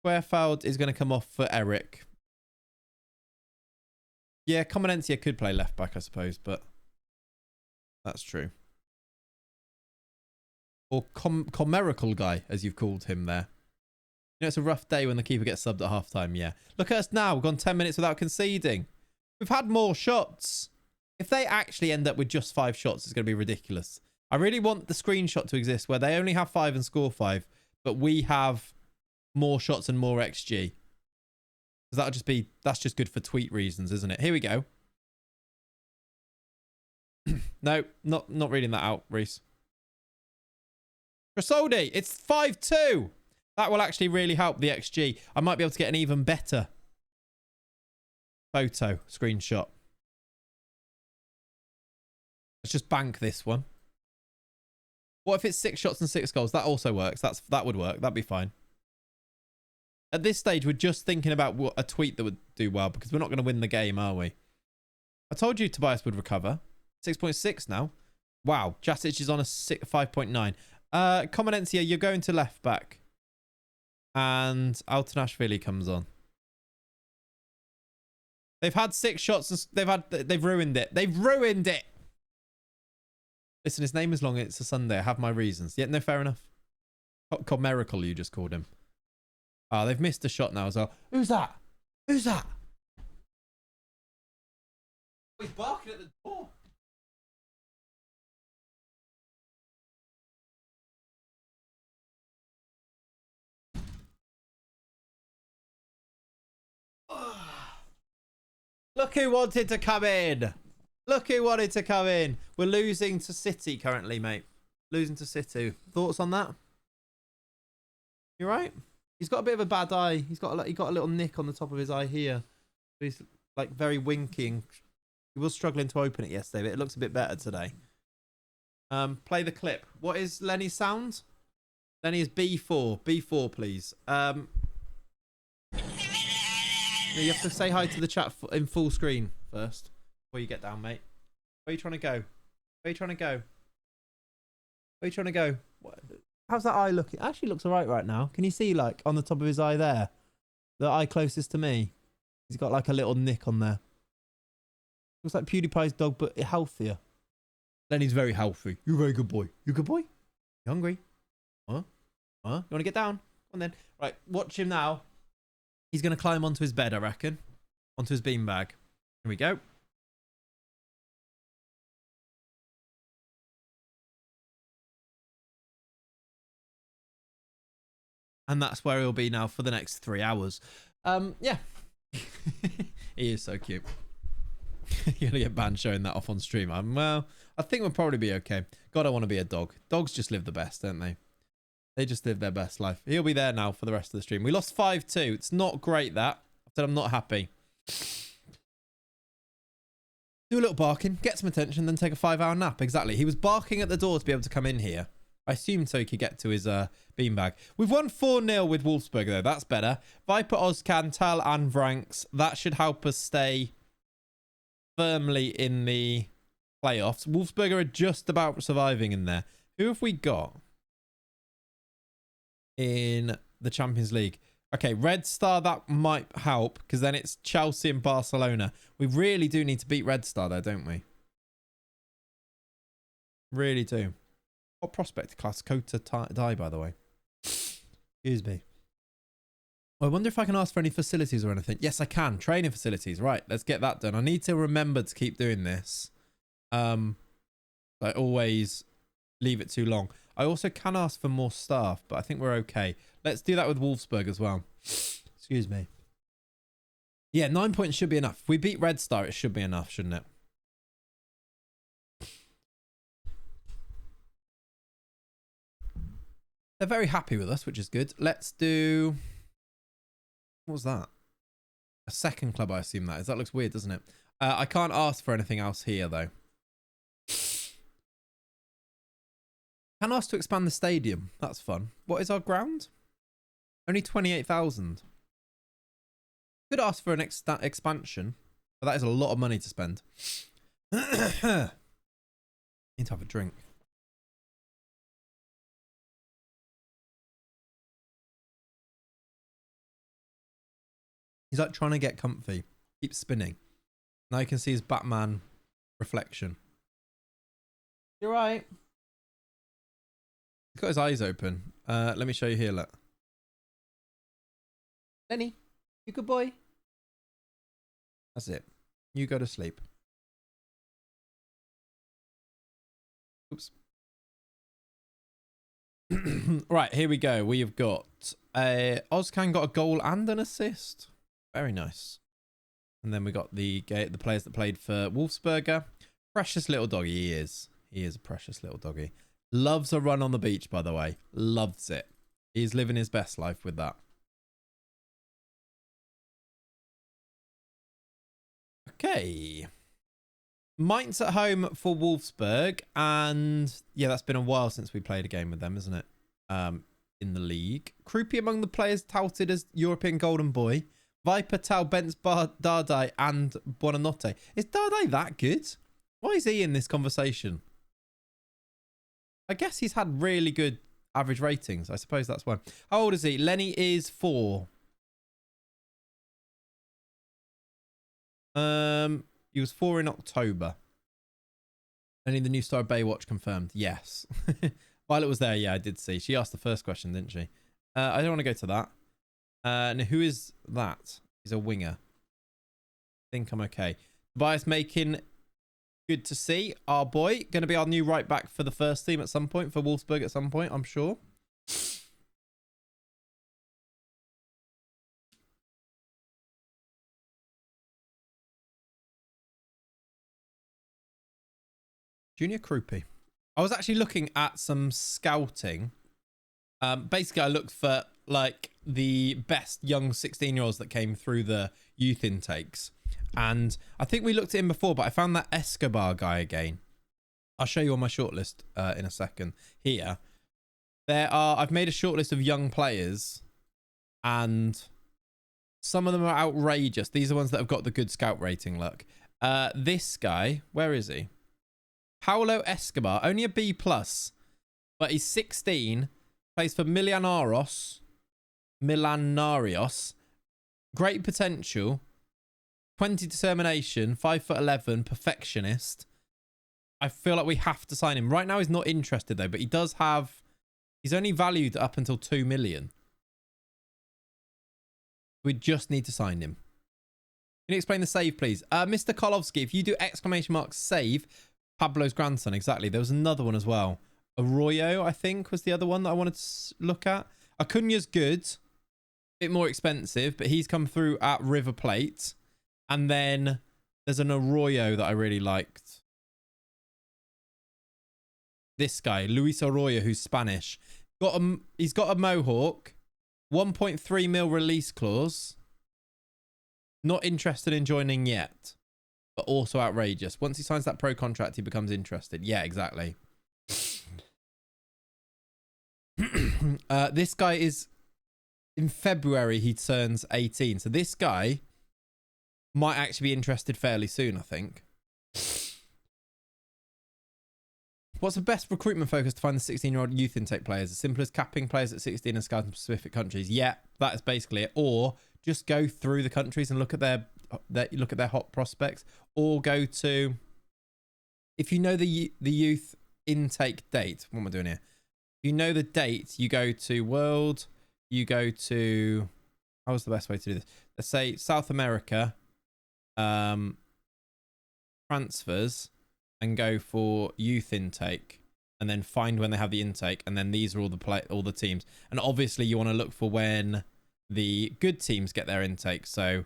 Squarefield is going to come off for Eric. Yeah, Comenencia could play left back, I suppose, but that's true. Or Comerical guy, as you've called him there. You know, it's a rough day when the keeper gets subbed at half time, yeah. Look at us now. We've gone 10 minutes without conceding. We've had more shots. If they actually end up with just 5 shots, it's going to be ridiculous. I really want the screenshot to exist where they only have 5 and score 5, but we have more shots and more XG. Because that'll just be... That's just good for tweet reasons, isn't it? Here we go. No, not reading that out, Reese. Trasoldi, it's 5-2. That will actually really help the XG. I might be able to get an even better photo screenshot. Let's just bank this one. What if it's 6 shots and 6 goals? That also works. That would work. That'd be fine. At this stage, we're just thinking about what a tweet that would do well because we're not going to win the game, are we? I told you Tobias would recover. 6.6 now. Wow. Jasic is on a 5.9. Comenencia, you're going to left back. and Altanashvili comes on. They've had 6 shots and they've ruined it. They've ruined it. Listen, his name is long. It's a Sunday. I have my reasons. Yeah, no, fair enough. Miracle, you just called him. Oh, they've missed a shot now as well. Who's that? Who's that? He's barking at the door. Look who wanted to come in. Look who wanted to come in. We're losing to City currently, mate. Losing to City. Thoughts on that? You right? He's got a bit of a bad eye. He got a little nick on the top of his eye here. He's like very winking. He was struggling to open it yesterday, but it looks a bit better today. Play the clip. What is Lenny's sound? Lenny is B4. B4, please. You have to say hi to the chat in full screen first before you get down, mate. Where are you trying to go? Where are you trying to go? Where are you trying to go? How's that eye looking? It actually looks alright right now. Can you see, like, on the top of his eye there? The eye closest to me. He's got, like, a little nick on there. Looks like PewDiePie's dog, but healthier. Lenny's very healthy. You're a very good boy. You a good boy? You hungry? Huh? You want to get down? Come on then. Right, watch him now. He's going to climb onto his bed, I reckon. Onto his beanbag. Here we go. And that's where he'll be now for the next 3 hours. Yeah. He is so cute. You're going to get banned showing that off on stream. Well, I think we'll probably be okay. God, I want to be a dog. Dogs just live the best, don't they? They just live their best life. He'll be there now for the rest of the stream. We lost 5-2. It's not great, that. I said I'm not happy. Do a little barking, get some attention, then take a 5-hour nap. Exactly. He was barking at the door to be able to come in here. I assumed so he could get to his beanbag. We've won 4-0 with Wolfsburg, though. That's better. Viper, Ozcan, Tal, and Vranks. That should help us stay firmly in the playoffs. Wolfsberger are just about surviving in there. Who have we got in the Champions League? Okay, Red Star, that might help, because then it's Chelsea and Barcelona. We really do need to beat Red Star, though, don't we? Really do. What prospect class Kota die, by the way? Excuse me. I wonder if I can ask for any facilities or anything. Yes, I can. Training facilities. Right, let's get that done. I need to remember to keep doing this. I always leave it too long. I also can ask for more staff, but I think we're okay. Let's do that with Wolfsburg as well. Excuse me. Yeah, 9 points should be enough. If we beat Red Star, it should be enough, shouldn't it? They're very happy with us, which is good. Let's do... What was that? A second club, I assume that is. That looks weird, doesn't it? I can't ask for anything else here, though. Can ask to expand the stadium. That's fun. What is our ground? Only 28,000. Could ask for an expansion, but that is a lot of money to spend. Need to have a drink. He's like trying to get comfy. Keeps spinning. Now you can see his Batman reflection. You're right. He's got his eyes open. Let me show you here, look. Lenny, you good boy? That's it. You go to sleep. Oops. Right, here we go. We have got... Ozcan got a goal and an assist. Very nice. And then we got the players that played for Wolfsberger. Precious little doggy he is. He is a precious little doggy. Loves a run on the beach, by the way. Loves it. He's living his best life with that. Okay. Mainz at home for Wolfsburg. And yeah, that's been a while since we played a game with them, isn't it? In the league. Krupi among the players touted as European Golden Boy. Viper, Tal, Benz, Dardai, and Buonanotte. Is Dardai that good? Why is he in this conversation? I guess he's had really good average ratings. I suppose that's why. How old is he? Lenny is 4. He was 4 in October. Only the new star of Baywatch confirmed. Yes. Violet was there. Yeah, I did see. She asked the first question, didn't she? I don't want to go to that. And who is that? He's a winger. I think I'm okay. Tobias making good to see. Our boy. Going to be our new right back for the first team at some point. For Wolfsburg at some point, I'm sure. Junior Krupi. I was actually looking at some scouting. Basically, I looked for like the best young 16-year-olds that came through the youth intakes. And I think we looked at him before, but I found that Escobar guy again. I'll show you on my shortlist in a second. Here. I've made a shortlist of young players. And some of them are outrageous. These are ones that have got the good scout rating, look. This guy, where is he? Paulo Escobar, only a B+, but he's 16, plays for Millonarios, great potential, 20 determination, 5'11", perfectionist. I feel like we have to sign him. Right now he's not interested though, but he does have, he's only valued up until 2 million. We just need to sign him. Can you explain the save, please? Mr. Kolovsky, if you do ! Save, Pablo's grandson, exactly. There was another one as well. Arroyo, I think, was the other one that I wanted to look at. Acuna's good. A bit more expensive, but he's come through at River Plate. And then there's an Arroyo that I really liked. This guy, Luis Arroyo, who's Spanish. He's got a mohawk. 1.3 mil release clause. Not interested in joining yet. But also outrageous. Once he signs that pro contract, he becomes interested. Yeah, exactly. This guy is... In February, he turns 18. So this guy might actually be interested fairly soon, I think. What's the best recruitment focus to find the 16-year-old youth intake players? As simple as capping players at 16 and scouting specific countries. Yeah, that is basically it. Or just go through the countries and look at their hot prospects, or go to, if you know the youth intake date. What am I doing here? If you know the date, you go to World. You go to, how's the best way to do this? Let's say South America, transfers, and go for youth intake, and then find when they have the intake, and then these are all the teams. And obviously, you want to look for when the good teams get their intake. So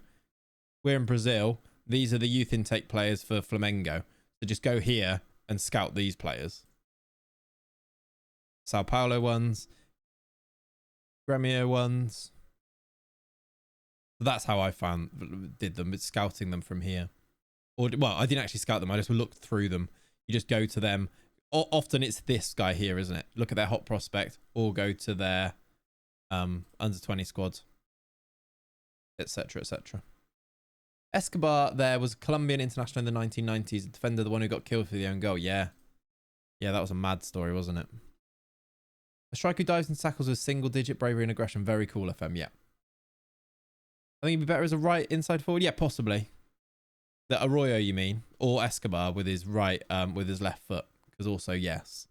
we're in Brazil. These are the youth intake players for Flamengo. So just go here and scout these players. Sao Paulo ones. Gremio ones. So that's how I did them. It's scouting them from here. Or, well, I didn't actually scout them. I just looked through them. You just go to them. Often it's this guy here, isn't it? Look at their hot prospect. Or go to their under 20 squads. Etc, etc. Escobar there was a Colombian international in the 1990s. A defender, the one who got killed for the own goal. Yeah. Yeah, that was a mad story, wasn't it? A striker who dives and tackles with single-digit bravery and aggression. Very cool, FM. Yeah. I think he'd be better as a right inside forward. Yeah, possibly. The Arroyo, you mean? Or Escobar with his right, with his left foot. Because also, yes.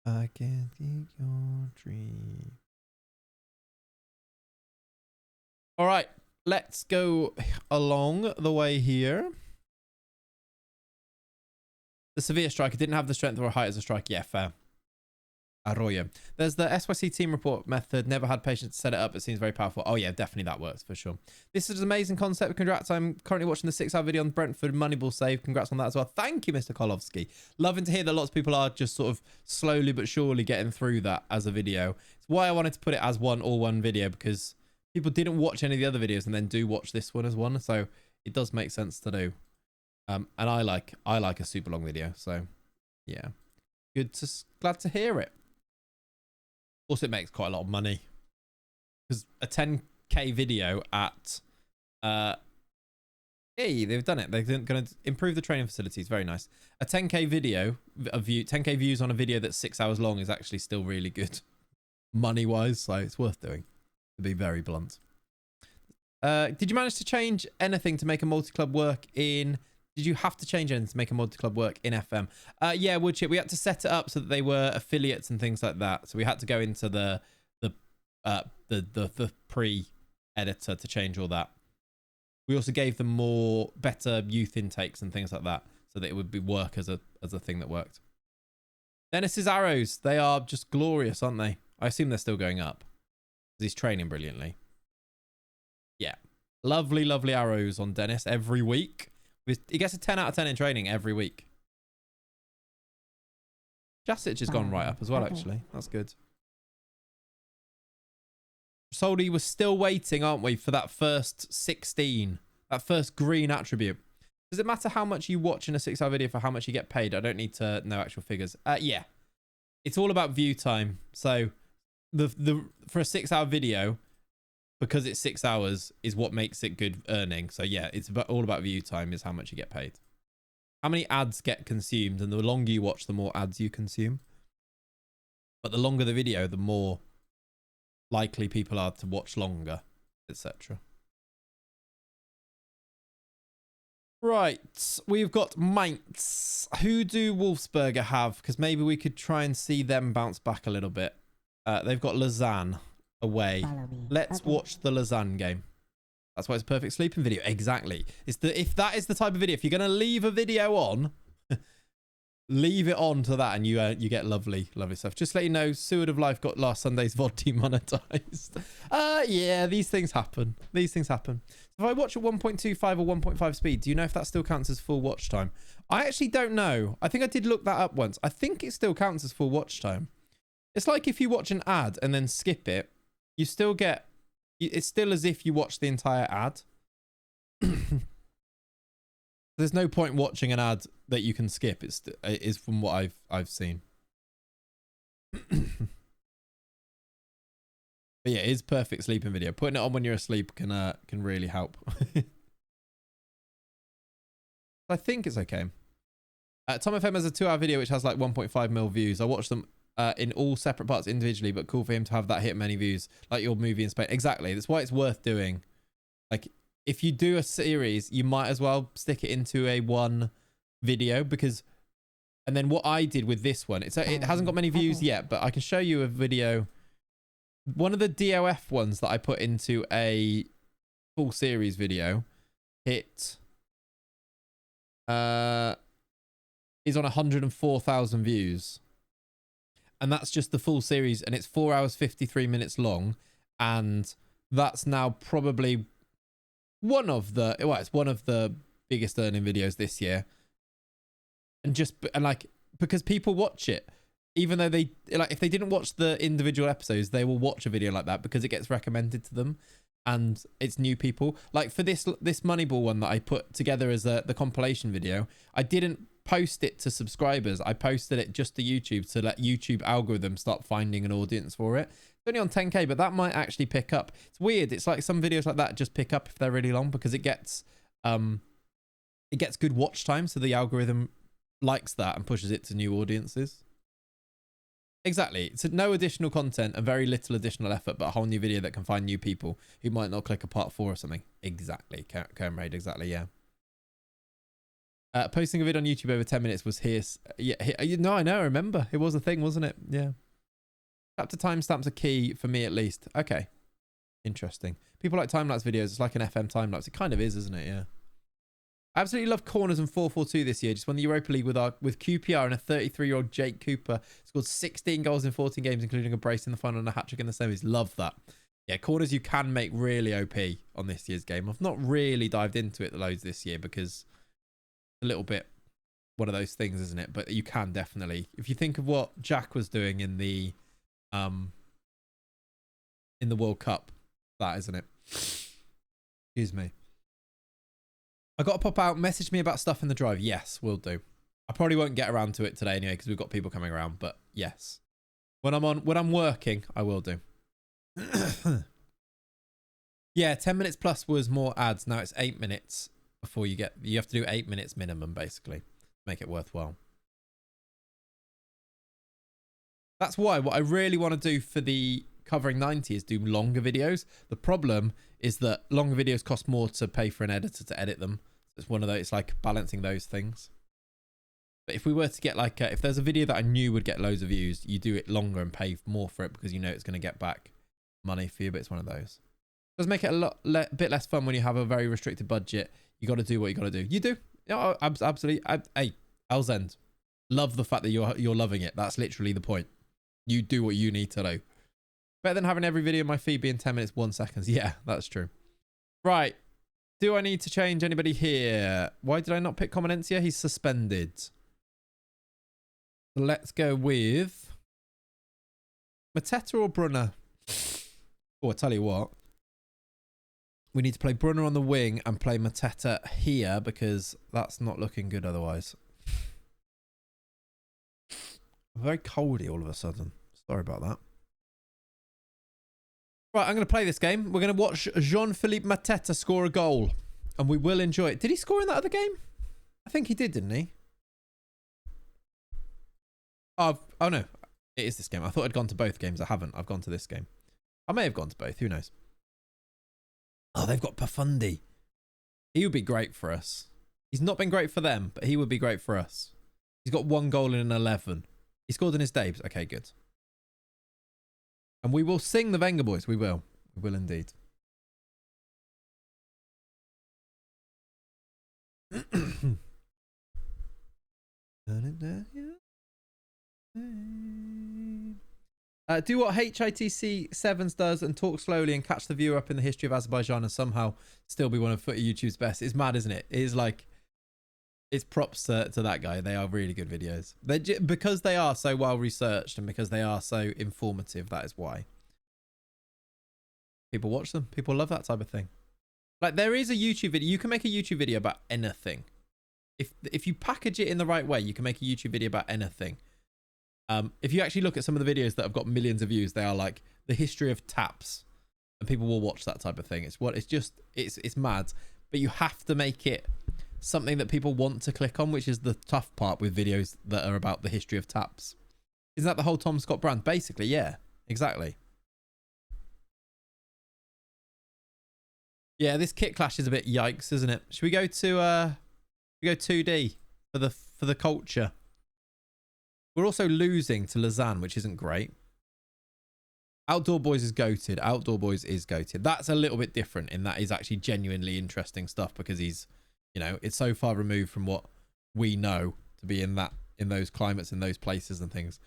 I can't take your dream. All right, let's go along the way here. The Sevilla striker didn't have the strength or height as a striker. Yeah, fair. Arroyo. There's the SYC team report method. Never had patience to set it up. It seems very powerful. Oh, yeah, definitely that works for sure. This is an amazing concept. Congrats. I'm currently watching the 6-hour video on Brentford Moneyball save. Congrats on that as well. Thank you, Mr. Kolovsky. Loving to hear that lots of people are just sort of slowly but surely getting through that as a video. It's why I wanted to put it as one video, because people didn't watch any of the other videos and then do watch this one as one. So it does make sense to do. And I like a super long video. So, yeah. glad to hear it. Also, it makes quite a lot of money because a 10k video at hey, they've done it. They're going to improve the training facilities. Very nice. A 10k video, 10k views on a video that's 6 hours long is actually still really good money wise. So it's worth doing, to be very blunt. Did you manage to change anything to make a multi-club work in? Did you have to change anything to make a multi-club work in FM? Yeah, Woodchip. We had to set it up so that they were affiliates and things like that. So we had to go into the pre-editor to change all that. We also gave them better youth intakes and things like that, so that it would be work as a thing that worked. Dennis's arrows, they are just glorious, aren't they? I assume they're still going up because he's training brilliantly. Yeah, lovely, lovely arrows on Dennis every week. He gets a 10 out of 10 in training every week. Jasic has gone right up as well, actually. That's good. Soldy, we're still waiting, aren't we, for that first 16, that first green attribute. Does it matter how much you watch in a 6-hour video for how much you get paid? I don't need to know actual figures. Yeah, it's all about view time. So for a 6-hour video, because it's 6 hours, is what makes it good earning. So yeah, it's all about view time is how much you get paid. How many ads get consumed, and the longer you watch, the more ads you consume. But the longer the video, the more likely people are to watch longer, etc. Right, we've got Mainz. Who do Wolfsberger have? Because maybe we could try and see them bounce back a little bit. They've got Lausanne away. Let's watch the Lausanne game. That's why it's a perfect sleeping video. Exactly. If that is the type of video, if you're going to leave a video on, leave it on to that, and you get lovely, lovely stuff. Just to let you know, Seward of Life got last Sunday's VOD demonetized. Yeah, these things happen. These things happen. So if I watch at 1.25 or 1.5 speed, do you know if that still counts as full watch time? I actually don't know. I think I did look that up once. I think it still counts as full watch time. It's like if you watch an ad and then skip it, you still get... It's still as if you watch the entire ad. There's no point watching an ad that you can skip. It is from what I've seen. But yeah, it is perfect sleeping video. Putting it on when you're asleep can really help. I think it's okay. Tom FM has a 2-hour video which has like 1.5 mil views. I watched them in all separate parts individually, but cool for him to have that hit many views, like your movie in Spain. Exactly. That's why it's worth doing. Like, if you do a series, you might as well stick it into a one video, because, and then what I did with this one, it hasn't got many views yet, but I can show you a video. One of the DOF ones that I put into a full series video hit is on 104,000 views. And that's just the full series, and it's 4 hours 53 minutes long, and that's now probably it's one of the biggest earning videos this year. And like, because people watch it, even though they like, if they didn't watch the individual episodes, they will watch a video like that because it gets recommended to them, and it's new people. Like for this Moneyball one that I put together as the compilation video, I didn't post it to subscribers. I posted it just to YouTube to let YouTube algorithm start finding an audience for it. It's only on 10k, but that might actually pick up. It's weird. It's like some videos like that just pick up if they're really long, because it gets good watch time, so the algorithm likes that and pushes it to new audiences. Exactly. It's no additional content and very little additional effort, but a whole new video that can find new people who might not click a part 4 or something. Exactly. Comrade, exactly, yeah. Posting a video on YouTube over 10 minutes was here. Yeah, no, I know. I remember. It was a thing, wasn't it? Yeah. Chapter timestamps are key for me, at least. Okay. Interesting. People like time-lapse videos. It's like an FM time-lapse. It kind of is, isn't it? Yeah. I absolutely love corners and 4-4-2 this year. Just won the Europa League with QPR, and a 33-year-old Jake Cooper scored 16 goals in 14 games, including a brace in the final and a hat-trick in the semis. Love that. Yeah, corners you can make really OP on this year's game. I've not really dived into it loads this year because a little bit one of those things, isn't it? But you can definitely, if you think of what Jack was doing in the World Cup, that, isn't it? Excuse me. I got to pop out. Message me about stuff in the drive. Yes, will do. I probably won't get around to it today anyway because we've got people coming around. But yes, when I'm working, I will do. Yeah, 10 minutes plus was more ads. Now it's 8 minutes before you have to do 8 minutes minimum basically to make it worthwhile. That's why what I really want to do for the covering 90 is do longer videos. The problem is that longer videos cost more to pay for an editor to edit them. It's one of those, it's like balancing those things. But if we were to get like, if there's a video that I knew would get loads of views, you do it longer and pay more for it because you know it's going to get back money for you, but it's one of those. It does make it a bit less fun when you have a very restricted budget. You got to do what you got to do. You do. Yeah, absolutely. Hey, L's End. Love the fact that you're loving it. That's literally the point. You do what you need to do. Better than having every video in my feed being 10 minutes, 1 second. Yeah, that's true. Right. Do I need to change anybody here? Why did I not pick Comenencia? He's suspended. Let's go with Mateta or Brunner. Oh, I tell you what. We need to play Brunner on the wing and play Mateta here because that's not looking good otherwise. I'm very coldy all of a sudden. Sorry about that. Right, I'm going to play this game. We're going to watch Jean-Philippe Mateta score a goal. And we will enjoy it. Did he score in that other game? I think he did, didn't he? Oh no. It is this game. I thought I'd gone to both games. I haven't. I've gone to this game. I may have gone to both. Who knows? Oh, they've got Pafundi. He would be great for us. He's not been great for them, but he would be great for us. He's got 1 goal in an 11. He scored in his debut. Okay, good. And we will sing the Wenger Boys. We will. We will indeed. Do what HITC 7s does and talk slowly and catch the viewer up in the history of Azerbaijan and somehow still be one of YouTube's best. It's mad, isn't it? It is like, it's props to that guy. They are really good videos. Because they are so well researched and because they are so informative, that is why. People watch them. People love that type of thing. Like, there is a YouTube video. You can make a YouTube video about anything. If you package it in the right way, you can make a YouTube video about anything. If you actually look at some of the videos that have got millions of views, they are like the history of taps, and people will watch that type of thing. It's mad, but you have to make it something that people want to click on, which is the tough part with videos that are about the history of taps. Isn't that the whole Tom Scott brand? Basically, yeah, exactly. Yeah, this kit clash is a bit yikes, isn't it? Should we go to we go 2D for the culture? We're also losing to Lausanne, which isn't great. Outdoor Boys is goated. Outdoor Boys is goated. That's a little bit different in that he's actually genuinely interesting stuff because he's, you know, it's so far removed from what we know to be in those climates, in those places and things.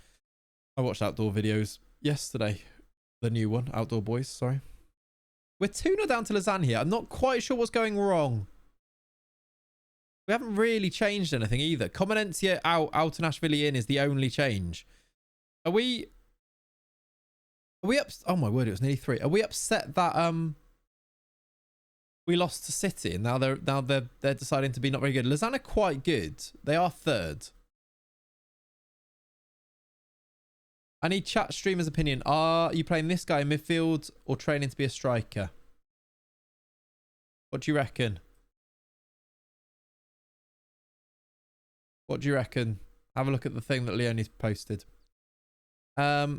I watched Outdoor videos yesterday. The new one, Outdoor Boys, sorry. We're 2-0 down to Lausanne here. I'm not quite sure what's going wrong. We haven't really changed anything either. Comenencia out, Altanashvili in is the only change. Are we up? Oh my word, it was nearly 3. Are we upset that we lost to City and now they're deciding to be not very good? Lausanne are quite good. They are 3rd. I need chat streamer's opinion. Are you playing this guy in midfield or training to be a striker? What do you reckon? What do you reckon? Have a look at the thing that Leonie's posted. RIP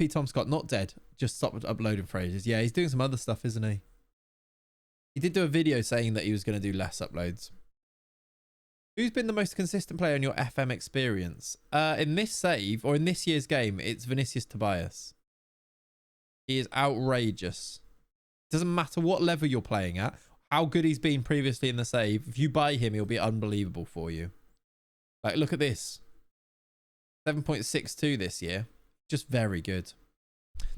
Tom Scott, not dead. Just stopped uploading phrases. Yeah, he's doing some other stuff, isn't he? He did do a video saying that he was going to do less uploads. Who's been the most consistent player in your FM experience? In this save, or in this year's game, it's Vinicius Tobias. He is outrageous. Doesn't matter what level you're playing at, how good he's been previously in the save. If you buy him, he'll be unbelievable for you. Like, look at this. 7.62 this year. Just very good.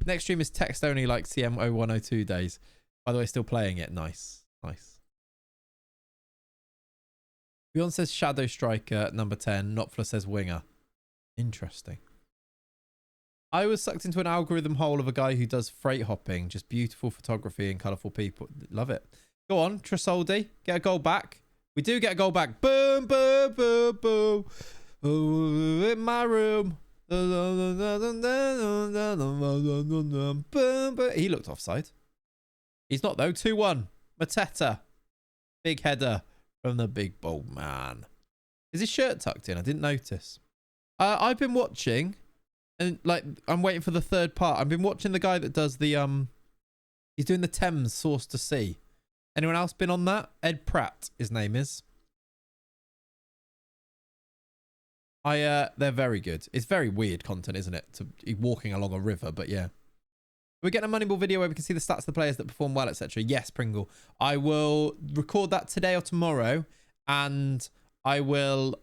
Next stream is text only like CM0102 days. By the way, still playing it. Nice. Nice. Beyond says Shadow Striker, number 10. Notfla says Winger. Interesting. I was sucked into an algorithm hole of a guy who does freight hopping. Just beautiful photography and colourful people. Love it. Go on, Tresoldi. Get a goal back. We do get a goal back. Boom, boom, boom, boom. Oh, in my room. He looked offside. He's not, though. 2-1. Mateta. Big header from the big bold man. Is his shirt tucked in? I didn't notice. I've been watching, and like I'm waiting for the third part. I've been watching the guy that does the he's doing the Thames Source to Sea. Anyone else been on that? Ed Pratt, his name is. They're very good. It's very weird content, isn't it? To walking along a river, but yeah. We're getting a Moneyball video where we can see the stats of the players that perform well, etc. Yes, Pringle. I will record that today or tomorrow, and I will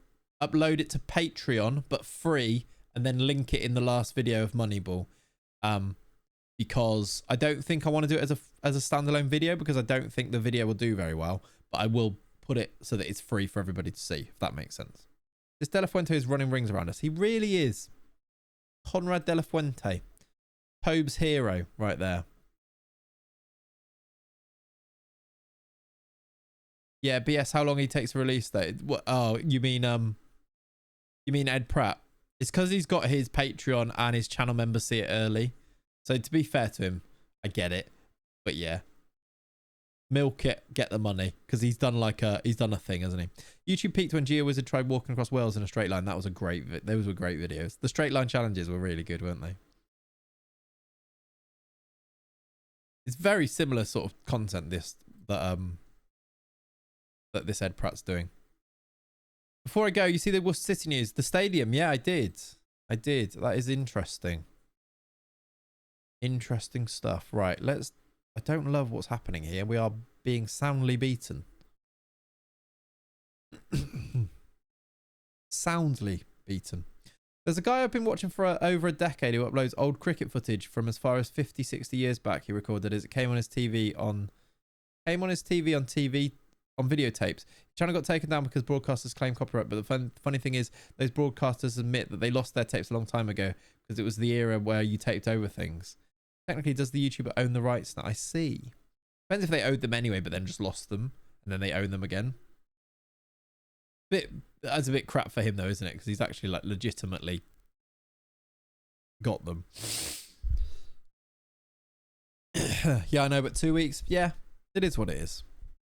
upload it to Patreon, but free, and then link it in the last video of Moneyball. Because I don't think I want to do it as a standalone video, because I don't think the video will do very well. But I will put it so that it's free for everybody to see, if that makes sense. This De La Fuente is running rings around us. He really is. Conrad De La Fuente. Pobe's hero right there. Yeah, BS, how long he takes to release that? What, oh, you mean Ed Pratt? It's because he's got his Patreon and his channel members see it early. So to be fair to him, I get it. But yeah. Milk it, get the money. Because he's done a thing, hasn't he? YouTube peaked when GeoWizard tried walking across Wales in a straight line. That was those were great videos. The straight line challenges were really good, weren't they? It's very similar sort of content that this Ed Pratt's doing. Before I go, you see the Worcester City news, the stadium. Yeah, I did. That is interesting. Interesting stuff. Right, I don't love what's happening here. We are being soundly beaten. Soundly beaten. There's a guy I've been watching for over a decade who uploads old cricket footage from as far as 50, 60 years back. He recorded as it came on his TV on videotapes. The channel got taken down because broadcasters claim copyright, but the funny thing is those broadcasters admit that they lost their tapes a long time ago because it was the era where you taped over things. Technically, does the YouTuber own the rights now? I see. Depends if they owed them anyway, but then just lost them and then they own them again. That's a bit crap for him though, isn't it? Because he's actually like legitimately got them. Yeah, I know, but 2 weeks, yeah, it is what it is.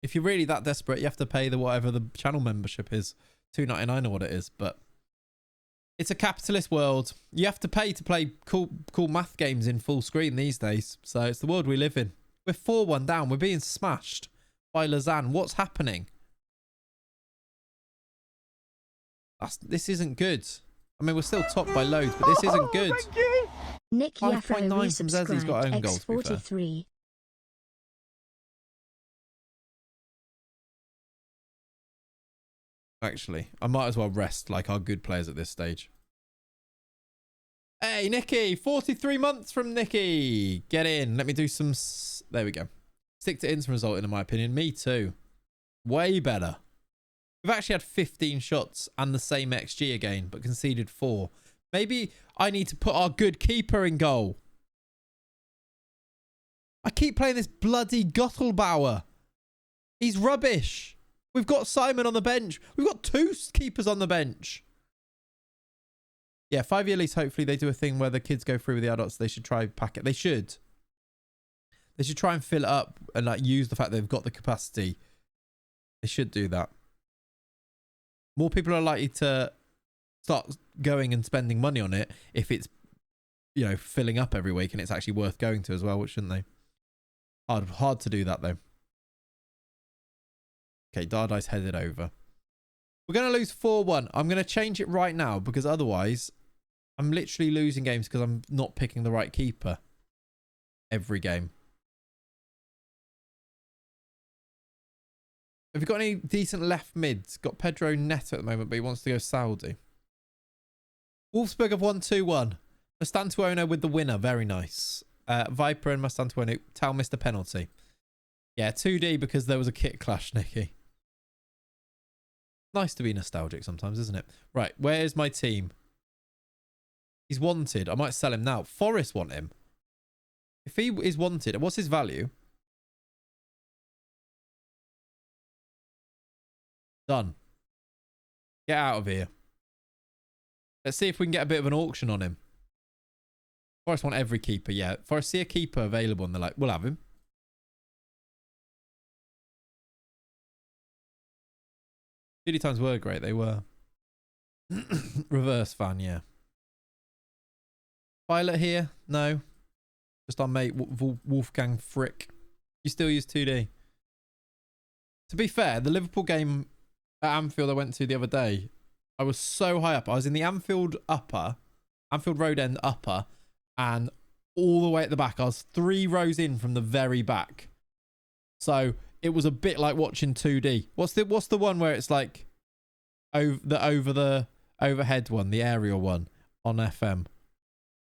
If you're really that desperate, you have to pay whatever the channel membership is, $2.99 or what it is. But it's a capitalist world. You have to pay to play cool math games in full screen these days. So it's the world we live in. We're 4-1 down. We're being smashed by Lausanne. What's happening? This isn't good. I mean, we're still top by loads, but this isn't good. Nick 5.9 Yaffo from Zezzy's got own goal, to be fair. X43. Actually, I might as well rest like our good players at this stage. Hey, Nicky! 43 months from Nicky! Get in. Let me do some... There we go. Stick to instant result, in my opinion. Me too. Way better. We've actually had 15 shots and the same XG again, but conceded 4. Maybe I need to put our good keeper in goal. I keep playing this bloody Gottelbauer. He's rubbish. We've got Simon on the bench. We've got 2 keepers on the bench. Yeah, 5-year lease. Hopefully they do a thing where the kids go through with the adults. They should try pack it. They should. They should try and fill it up and like use the fact they've got the capacity. They should do that. More people are likely to start going and spending money on it if it's, you know, filling up every week and it's actually worth going to as well, shouldn't they? Hard to do that though. Okay, Dardai's headed over. We're going to lose 4-1. I'm going to change it right now because otherwise I'm literally losing games because I'm not picking the right keeper every game. Have you got any decent left mids? Got Pedro Neto at the moment, but he wants to go Saudi. Wolfsburg have won 2-1. Mastantuono with the winner. Very nice. Viper and Mastantuono. Tal missed a penalty. Yeah, 2D because there was a kit clash, Nicky. Nice to be nostalgic sometimes, isn't it? Right, where's my team? He's wanted. I might sell him now. Forest want him. If he is wanted, what's his value? Done. Get out of here. Let's see if we can get a bit of an auction on him. Forest want every keeper, yeah. Forest see a keeper available and they're like, we'll have him. Debutants were great, they were. Reverse fan, yeah. Violet here? No. Just our mate, Wolfgang Frick. You still use 2D? To be fair, the Liverpool game at Anfield I went to the other day, I was so high up. I was in the Anfield Road end upper, and all the way at the back. I was 3 rows in from the very back. So it was a bit like watching 2D. What's the one where it's like over the overhead one, the aerial one on FM?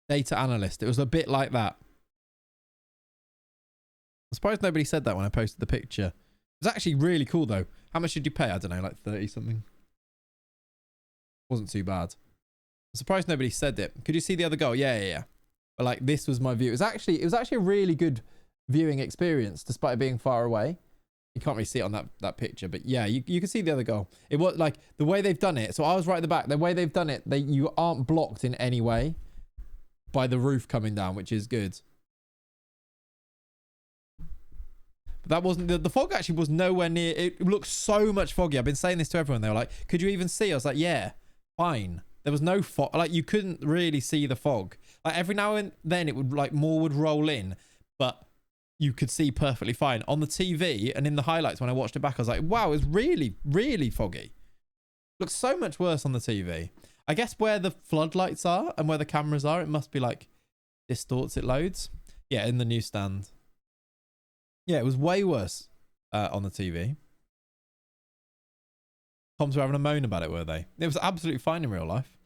Data analyst. It was a bit like that. I'm surprised nobody said that when I posted the picture. It was actually really cool though. How much did you pay? I don't know, like 30 something. Wasn't too bad. I'm surprised nobody said it. Could you see the other goal? Yeah. But like this was my view. It was actually a really good viewing experience despite it being far away. You can't really see it on that picture, but yeah, you can see the other goal. It was like the way they've done it. So I was right at the back. The way they've done it, you aren't blocked in any way by the roof coming down, which is good. But that wasn't the fog. Actually, was nowhere near. It looked so much foggy. I've been saying this to everyone. They were like, "Could you even see?" I was like, "Yeah, fine." There was no fog. Like you couldn't really see the fog. Like every now and then, it would like more would roll in, but you could see perfectly fine on the TV and in the highlights. When I watched it back, I was like, "Wow, it's really, really foggy." Looks so much worse on the TV. I guess where the floodlights are and where the cameras are, it must be like distorts it loads. Yeah, in the newsstand. Yeah, it was way worse on the TV. Toms were having a moan about it, were they? It was absolutely fine in real life.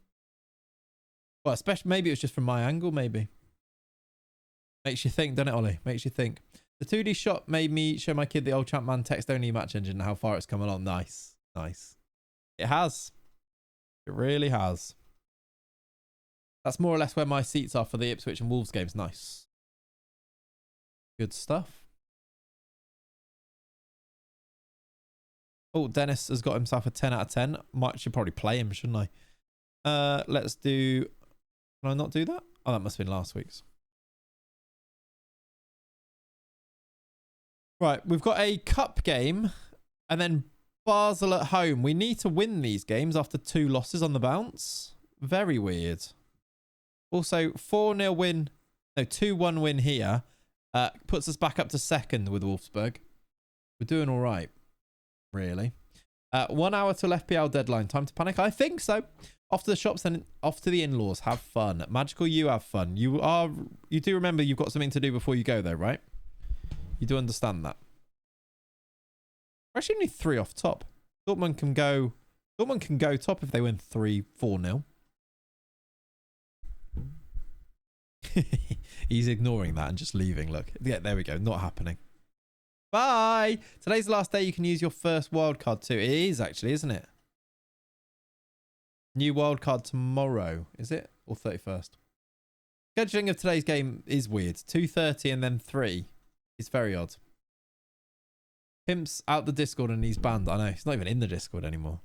Well, especially maybe it was just from my angle, maybe. Makes you think, doesn't it, Ollie? Makes you think. The 2D shot made me show my kid the old Champman text-only match engine and how far it's come along. Nice. Nice. It has. It really has. That's more or less where my seats are for the Ipswich and Wolves games. Nice. Good stuff. Oh, Dennis has got himself a 10 out of 10. Should probably play him, shouldn't I? Let's do... Can I not do that? Oh, that must have been last week's. Right, we've got a cup game and then Basel at home. We need to win these games after 2 losses on the bounce. Very weird. Also, 4-0 win... No, 2-1 win here. Puts us back up to 2nd with Wolfsburg. We're doing all right. Really. 1 hour till FPL deadline. Time to panic? I think so. Off to the shops and off to the in-laws. Have fun. Magical, you have fun. You do remember you've got something to do before you go though, right? You do understand that. We're actually only 3 off top. Dortmund can go top if they win 3-4-0. He's ignoring that and just leaving. Look. Yeah, there we go. Not happening. Bye. Today's the last day you can use your first wildcard too. It is actually, isn't it? New wildcard tomorrow. Is it? Or 31st? Scheduling of today's game is weird. 2:30 and then 3. It's very odd. Pimp's out the Discord and he's banned. I know. He's not even in the Discord anymore.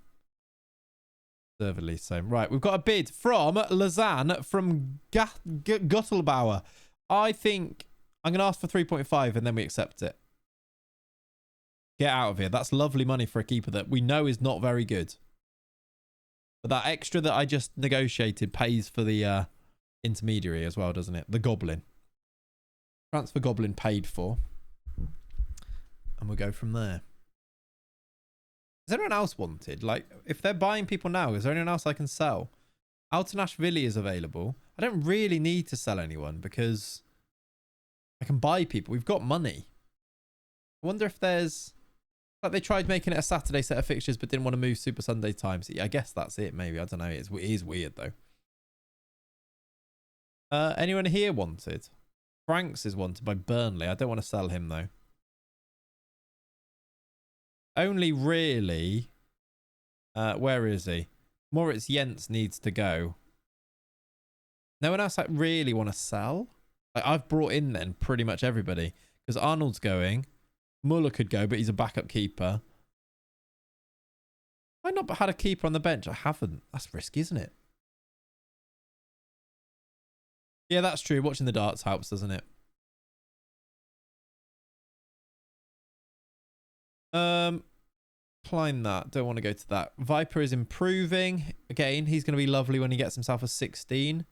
Deservedly so. Right. We've got a bid from Lausanne from Guttelbauer. I think I'm going to ask for 3.5 and then we accept it. Get out of here. That's lovely money for a keeper that we know is not very good. But that extra that I just negotiated pays for the intermediary as well, doesn't it? The Goblin. Transfer Goblin paid for. And we'll go from there. Is anyone else wanted? Like, if they're buying people now, is there anyone else I can sell? Altanashvili is available. I don't really need to sell anyone because I can buy people. We've got money. I wonder if there's... Like they tried making it a Saturday set of fixtures but didn't want to move Super Sunday times. Yeah, I guess that's it maybe. I don't know. It is weird though. Anyone here wanted? Franks is wanted by Burnley. I don't want to sell him though. Only really... where is he? Moritz Jens needs to go. No one else I really want to sell? I've brought in then pretty much everybody. Because Arnold's going. Muller could go, but he's a backup keeper. I not had a keeper on the bench? I haven't. That's risky, isn't it? Yeah, that's true. Watching the darts helps, doesn't it? Climb that. Don't want to go to that. Viper is improving. Again, he's going to be lovely when he gets himself a 16.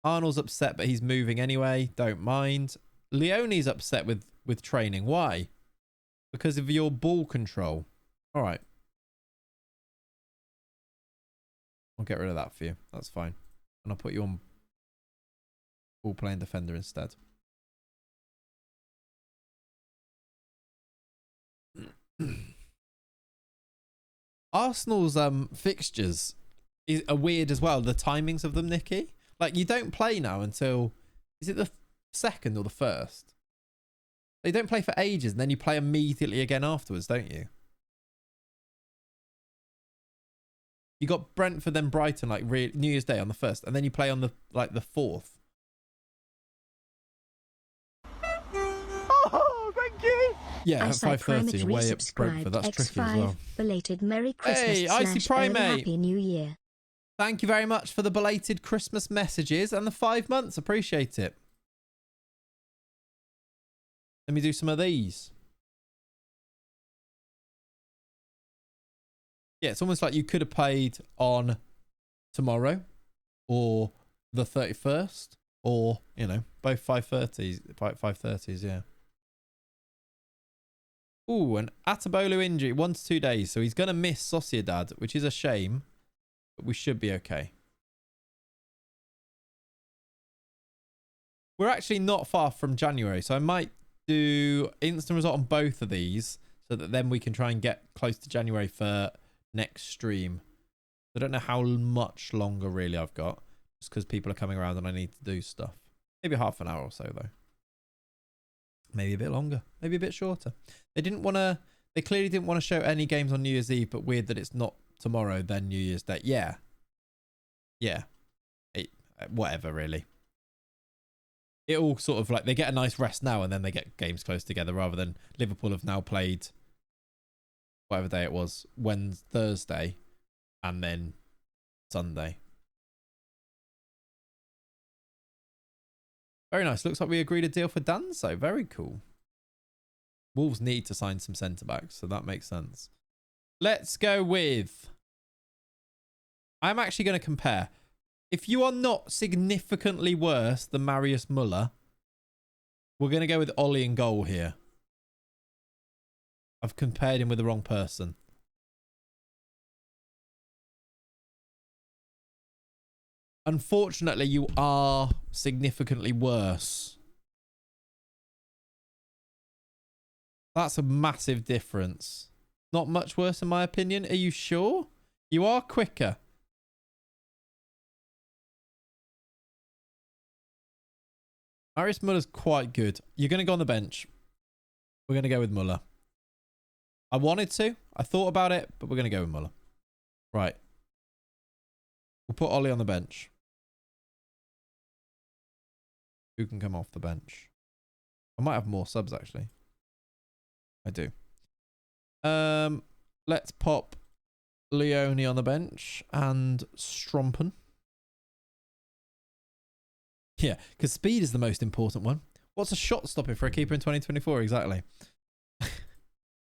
Arnold's upset, but he's moving anyway. Don't mind. Leonie's upset with training. Why? Because of your ball control. All right. I'll get rid of that for you. That's fine. And I'll put you on ball playing defender instead. Arsenal's fixtures are weird as well. The timings of them, Nikki. Like, you don't play now until, is it the 2nd or the 1st? They don't play for ages, and then you play immediately again afterwards, don't you? You got Brentford, then Brighton, like New Year's Day on the 1st, and then you play on the 4th. Oh, thank you. Yeah, at 5:30 away at Brentford. That's tricky as well. Belated Merry Christmas. Hey, Icy Primate. Happy New Year. Thank you very much for the belated Christmas messages and the 5 months. Appreciate it. Let me do some of these. Yeah, it's almost like you could have paid on tomorrow or the 31st or, you know, both 5:30s, yeah. Ooh, an Atabolu injury, 1 to 2 days. So he's going to miss Sociedad, which is a shame, but we should be okay. We're actually not far from January, so I might do instant result on both of these so that then we can try and get close to January for next stream. I don't know how much longer really I've got, just because people are coming around and I need to do stuff. Maybe half an hour or so though. Maybe a bit longer, maybe a bit shorter. They clearly didn't want to show any games on New Year's Eve, but weird that it's not tomorrow then New Year's Day. Yeah, whatever really. It all sort of like, they get a nice rest now and then they get games close together, rather than Liverpool have now played whatever day it was, Thursday and then Sunday. Very nice. Looks like we agreed a deal for Danso. Very cool. Wolves need to sign some centre backs, so that makes sense. Let's go with, I'm actually going to compare. If you are not significantly worse than Marius Muller, we're going to go with Ollie in goal here. I've compared him with the wrong person. Unfortunately, you are significantly worse. That's a massive difference. Not much worse in my opinion. Are you sure? You are quicker. Marius Muller's quite good. You're going to go on the bench. We're going to go with Muller. I wanted to. I thought about it, but we're going to go with Muller. Right. We'll put Ollie on the bench. Who can come off the bench? I might have more subs, actually. I do. Let's pop Leone on the bench and Strompen. Yeah, because speed is the most important one. What's a shot stopping for a keeper in 2024? Exactly.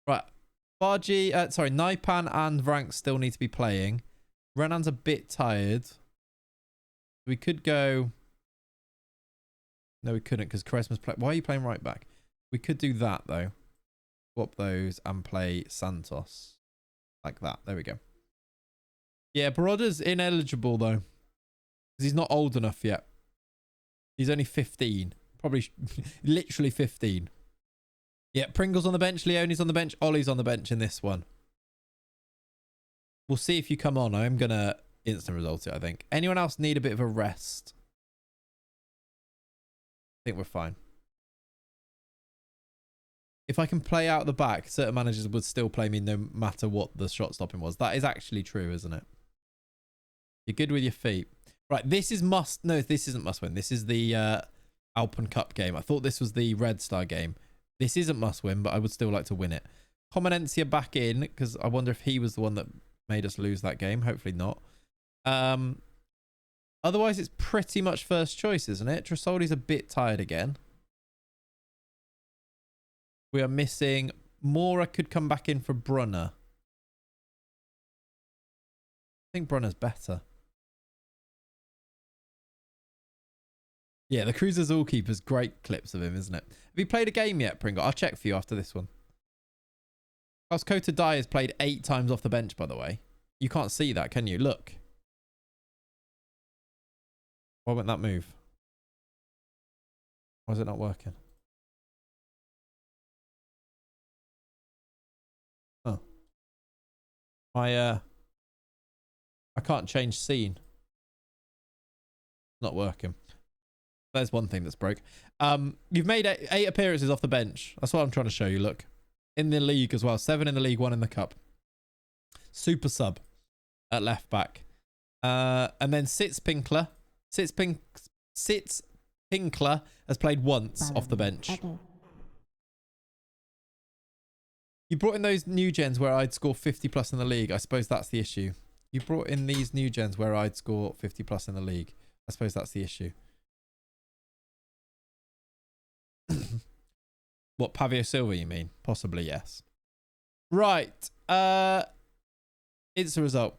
Right. Naipan and Vrank still need to be playing. Renan's a bit tired. We could go... No, we couldn't because Christmas play. Why are you playing right back? We could do that, though. Swap those and play Santos. Like that. There we go. Yeah, Baroda's ineligible, though. Because he's not old enough yet. He's only 15. Probably literally 15. Yeah, Pringle's on the bench. Leone's on the bench. Ollie's on the bench in this one. We'll see if you come on. I am going to instant result it, I think. Anyone else need a bit of a rest? I think we're fine. If I can play out the back, certain managers would still play me no matter what the shot stopping was. That is actually true, isn't it? You're good with your feet. Right, this is must... No, this isn't must win. This is the Alpen Cup game. I thought this was the Red Star game. This isn't must win, but I would still like to win it. Comenencia back in, because I wonder if he was the one that made us lose that game. Hopefully not. Otherwise, it's pretty much first choice, isn't it? Tresoldi's a bit tired again. We are missing... Mora could come back in for Brunner. I think Brunner's better. Yeah, the Cruisers All Keepers, great clips of him, isn't it? Have you played a game yet, Pringle? I'll check for you after this one. Kota Dai has played 8 times off the bench, by the way. You can't see that, can you? Look. Why won't that move? Why is it not working? Oh. I can't change scene. Not working. There's one thing that's broke. You've made 8 appearances off the bench. That's what I'm trying to show you. Look. In the league as well. 7 in the league, 1 in the cup. Super sub at left back. And then Sitz Pinkler. Sitz Pinkler has played once off the bench. You brought in those new gens where I'd score 50 plus in the league. I suppose that's the issue. You brought in these new gens where I'd score 50 plus in the league. I suppose that's the issue. What, Pavio Silva, you mean? Possibly, yes. Right. It's a result.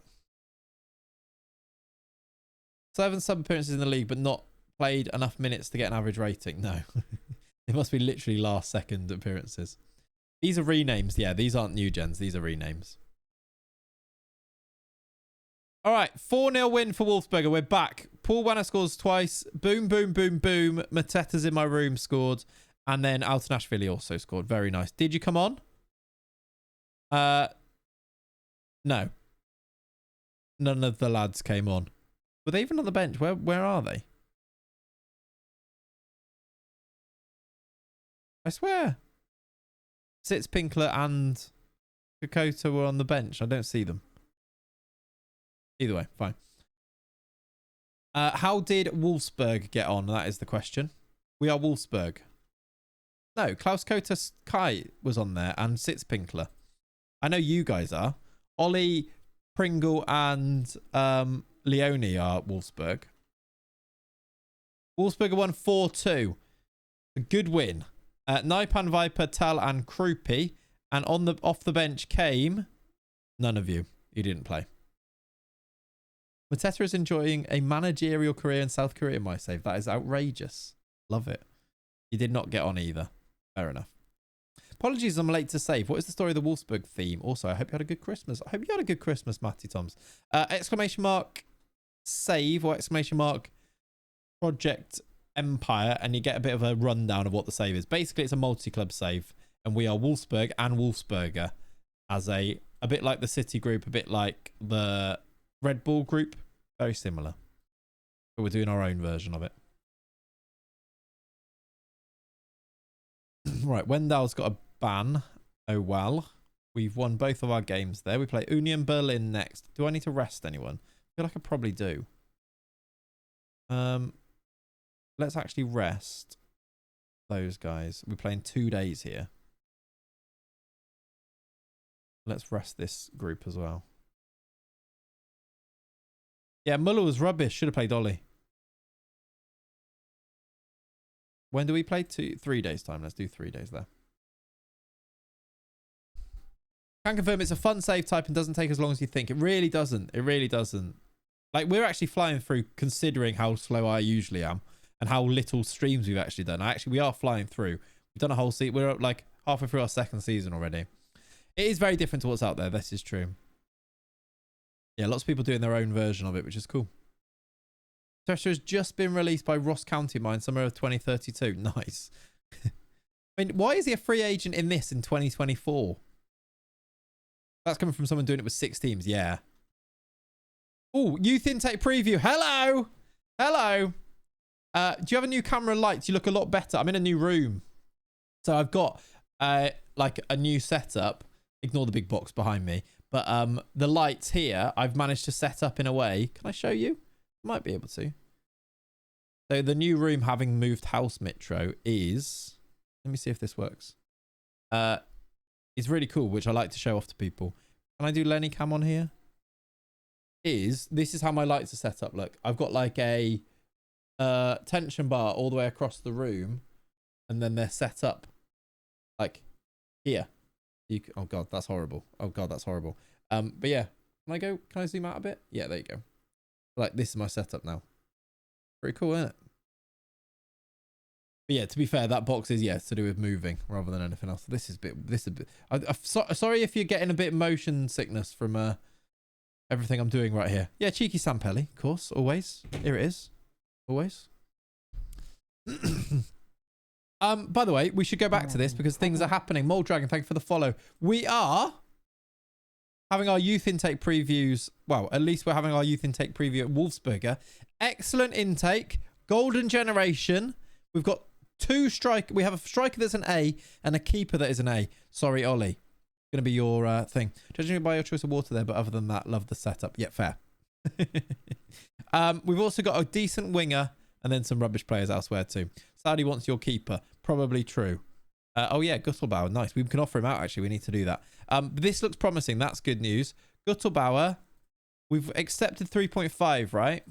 7 sub appearances in the league, but not played enough minutes to get an average rating. No. It must be literally last second appearances. These are renames. Yeah, these aren't new gens. These are renames. All right. 4-0 win for Wolfsberger. We're back. Paul Wanner scores twice. Boom, boom, boom, boom. Mateta's in my room scored. And then Altanashvili also scored. Very nice. Did you come on? No. None of the lads came on. Were they even on the bench? Where are they? I swear. Sitz Pinkler and Kokota were on the bench. I don't see them. Either way, fine. How did Wolfsberg get on? That is the question. We are Wolfsburg. No, Klaus Kota Kai was on there and Sitz Pinkler. I know you guys are. Ollie, Pringle and Leone are Wolfsburg. Wolfsburger won 4-2. A good win. Naipan, Viper, Tal and Krupi. And off the bench came none of you. You didn't play. Mateta is enjoying a managerial career in South Korea, my save. That is outrageous. Love it. You did not get on either. Fair enough. Apologies, I'm late to save. What is the story of the Wolfsburg theme? Also, I hope you had a good Christmas. I hope you had a good Christmas, Matty Toms. Exclamation mark save or exclamation mark Project Empire, and you get a bit of a rundown of what the save is. Basically, it's a multi-club save, and we are Wolfsburg and Wolfsberger as a bit like the City group, a bit like the Red Bull group. Very similar. But we're doing our own version of it. Right, Wendell's got a ban. Oh, well. We've won both of our games there. We play Union Berlin next. Do I need to rest anyone? I feel like I probably do. Let's actually rest those guys. We're playing 2 days here. Let's rest this group as well. Yeah, Muller was rubbish. Should have played Ollie. When do we play? 3 days time. Let's do 3 days there. Can confirm it's a fun save type and doesn't take as long as you think. It really doesn't. It really doesn't. Like, we're actually flying through considering how slow I usually am and how little streams we've actually done. We are flying through. We've done a whole season. We're like halfway through our second season already. It is very different to what's out there. This is true. Yeah, lots of people doing their own version of it, which is cool. Tesla has just been released by Ross County Mine, summer of 2032. Nice. I mean, why is he a free agent in this in 2024? That's coming from someone doing it with 6 teams. Yeah. Oh, Youth Intake Preview. Hello. Hello. Do you have a new camera light? You look a lot better. I'm in a new room. So I've got like a new setup. Ignore the big box behind me. But the lights here, I've managed to set up in a way. Can I show you? Might be able to. So the new room, having moved house metro, is... Let me see if this works. is really cool, which I like to show off to people. Can I do Lenny Cam on here? This is how my lights are set up. Look, I've got like a tension bar all the way across the room, and then they're set up like here. Oh god, that's horrible. Oh god, that's horrible. But yeah, can I zoom out a bit? Yeah, there you go. Like, this is my setup now. Pretty cool, isn't it? But yeah, to be fair, that box is, to do with moving rather than anything else. This is a bit. Sorry if you're getting a bit motion sickness from everything I'm doing right here. Yeah, cheeky Sampelli, of course, always. Here it is, always. By the way, we should go back to this because things are happening. Mold Dragon, thank you for the follow. We are having our youth intake previews. Well, at least we're having our youth intake preview at Wolfsberger. Excellent intake. Golden generation. We've got we have a striker that's an A and a keeper that is an A. Sorry, Ollie. Going to be your thing. Judging by your choice of water there, but other than that, love the setup. Yeah, fair. We've also got a decent winger and then some rubbish players elsewhere too. Saudi wants your keeper. Probably true. Oh yeah, Guttelbauer. Nice. We can offer him out actually. We need to do that. This looks promising. That's good news. Guttelbauer. We've accepted 3.5, right?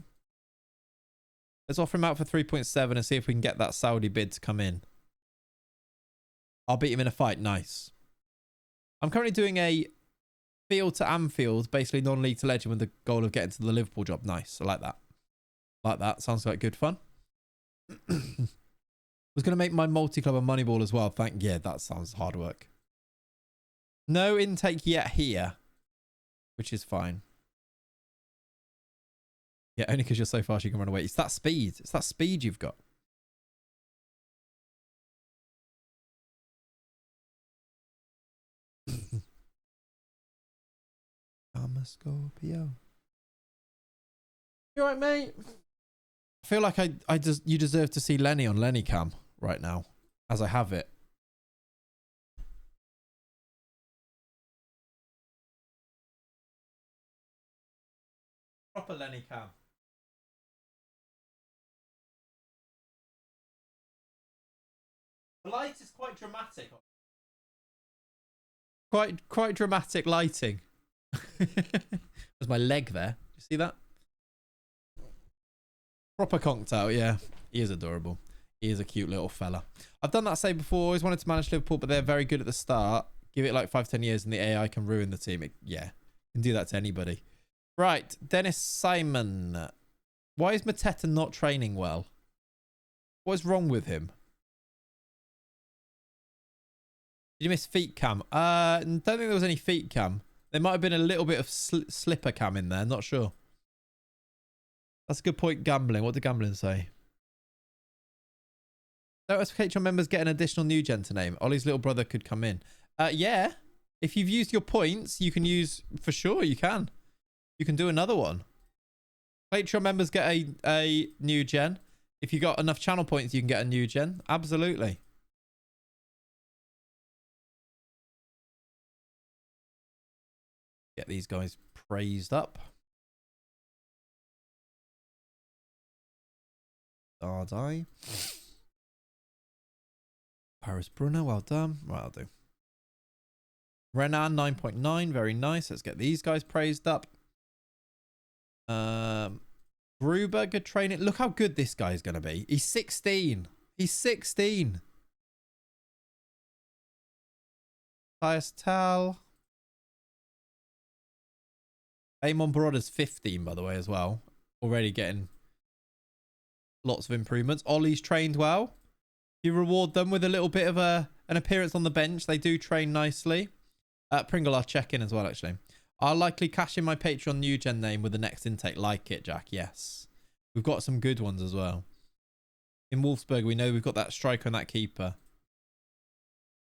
Let's offer him out for 3.7 and see if we can get that Saudi bid to come in. I'll beat him in a fight. Nice. I'm currently doing a field to Anfield, basically non-league to legend with the goal of getting to the Liverpool job. Nice. I like that. Like that. Sounds like good fun. Was going to make my multi-club a money ball as well. Yeah, that sounds hard work. No intake yet here, which is fine. Yeah, only because you're so fast you can run away. It's that speed. It's that speed you've got. I'm a Scorpio. You alright, mate? I feel like you deserve to see Lenny on Lenny Cam right now, as I have it. Proper Lenny Cam. The light is quite dramatic. Quite dramatic lighting. There's my leg there. You see that? Proper conked out, yeah. He is adorable. He is a cute little fella. I've done that save before. Always wanted to manage Liverpool, but they're very good at the start. Give it like 5-10 years and the AI can ruin the team. Can do that to anybody. Right, Dennis Simon. Why is Mateta not training well? What is wrong with him? Did you miss feet cam? Don't think there was any feet cam. There might have been a little bit of slipper cam in there. Not sure. That's a good point, Gambling. What did Gambling say? Don't Patreon members get an additional new gen to name. Ollie's little brother could come in. Yeah. If you've used your points, you can use... For sure, you can. You can do another one. Patreon members get a new gen. If you got enough channel points, you can get a new gen. Absolutely. Get these guys praised up. Dardai. Paris Brunner, well done. Right, I'll do. Renan 9.9, very nice. Let's get these guys praised up. Gruber, good training. Look how good this guy is going to be. He's 16. He's 16. Pius Tal. Amon Baroda's 15, by the way, as well. Already getting lots of improvements. Ollie's trained well. You reward them with a little bit of an appearance on the bench. They do train nicely. Pringle, I'll check in as well, actually. I'll likely cash in my Patreon new gen name with the next intake. Like it, Jack. Yes. We've got some good ones as well. In Wolfsburg, we know we've got that striker and that keeper.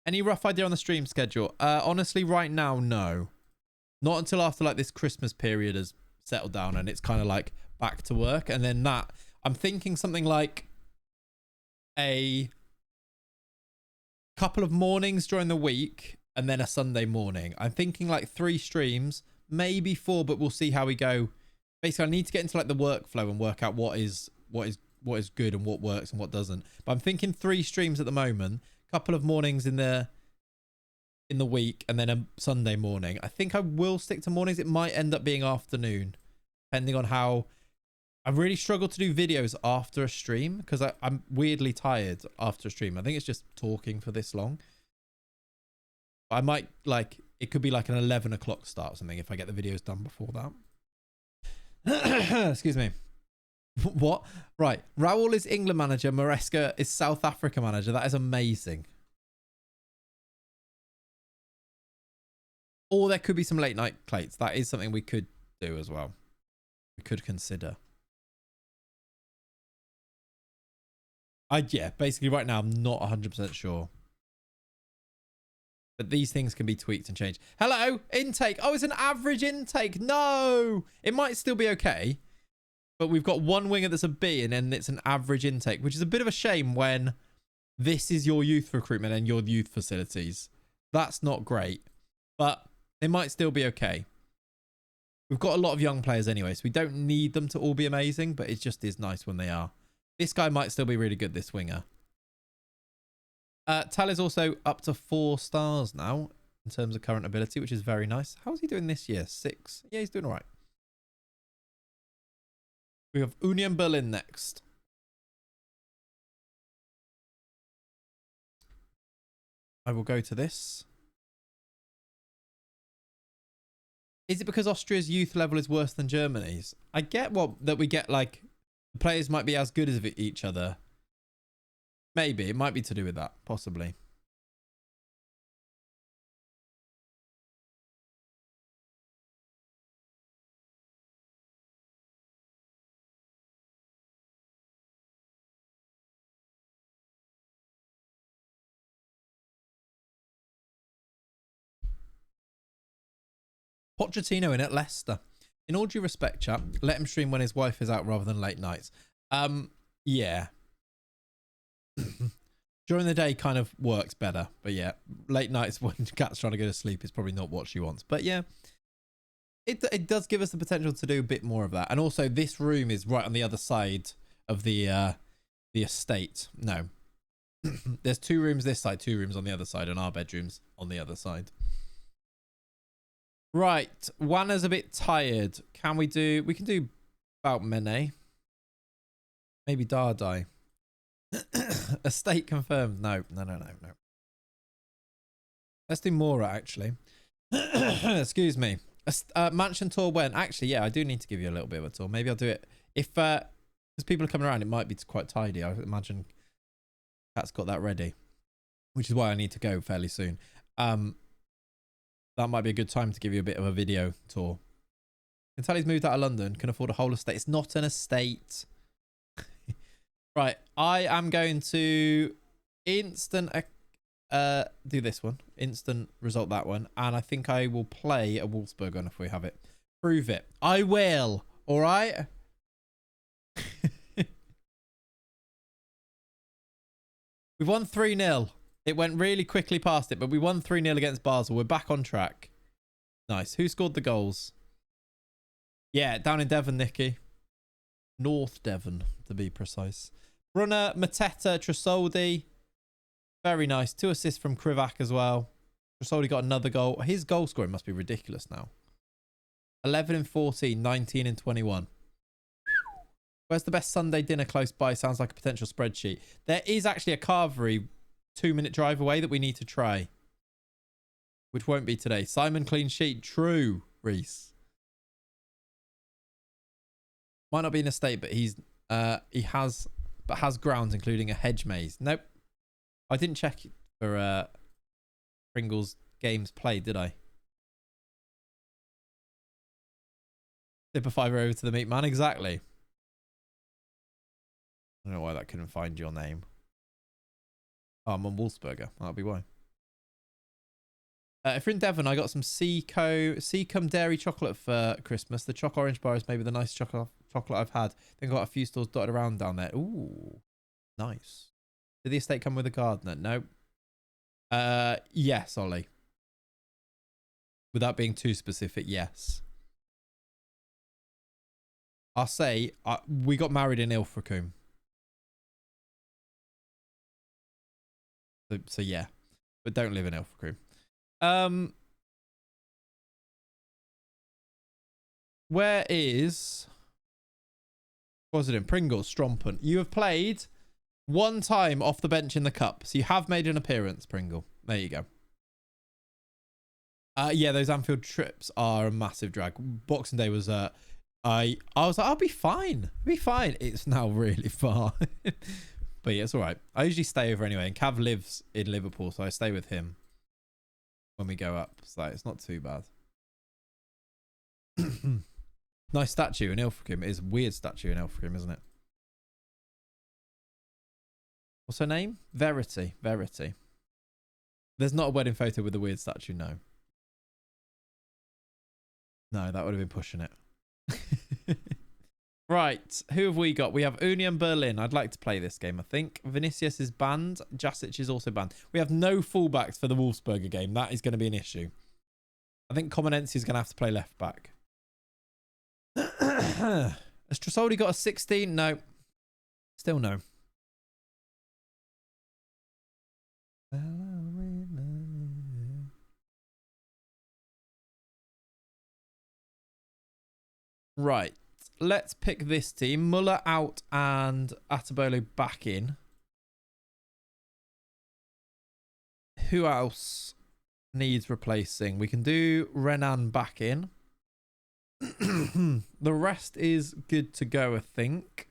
Any rough idea on the stream schedule? Honestly, right now, no. Not until after like this Christmas period has settled down and it's kind of like back to work. And then that, I'm thinking something like a couple of mornings during the week and then a Sunday morning. I'm thinking like 3 streams, maybe 4, but we'll see how we go. Basically, I need to get into like the workflow and work out what is good and what works and what doesn't. But I'm thinking 3 streams at the moment. Couple of mornings in the in the week and then a Sunday morning. I think I will stick to mornings. It might end up being afternoon, depending on how... I really struggle to do videos after a stream because I'm weirdly tired after a stream. I think it's just talking for this long. I might, like, it could be like an 11 o'clock start or something if I get the videos done before that. Excuse me. What? Right. Raul is England manager. Maresca is South Africa manager. That is amazing. Or there could be some late night plates. That is something we could do as well. We could consider. Yeah, basically right now I'm not 100% sure. But these things can be tweaked and changed. Hello, intake. Oh, it's an average intake. No, it might still be okay. But we've got one winger that's a B and then it's an average intake, which is a bit of a shame when this is your youth recruitment and your youth facilities. That's not great, but they might still be okay. We've got a lot of young players anyway, so we don't need them to all be amazing, but it just is nice when they are. This guy might still be really good, this winger. Tal is also up to 4 stars now in terms of current ability, which is very nice. How's he doing this year? 6? Yeah, he's doing all right. We have Union Berlin next. I will go to this. Is it because Austria's youth level is worse than Germany's? I get that we get, like, the players might be as good as each other. Maybe. It might be to do with that. Possibly. Pochettino in at Leicester. In all due respect, chap, let him stream when his wife is out rather than late nights. Yeah. During the day kind of works better. But yeah, late nights when Kat's trying to go to sleep is probably not what she wants. But yeah, it does give us the potential to do a bit more of that. And also this room is right on the other side of the estate. No. There's 2 rooms this side, 2 rooms on the other side, and our bedroom's on the other side. Right, Wanna's a bit tired. We can do about Mene. Maybe Dardai. Estate confirmed. No. Let's do Mora, actually. Excuse me. Mansion tour when? Actually, yeah, I do need to give you a little bit of a tour. Maybe I'll do it. If, because people are coming around, it might be quite tidy. I imagine Kat's got that ready. Which is why I need to go fairly soon. That might be a good time to give you a bit of a video tour. Can tell he's moved out of London. Can afford a whole estate. It's not an estate. Right. I am going to instant do this one. Instant result that one. And I think I will play a Wolfsberger if we have it. Prove it. I will. All right. We've won 3-0. It went really quickly past it, but we won 3-0 against Basel. We're back on track. Nice. Who scored the goals? Yeah, down in Devon, Nicky. North Devon, to be precise. Brunner, Mateta, Tresoldi. Very nice. 2 assists from Krivak as well. Tresoldi got another goal. His goal scoring must be ridiculous now. 11 and 14, 19 and 21. Where's the best Sunday dinner close by? Sounds like a potential spreadsheet. There is actually a carvery 2-minute drive away that we need to try, which won't be today. Simon clean sheet. True, Reese. Might not be an estate, but he has grounds, including a hedge maze. Nope. I didn't check for Pringle's games played, did I? Tip a 5 over to the meat man. Exactly. I don't know why that couldn't find your name. Oh, I'm on Wolfsberger. That'll be why. If you're in Devon, I got some Seacombe dairy chocolate for Christmas. The choc orange bar is maybe the nicest chocolate I've had. Then got a few stores dotted around down there. Ooh, nice. Did the estate come with a gardener? No. Yes, Ollie. Without being too specific, yes. I'll say we got married in Ilfracombe. So yeah, but don't live in Ilfracombe. Where is... What was it in? Pringles, Strompen. You have played one time off the bench in the cup. So you have made an appearance, Pringle. There you go. Yeah, those Anfield trips are a massive drag. Boxing Day was... I was like, I'll be fine. I'll be fine. It's now really far. But yeah, it's all right. I usually stay over anyway. And Cav lives in Liverpool, so I stay with him when we go up. So it's not too bad. Nice statue in Ilfracombe. It is a weird statue in Ilfracombe, isn't it? What's her name? Verity. Verity. There's not a wedding photo with a weird statue, no. No, that would have been pushing it. Right, who have we got? We have Union Berlin. I'd like to play this game, I think. Vinicius is banned. Jasic is also banned. We have no fullbacks for the Wolfsberger game. That is going to be an issue. I think Comanensi is going to have to play left back. Has Trasoldi got a 16? No. Still no. Right. Let's pick this team. Muller out and Atabolo back in. Who else needs replacing? We can do Renan back in. The rest is good to go, I think.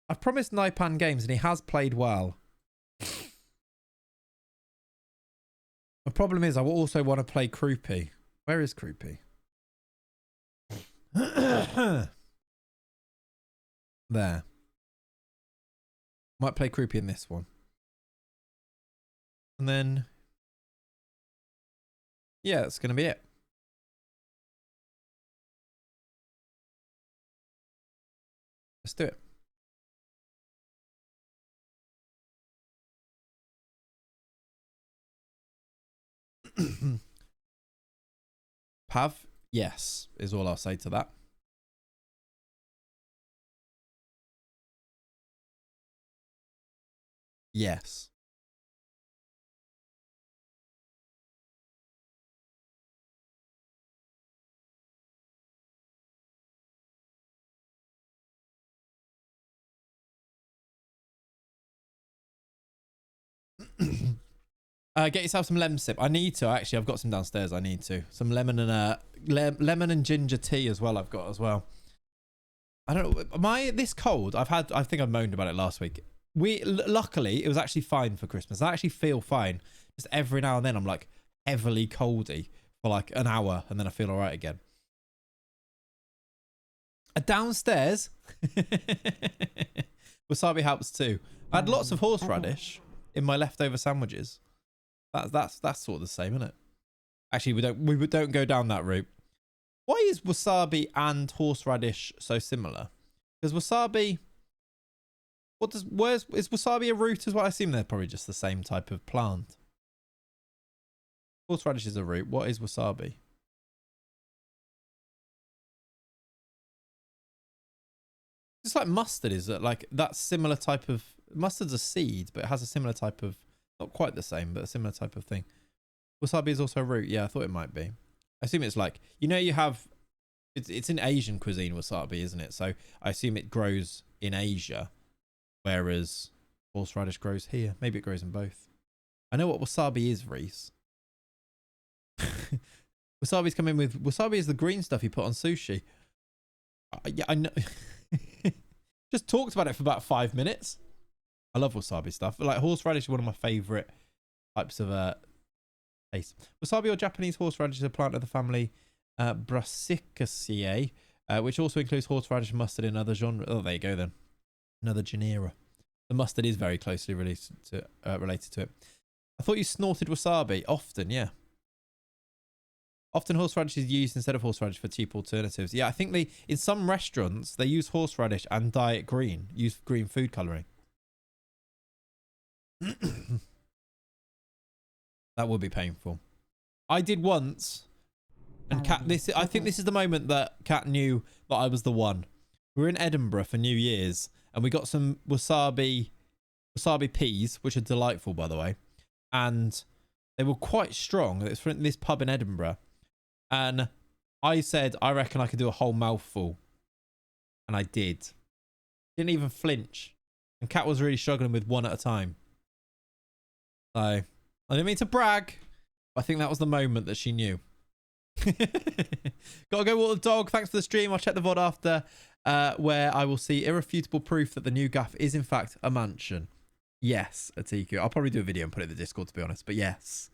I've promised Naipan games and he has played well. The problem is I will also want to play Krupi. Where is Krupi? There. Might play Krupi in this one. And then... yeah, that's going to be it. Let's do it. Pav, yes, is all I'll say to that. Yes. Get yourself some lemon sip. I need to actually. I've got some downstairs. I need to some lemon and lemon and ginger tea as well. I've got as well. I don't know. Am I this cold? I think I moaned about it last week. Luckily it was actually fine for Christmas. I actually feel fine. Just every now and then I'm like heavily coldy for like an hour and then I feel all right again. Downstairs. Wasabi helps too. I had lots of horseradish in my leftover sandwiches. That's sort of the same, isn't it? Actually, we don't go down that route. Why is wasabi and horseradish so similar? Because wasabi, is wasabi a root as well? I assume they're probably just the same type of plant. Horseradish is a root. What is wasabi? It's like mustard, is it? Like that similar type of mustard's a seed, but it has a similar type of, not quite the same, but a similar type of thing. Wasabi is also a root. Yeah, I thought it might be. I assume it's like, you know, you have, it's in Asian cuisine, wasabi, isn't it? So I assume it grows in Asia, whereas horseradish grows here. Maybe it grows in both. I know what wasabi is, Reese. Wasabi's come in with, wasabi is the green stuff you put on sushi. Yeah, I know. Just talked about it for about 5 minutes. I love wasabi stuff. Like horseradish is one of my favourite types of taste. Wasabi or Japanese horseradish is a plant of the family Brassicaceae, which also includes horseradish and mustard in other genres. Oh, there you go then. Another genera. The mustard is very closely related to it. I thought you snorted wasabi. Often, yeah. Often horseradish is used instead of horseradish for cheap alternatives. Yeah, I think in some restaurants, they use horseradish and diet green. Use green food colouring. That would be painful. I did once. And Kat, I think this is the moment that Kat knew that I was the one. We were in Edinburgh for New Year's and we got some wasabi peas, which are delightful, by the way. and they were quite strong. It's from this pub in Edinburgh. And I said, I reckon I could do a whole mouthful. And I did. Didn't even flinch. And Kat was really struggling with one at a time. So, I didn't mean to brag. But I think that was the moment that she knew. Gotta go walk the dog. Thanks for the stream. I'll check the VOD after, where I will see irrefutable proof that the new gaff is in fact a mansion. Yes, Atiku. I'll probably do a video and put it in the Discord, to be honest. But yes.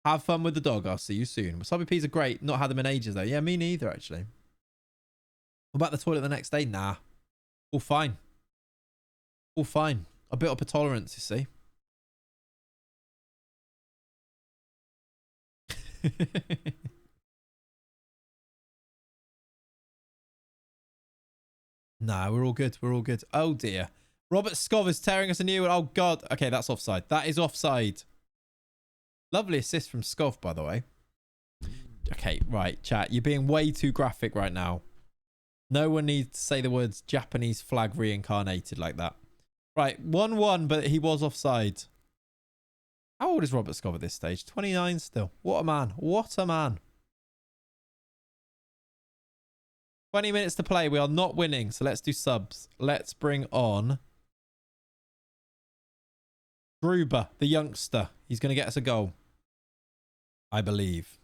Have fun with the dog. I'll see you soon. Wasabi peas are great. Not had them in ages, though. Yeah, me neither, actually. What about the toilet the next day? Nah. All fine. All fine. I built up a tolerance, you see. Nah, we're all good. We're all good. Oh, dear. Robert Scov is tearing us a new one. Oh, God. Okay, that's offside. That is offside. Lovely assist from Scov, by the way. Okay, right, chat. You're being way too graphic right now. No one needs to say the words Japanese flag reincarnated like that. Right, 1-1, but he was offside. How old is Robert Scov at this stage? 29 still. What a man. What a man. 20 minutes to play. We are not winning, so let's do subs. Let's bring on Gruber, the youngster. He's going to get us a goal, I believe.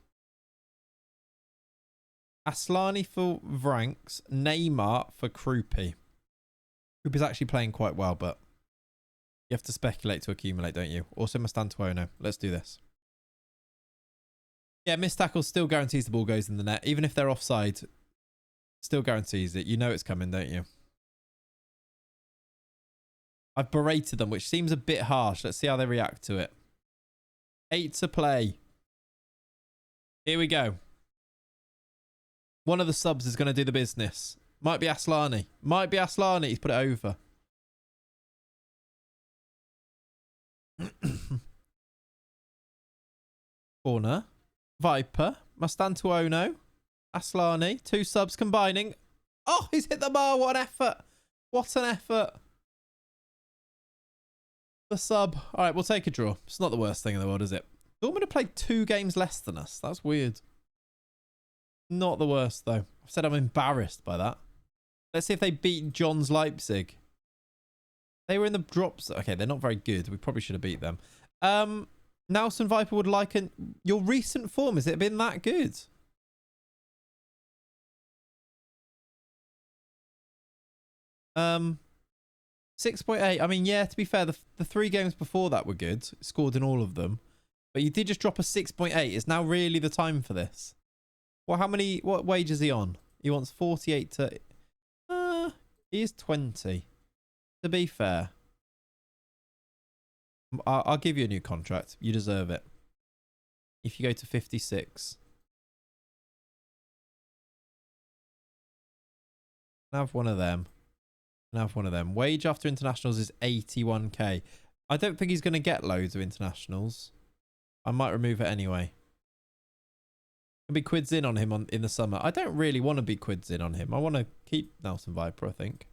Aslani for Vranks, Neymar for Krupi. Krupi's actually playing quite well, but you have to speculate to accumulate, don't you? Also, Mastantuono. Let's do this. Yeah, missed tackle still guarantees the ball goes in the net. Even if they're offside, still guarantees it. You know it's coming, don't you? I've berated them, which seems a bit harsh. Let's see how they react to it. 8 to play. Here we go. One of the subs is going to do the business. Might be Aslani. Might be Aslani. He's put it over. Corner. Viper. Mastantuono. Aslani. 2 subs combining. Oh, he's hit the bar. What an effort. What an effort. The sub. All right, we'll take a draw. It's not the worst thing in the world, is it? Dortmund have played 2 games less than us. That's weird. Not the worst, though. I've said I'm embarrassed by that. Let's see if they beat John's Leipzig. They were in the drops. Okay, they're not very good. We probably should have beat them. Nelson Viper would like your recent form. Has it been that good? Um, 6.8. I mean, yeah, to be fair, the 3 games before that were good. Scored in all of them. But you did just drop a 6.8. Is now really the time for this? Well, what wage is he on? He wants 48 to... he is 20. To be fair. I'll give you a new contract. You deserve it. If you go to 56. Have one of them. Have one of them. Wage after internationals is 81k. I don't think he's going to get loads of internationals. I might remove it anyway. I'll be quids in on him in the summer. I don't really want to be quids in on him. I want to keep Nelson Viper, I think.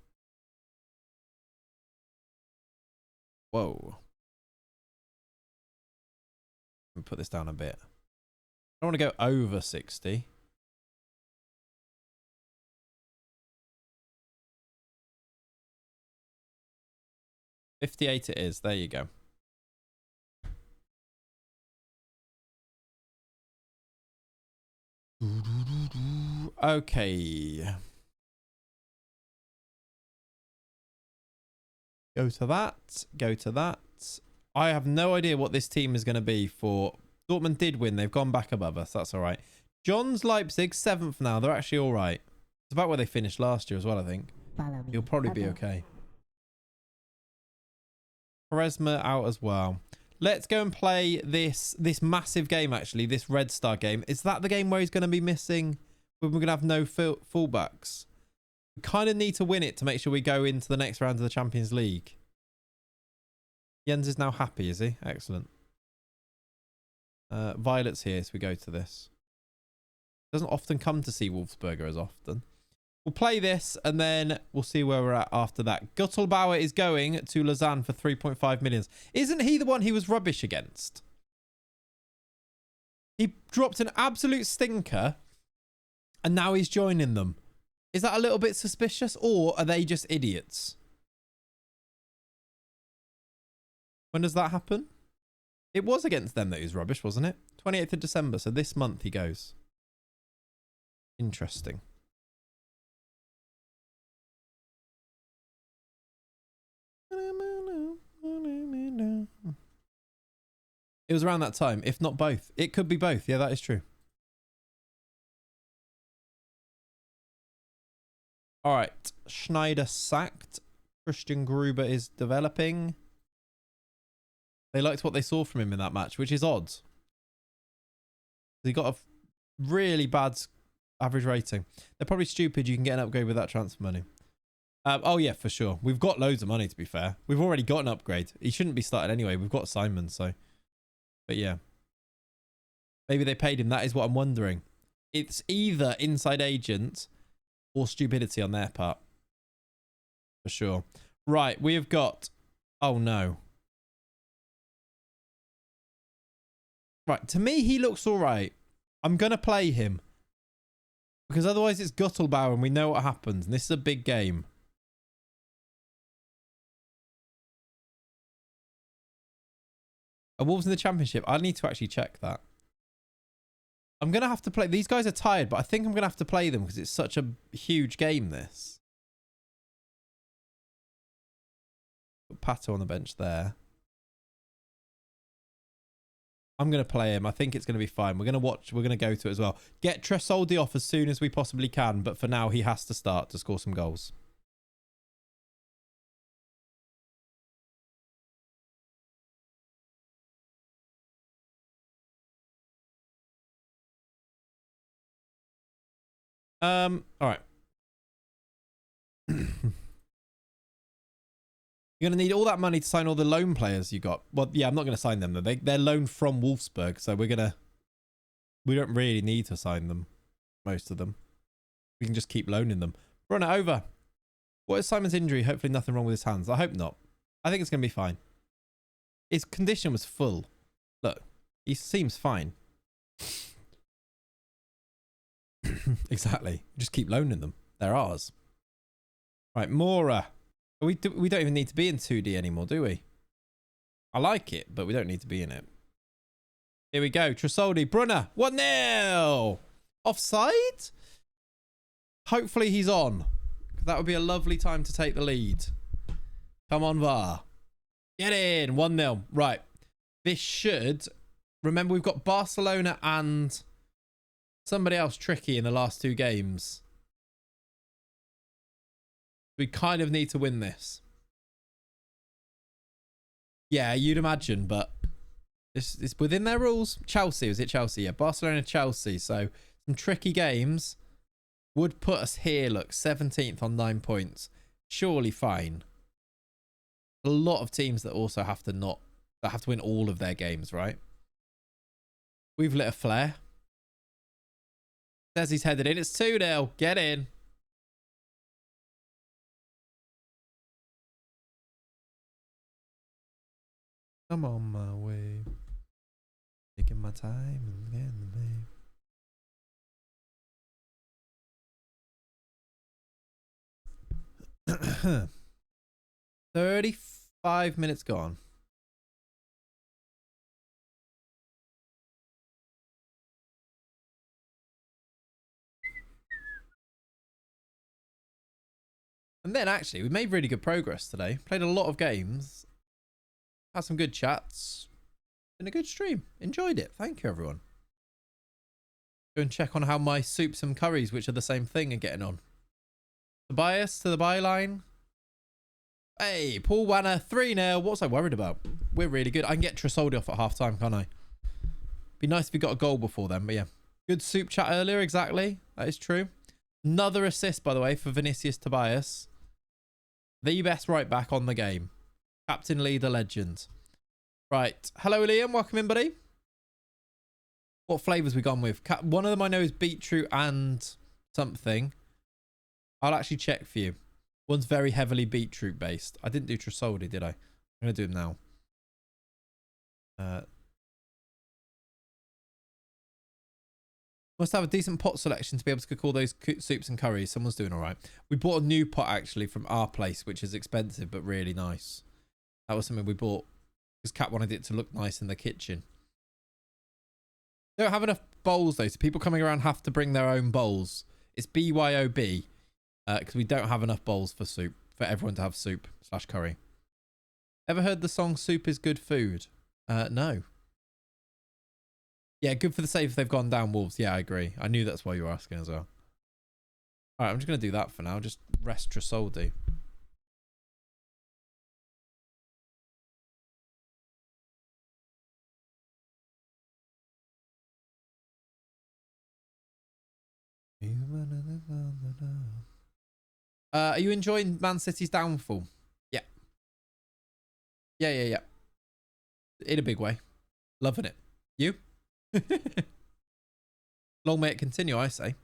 Whoa. Let me put this down a bit. I don't want to go over 60. $58 it is. There you go. Okay. Go to that. Go to that. I have no idea what this team is going to be for. Dortmund did win. They've gone back above us. That's all right. John's Leipzig, 7th now. They're actually all right. It's about where they finished last year as well, I think. You'll probably be okay. Quaresma out as well. Let's go and play this massive game, actually. This Red Star game. Is that the game where he's going to be missing? We're going to have no fullbacks. We kind of need to win it to make sure we go into the next round of the Champions League. Jens is now happy, is he? Excellent. Violet's here, so we go to this. Doesn't often come to see Wolfsberger as often. We'll play this and then we'll see where we're at after that. Guttelbauer is going to Lausanne for 3.5 million. Isn't he the one he was rubbish against? He dropped an absolute stinker and now he's joining them. Is that a little bit suspicious or are they just idiots? When does that happen? It was against them that he was rubbish, wasn't it? 28th of December. So this month he goes. Interesting. It was around that time, if not both. It could be both. Yeah, that is true. All right. Schneider sacked. Christian Gruber is developing. They liked what they saw from him in that match, which is odd. He got a really bad average rating. They're probably stupid. You can get an upgrade with that transfer money. Oh, yeah, for sure. We've got loads of money, to be fair. We've already got an upgrade. He shouldn't be started anyway. We've got Simon, so... But yeah. Maybe they paid him. That is what I'm wondering. It's either inside agent or stupidity on their part. For sure. Right, we have got... Oh, no. Right, to me, he looks all right. I'm going to play him. Because otherwise it's Guttelbauer and we know what happens. And this is a big game. Are Wolves in the Championship? I need to actually check that. I'm going to have to play... These guys are tired, but I think I'm going to have to play them because it's such a huge game, this. Put Pato on the bench there. I'm going to play him. I think it's going to be fine. We're going to watch. We're going to go to it as well. Get Tresoldi off as soon as we possibly can, but for now, he has to start to score some goals. All right. You're going to need all that money to sign all the loan players you got. Well, yeah, I'm not going to sign them, though. They're loaned from Wolfsburg, so we don't really need to sign them, most of them. We can just keep loaning them. Run it over. What is Simon's injury? Hopefully nothing wrong with his hands. I hope not. I think it's going to be fine. His condition was full. Look, he seems fine. Exactly. Just keep loaning them. They're ours. Right, Mora. We don't even need to be in 2D anymore, do we? I like it, but we don't need to be in it. Here we go. Tresoldi. Brunner. 1-0. Offside? Hopefully he's on. That would be a lovely time to take the lead. Come on, VAR. Get in. 1-0. Right. This should... Remember, we've got Barcelona and somebody else tricky in the last two games. We kind of need to win this. Yeah, you'd imagine, but it's within their rules. Chelsea, was it Chelsea? Yeah, Barcelona, Chelsea. So some tricky games would put us here, look, 17th on 9 points. Surely fine. A lot of teams that also have to win all of their games, right? We've lit a flare. Says he's headed in. It's 2-0. Get in. I'm on my way. Taking my time and getting the name. 35 minutes gone. And then actually, we made really good progress today. Played a lot of games. Had some good chats. Been a good stream. Enjoyed it. Thank you, everyone. Go and check on how my soups and curries, which are the same thing, are getting on. Tobias to the byline. Hey, Paul Wanner, 3-0. What was I worried about? We're really good. I can get Tresoldi off at half time, can't I? Be nice if we got a goal before then, but yeah. Good soup chat earlier, exactly. That is true. Another assist, by the way, for Vinicius Tobias. The best right back on the game. Captain Lee, the legend. Right. Hello, Liam. Welcome in, buddy. What flavours we gone with? One of them I know is beetroot and something. I'll actually check for you. One's very heavily beetroot based. I didn't do Trasoldi, did I? I'm going to do them now. Must have a decent pot selection to be able to cook all those soups and curries. Someone's doing all right. We bought a new pot actually from our place, which is expensive but really nice. That was something we bought because Kat wanted it to look nice in the kitchen. Don't have enough bowls though, so people coming around have to bring their own bowls. It's BYOB because we don't have enough bowls for soup, for everyone to have soup / curry. Ever heard the song "Soup is Good Food"? No. Yeah, good for the save if they've gone down, Wolves. Yeah, I agree. I knew that's why you were asking as well. All right, I'm just going to do that for now. Just rest Trasoldi. Are you enjoying Man City's downfall? Yeah. Yeah. In a big way. Loving it. You? Long may it continue, I say.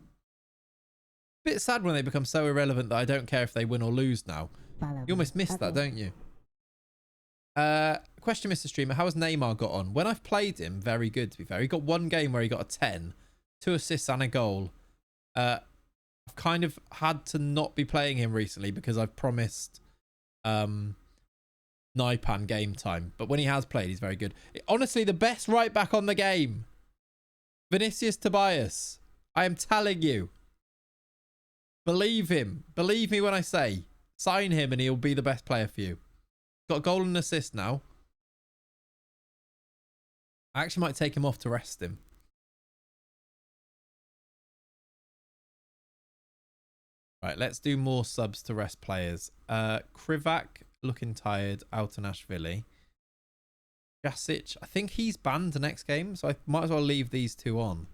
Bit sad when they become so irrelevant that I don't care if they win or lose now. You almost missed that, don't you? Question, Mr. Streamer. How has Neymar got on? When I've played him, very good, to be fair. He got one game where he got a 10, 2 assists and a goal. I've kind of had to not be playing him recently because I've promised Naipan game time. But when he has played, he's very good. Honestly, the best right back on the game. Vinicius Tobias. I am telling you. Believe him. Believe me when I say. Sign him and he'll be the best player for you. Got a goal and an assist now. I actually might take him off to rest him. Right, let's do more subs to rest players. Krivak looking tired. Altanashvili. Jasic, I think he's banned the next game, so I might as well leave these two on.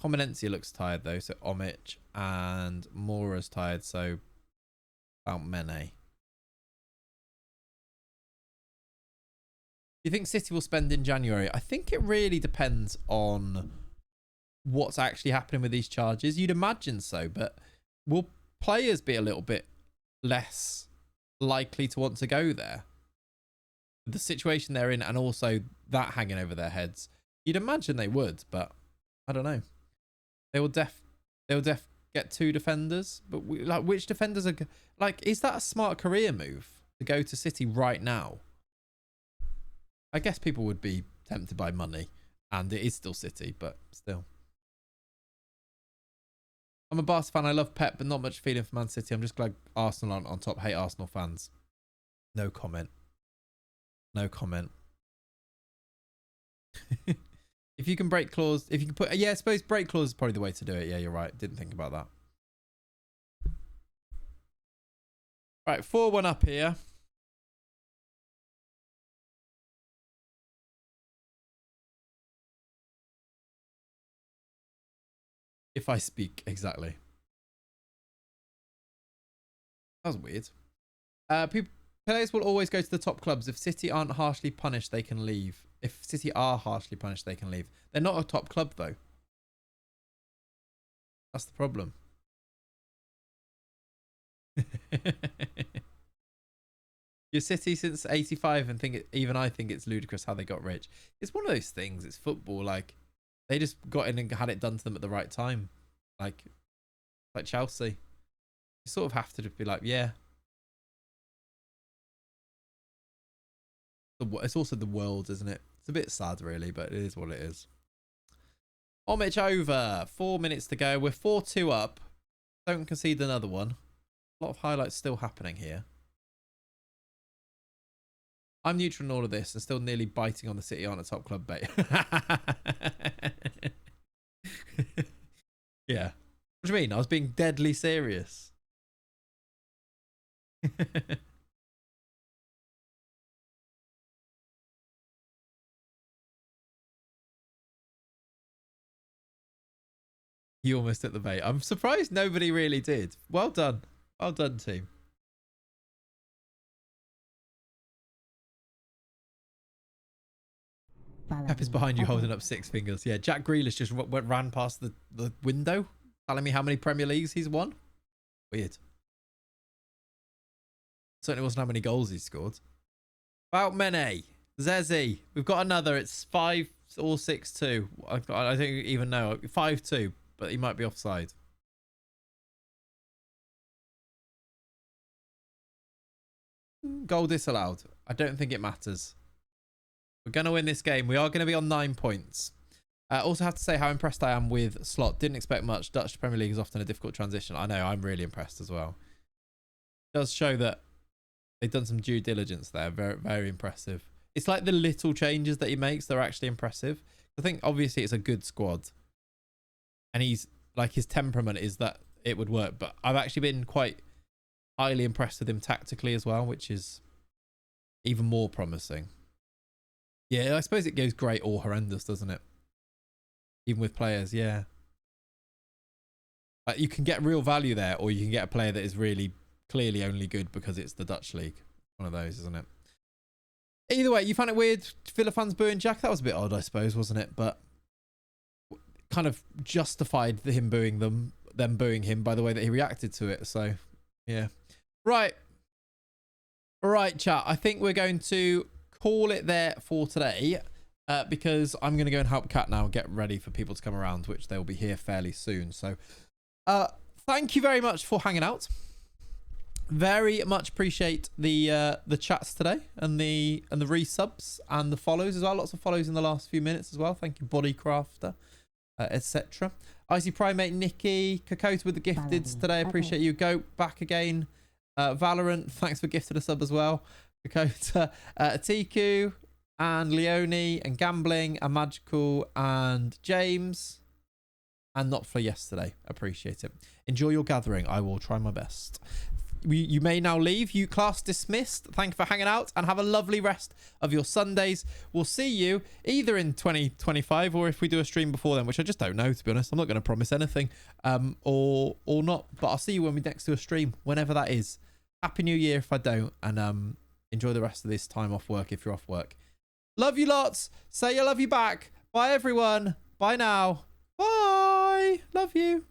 Comenencia looks tired though, so Omic, and Mora's tired, so about Mene. Do you think City will spend in January? I think it really depends on what's actually happening with these charges. You'd imagine so, but will players be a little bit less likely to want to go there? The situation they're in and also that hanging over their heads. You'd imagine they would, but I don't know. They will def get 2 defenders, but like which defenders are like, is that a smart career move to go to City right now? I guess people would be tempted by money, and it is still City, but still. I'm a Barca fan. I love Pep, but not much feeling for Man City. I'm just glad Arsenal aren't on top. Hate Arsenal fans. No comment. No comment. If you can break clause, if you can put, yeah, I suppose break clause is probably the way to do it. Yeah, you're right. Didn't think about that. Right, 4-1 up here. If I speak, exactly. That was weird. Players will always go to the top clubs. If City aren't harshly punished, they can leave. If City are harshly punished, they can leave. They're not a top club, though. That's the problem. You're City since 85 and even I think it's ludicrous how they got rich. It's one of those things. It's football. Like, they just got in and had it done to them at the right time. Like Chelsea. You sort of have to just be like, yeah. It's also the world, isn't it? It's a bit sad, really, but it is what it is. Homage over. 4 minutes to go. We're 4-2 up. Don't concede another one. A lot of highlights still happening here. I'm neutral in all of this and still nearly biting on the City on a top club bait. Yeah. What do you mean? I was being deadly serious. You almost hit the bait. I'm surprised nobody really did. Well done. Well done, team. Pep is behind you holding up 6 fingers. Yeah, Jack Grealish just ran past the window Telling me how many Premier Leagues he's won? Weird. Certainly wasn't how many goals he scored. About Mene. Zezzy. We've got another. It's 5 or 6-2. I don't even know. 5-2, but he might be offside. Goal disallowed. I don't think it matters. We're going to win this game. We are going to be on 9 points. I also have to say how impressed I am with Slot. Didn't expect much. Dutch Premier League is often a difficult transition. I know. I'm really impressed as well. It does show that they've done some due diligence there. Very, very impressive. It's like the little changes that he makes. They're actually impressive. I think obviously it's a good squad. And he's like, his temperament is that it would work. But I've actually been quite highly impressed with him tactically as well, which is even more promising. Yeah, I suppose it goes great or horrendous, doesn't it? Even with players, yeah. You can get real value there, or you can get a player that is really clearly only good because it's the Dutch league. One of those, isn't it? Either way, you found it weird, Villa fans booing Jack? That was a bit odd, I suppose, wasn't it? But kind of justified him booing them booing him by the way that he reacted to it. So, yeah. Right. Chat. I think we're going to call it there for today because I'm going to go and help Kat now get ready for people to come around, which they'll be here fairly soon. So, thank you very much for hanging out. Very much appreciate the chats today and the resubs and the follows as well. Lots of follows in the last few minutes as well. Thank you, Bodycrafter, etc. Icy Primate, Nikki, Kakota with the gifteds today. Appreciate you. Go back again. Valorant, thanks for gifted a sub as well. Kakota, Tiku, and Leone, and Gambling, and Magical, and James, and Not For Yesterday. Appreciate it. Enjoy your gathering. I will try my best. You may now leave. You class dismissed. Thank you for hanging out and have a lovely rest of your Sundays. We'll see you either in 2025 or if we do a stream before then, which I just don't know, to be honest. I'm not going to promise anything or not, but I'll see you when we next do a stream, whenever that is. Happy New Year if I don't, and enjoy the rest of this time off work if you're off work. Love you lots. Say I love you back. Bye, everyone. Bye now. Bye. Love you.